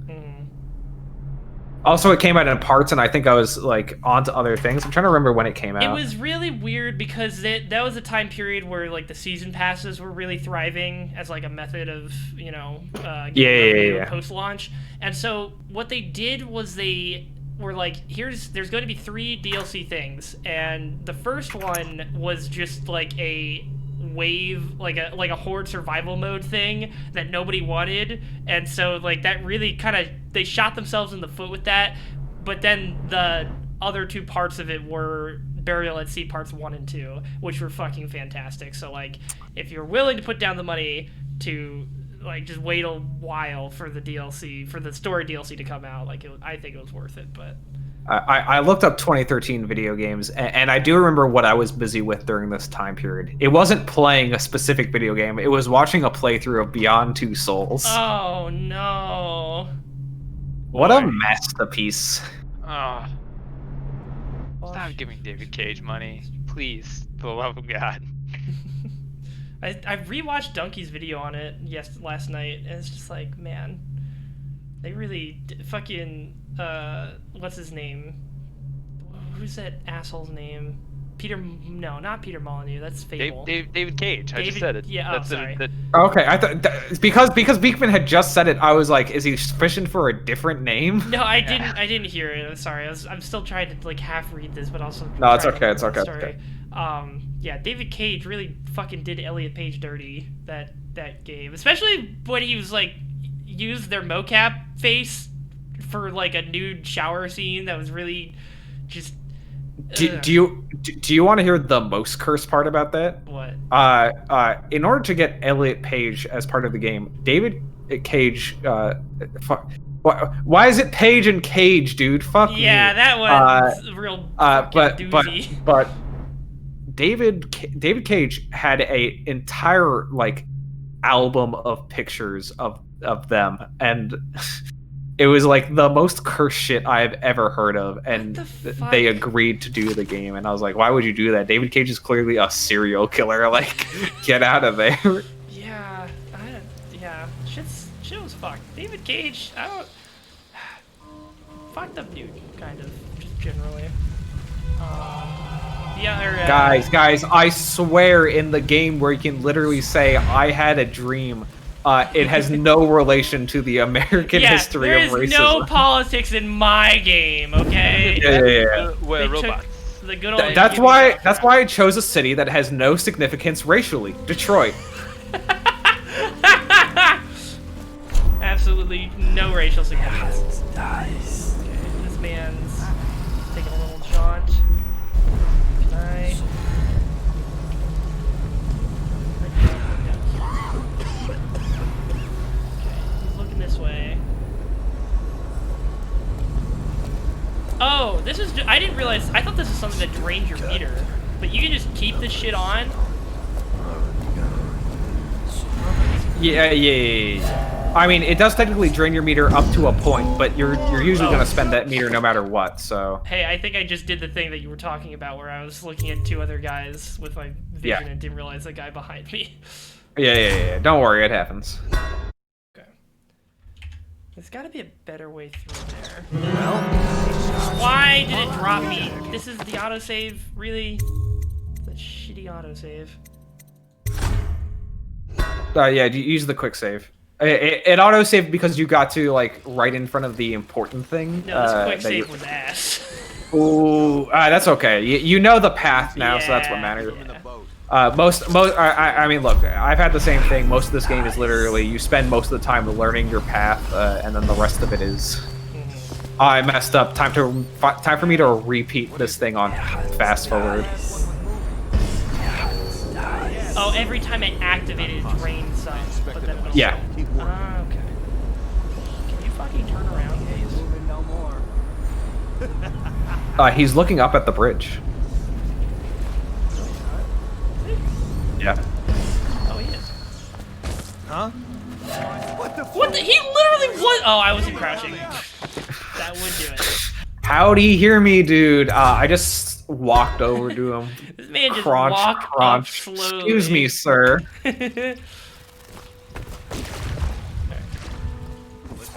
Also, it came out in parts, and I think I was like onto other things. I'm trying to remember when it came out. It was really weird because that was a time period where like the season passes were really thriving as like a method of yeah. post launch. And so what they did was they were like, there's going to be 3 DLC things, and the first one was just like a wave, like a horde survival mode thing that nobody wanted, and so like that really kind of, they shot themselves in the foot with that. But then the other 2 parts of it were Burial at Sea parts 1 and 2, which were fucking fantastic. So like, if you're willing to put down the money to like just wait a while for the DLC, for the story DLC to come out, like I think it was worth it. But I looked up 2013 video games, and I do remember what I was busy with during this time period. It wasn't playing a specific video game. It was watching a playthrough of Beyond Two Souls. Oh, no. What a masterpiece. Oh. Stop giving David Cage money. Please, for the love of God. I rewatched Donkey's video on it last night, and it's just like, man, they really fucking what's his name? Who's that asshole's name? Not Peter Molyneux. That's Fable. David Cage. I just said it. Yeah. Sorry. Okay, I thought because Beekman had just said it, I was like, is he fishing for a different name? No, I didn't hear it. I'm sorry. I'm still trying to like half read this, but also. No, it's okay. It's okay. Sorry. Yeah, David Cage really fucking did Elliot Page dirty that game, especially when he was like used their mocap face for like a nude shower scene that was really just. Do you want to hear the most cursed part about that? What? In order to get Elliot Page as part of the game, David Cage. Why is it Page and Cage, dude? Fuck me. Yeah, that was real. But David Cage had a entire like album of pictures of them, and it was like the most cursed shit I've ever heard of, and they agreed to do the game, and I was like, why would you do that? David Cage is clearly a serial killer. Like, get out of there. Yeah, shit was fucked. David Cage, fucked up dude, kind of, just generally. Guys, I swear in the game where you can literally say, I had a dream, it has no relation to the American history of racism. There's no politics in my game, okay? Yeah. We're robots. The good old that's why I chose a city that has no significance racially. Detroit. Absolutely no racial significance. Nice. Okay, this man's taking a little jaunt. Okay, he's looking this way. Oh, this is. I didn't realize. I thought this was something that drained your meter, but you can just keep this shit on. Yeah. I mean, it does technically drain your meter up to a point, but you're usually going to spend that meter no matter what, so... Hey, I think I just did the thing that you were talking about, where I was looking at 2 other guys with my vision and didn't realize the guy behind me. Yeah. Don't worry, it happens. Okay. There's got to be a better way through there. Well... Why did it drop me? This is the autosave? Really? The shitty autosave. Yeah, use the quick save. It autosaved because you got to like right in front of the important thing. No, this quick save was ass. Ooh, that's okay. You know the path now, so that's what matters. I mean, look, I've had the same thing. Most of this game is literally you spend most of the time learning your path, and then the rest of it is. I messed up. Time for me to repeat this thing on fast forward. Oh, every time it activated, it drained some. But then yeah. Okay. Can you fucking turn around, please? He's looking up at the bridge. Yeah. Oh, he is. Huh? What the? He literally was. Oh, I wasn't crouching. That would do it. How'd he hear me, dude? I just walked over to him. This man just walked up slowly. Excuse me, sir. Let's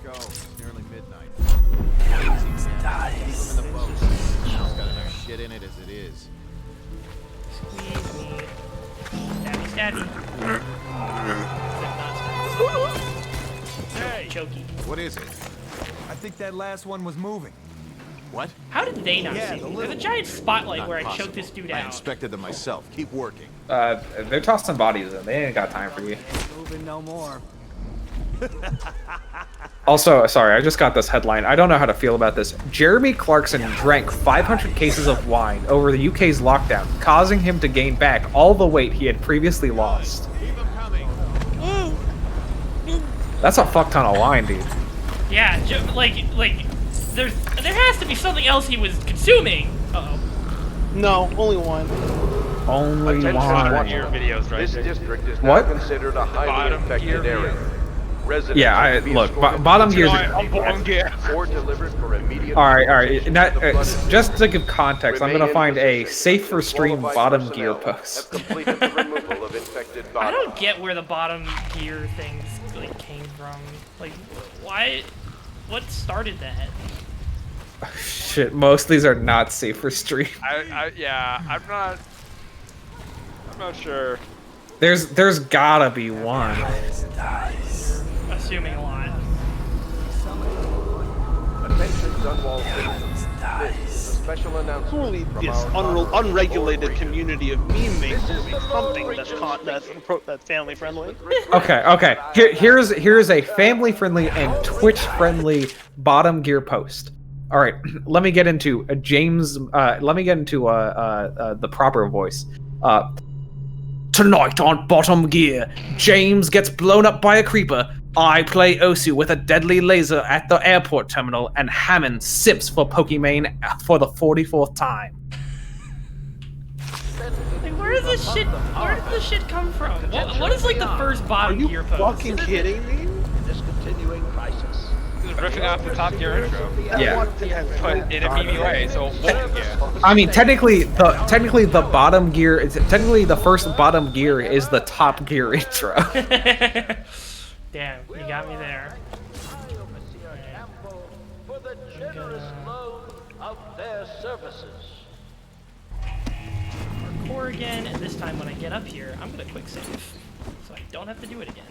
go. Nearly midnight. Keep them in the boat. It's got enough shit in it as it is. Squeeze me. Stabby, stabby. Hey! Chokey. What is it? I think that last one was moving. What? How did they not see me? There's a giant spotlight where I choked this dude I out. inspected them myself. Keep working. They're tossing bodies in. They ain't got time for you. Ain't moving no more. Also, sorry, I just got this headline. I don't know how to feel about this. Jeremy Clarkson drank 500 cases of wine over the UK's lockdown, causing him to gain back all the weight he had previously lost. That's a fuck ton of wine, dude. Yeah, like, there has to be something else he was consuming. Uh-oh. No, only one. Only Attention wine. watchers. Videos right This there. district is now What? considered a highly infected area. Residents Yeah, are to be look, escorted bottom to gears. or delivered for immediate. All right. Just to give context, I'm gonna find a safe for stream bottom gear post. completed the removal of infected I bodies. don't get where the bottom gear things like came from. Like, why? What started that? Shit, most of these are not safe for stream. Yeah, I'm not sure. There's gotta be one. Assuming a lot. Attention Dunwall citizens. This is a special announcement Surely from this our unregulated community of meme makers will be something that's family friendly. Okay. Here's a family friendly and Twitch friendly bottom gear post. All right, let me get into James. Let me get into the proper voice. Tonight on Bottom Gear, James gets blown up by a creeper. I play Osu with a deadly laser at the airport terminal, and Hammond sips for Pokimane for the 44th time. Like, where does this shit? Where did this shit come from? What is like the first bottom gear post? Fucking kidding me? Discontinuing crisis. Ripping off the Top Gear intro. Yeah. But in a meme way, so yeah. I mean, technically the bottom gear, technically the first bottom gear is the Top Gear intro. Damn, you got me there. For the generous loan of their services. Parkour again, and this time when I get up here, I'm gonna quick save, so I don't have to do it again.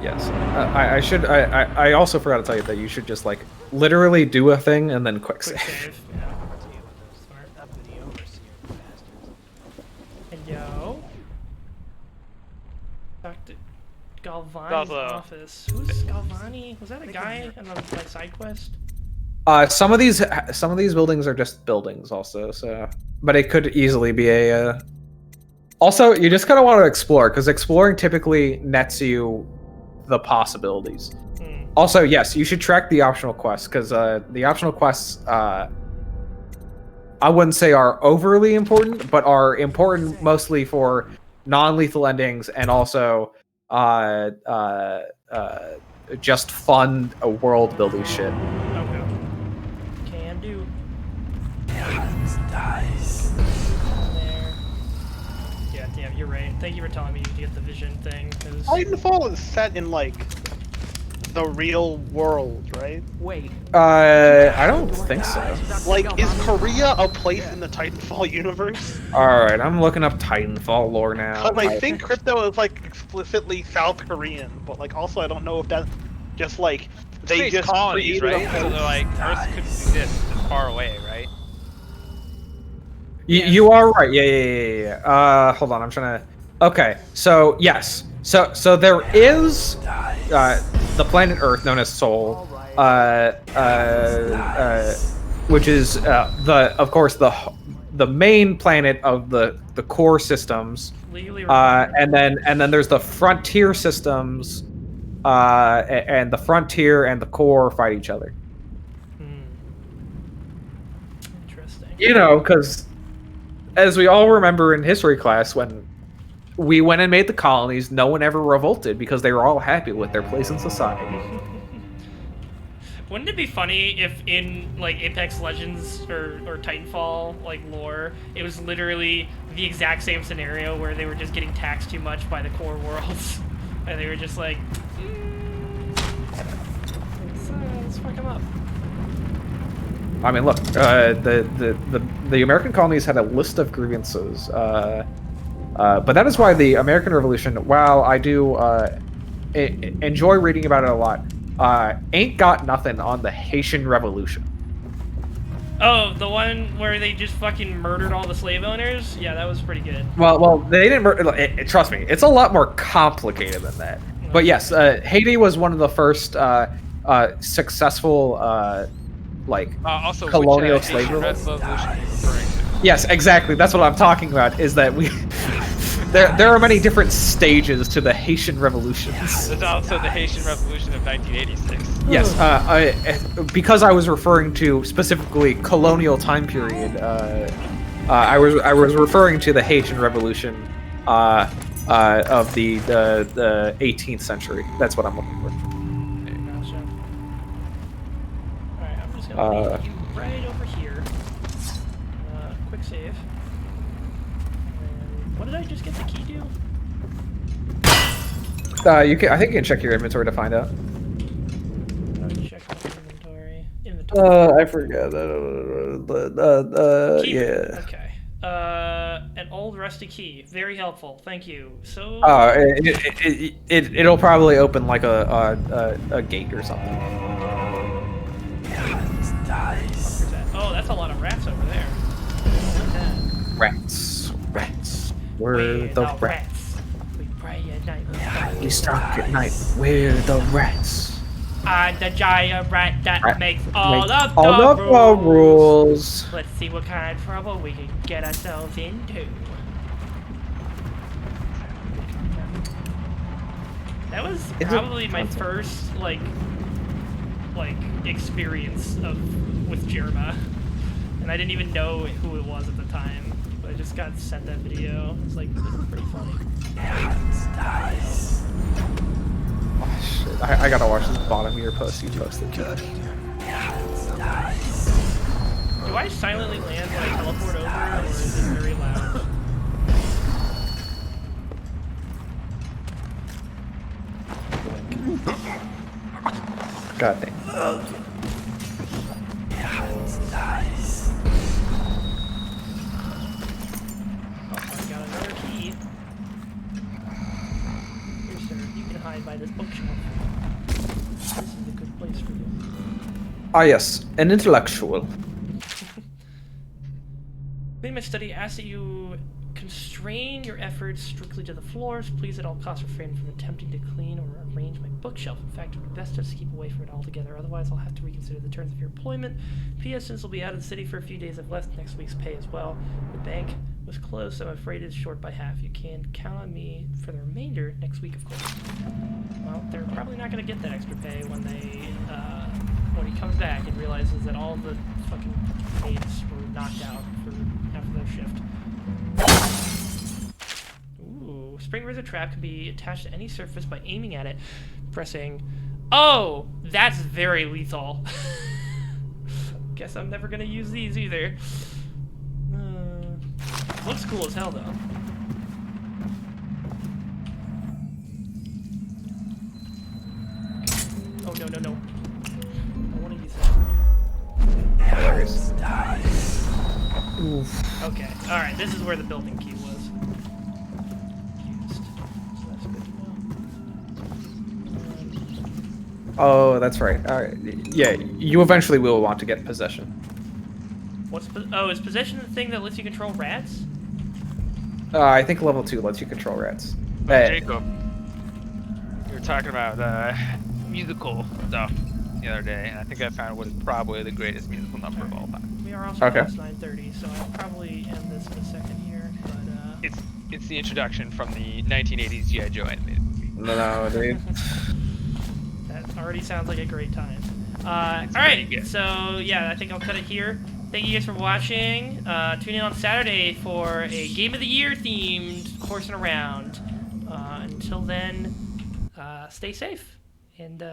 Yes. I also forgot to tell you that you should just like literally do a thing and then quick save. Yeah. And yo. Dr. Galvani's office. Who's Galvani? Was that a guy on my side quest? Some of these buildings are just buildings also, so but it could easily be a Also, you just kind of want to explore because exploring typically nets you the possibilities. Also, yes, you should track the optional quests because the optional quests I wouldn't say are overly important, but are important mostly for non-lethal endings and also just fun world building shit. Okay. Can do. Dice. Yeah, damn, you're right. Thank you for telling me to get the vision thing. Cause... Titanfall is set in like the real world, right? Wait. I don't think so. Like, is Korea a place in the Titanfall universe? Alright, I'm looking up Titanfall lore now. But I think crypto is like explicitly South Korean, but like also I don't know if that's just like they Space just colonies, created right? So they're like Earth could exist just far away, right? You are right. Yeah. Hold on, I'm trying to. Okay, so yes, so there is the planet Earth known as Sol, which is of course the main planet of the core systems, and then there's the frontier systems, and the frontier and the core fight each other. Interesting. You know, because as we all remember in history class, when we went and made the colonies, no one ever revolted because they were all happy with their place in society. Wouldn't it be funny if in like Apex Legends or Titanfall like lore, it was literally the exact same scenario where they were just getting taxed too much by the core worlds, and they were just like, let's fuck him up. I mean, look, the American colonies had a list of grievances, but that is why the American Revolution, while I do enjoy reading about it a lot, ain't got nothing on the Haitian Revolution. Oh, the one where they just fucking murdered all the slave owners? Yeah, that was pretty good. Well, they didn't. Trust me, it's a lot more complicated than that. But yes, Haiti was one of the first successful also, colonial which, slavery. revolution are you referring to? Yes, exactly. That's what I'm talking about. Is that we there are many different stages to the Haitian revolutions. There's also the Haitian Revolution of 1986. Yes, because I was referring to specifically colonial time period. I was referring to the Haitian Revolution of the 18th century. That's what I'm looking for. Gotcha. Alright, I'm just gonna leave you right over here. Quick save. And what did I just get the key to? You can. I think you can check your inventory to find out. Check my inventory. I forget. Key. Yeah. Okay. An old rusty key. Very helpful. Thank you. So. It'll probably open like a gate or something. Oh, that's a lot of rats over there. Rats. We're the rats. We pray at night. We stalk at night. We're the rats. I'm the giant rat that makes all of the rules. Let's see what kind of trouble we can get ourselves into. That was probably my first like experience with Jerma, and I didn't even know who it was at the time. But I just got sent that video. It's like, this is pretty funny. Oh, shit. I gotta watch this bottom of your post you posted. Do I silently land when I teleport over, or is it very loud? God dang. By this bookshelf. This is a good place for you. Ah yes, an intellectual. In my study, I ask that you constrain your efforts strictly to the floors. Please at all costs refrain from attempting to clean or arrange my bookshelf. In fact, it would be best just to keep away from it altogether. Otherwise, I'll have to reconsider the terms of your employment. P.S. Since I'll be out of the city for a few days, I've left next week's pay as well. The bank was closed, so I'm afraid it's short by half. You can count on me for the remainder next week, of course. Well, they're probably not going to get that extra pay when when he comes back and realizes that all the fucking maids were knocked out for half of their shift. Ooh, Spring Razor Trap can be attached to any surface by aiming at it, pressing... Oh, that's very lethal. Guess I'm never going to use these either. Looks cool as hell, though. Oh, no. I want to use that. Hilarious. Okay, alright, this is where the building key was. Used. So that's good to know. Oh, that's right. Alright. Yeah, you eventually will want to get possession. Is possession the thing that lets you control rats? I think level 2 lets you control rats. Jacob, we were talking about musical stuff the other day, and I think I found what is probably the greatest musical number of all time. We are also past 9:30, so I'll probably end this in a second here. But it's the introduction from the 1980s G.I. Joe animated movie. No, dude. That already sounds like a great time. Alright, so yeah, I think I'll cut it here. Thank you guys for watching. Tune in on Saturday for a Game of the Year themed horsing around. Until then, stay safe and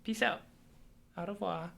peace out. Au revoir.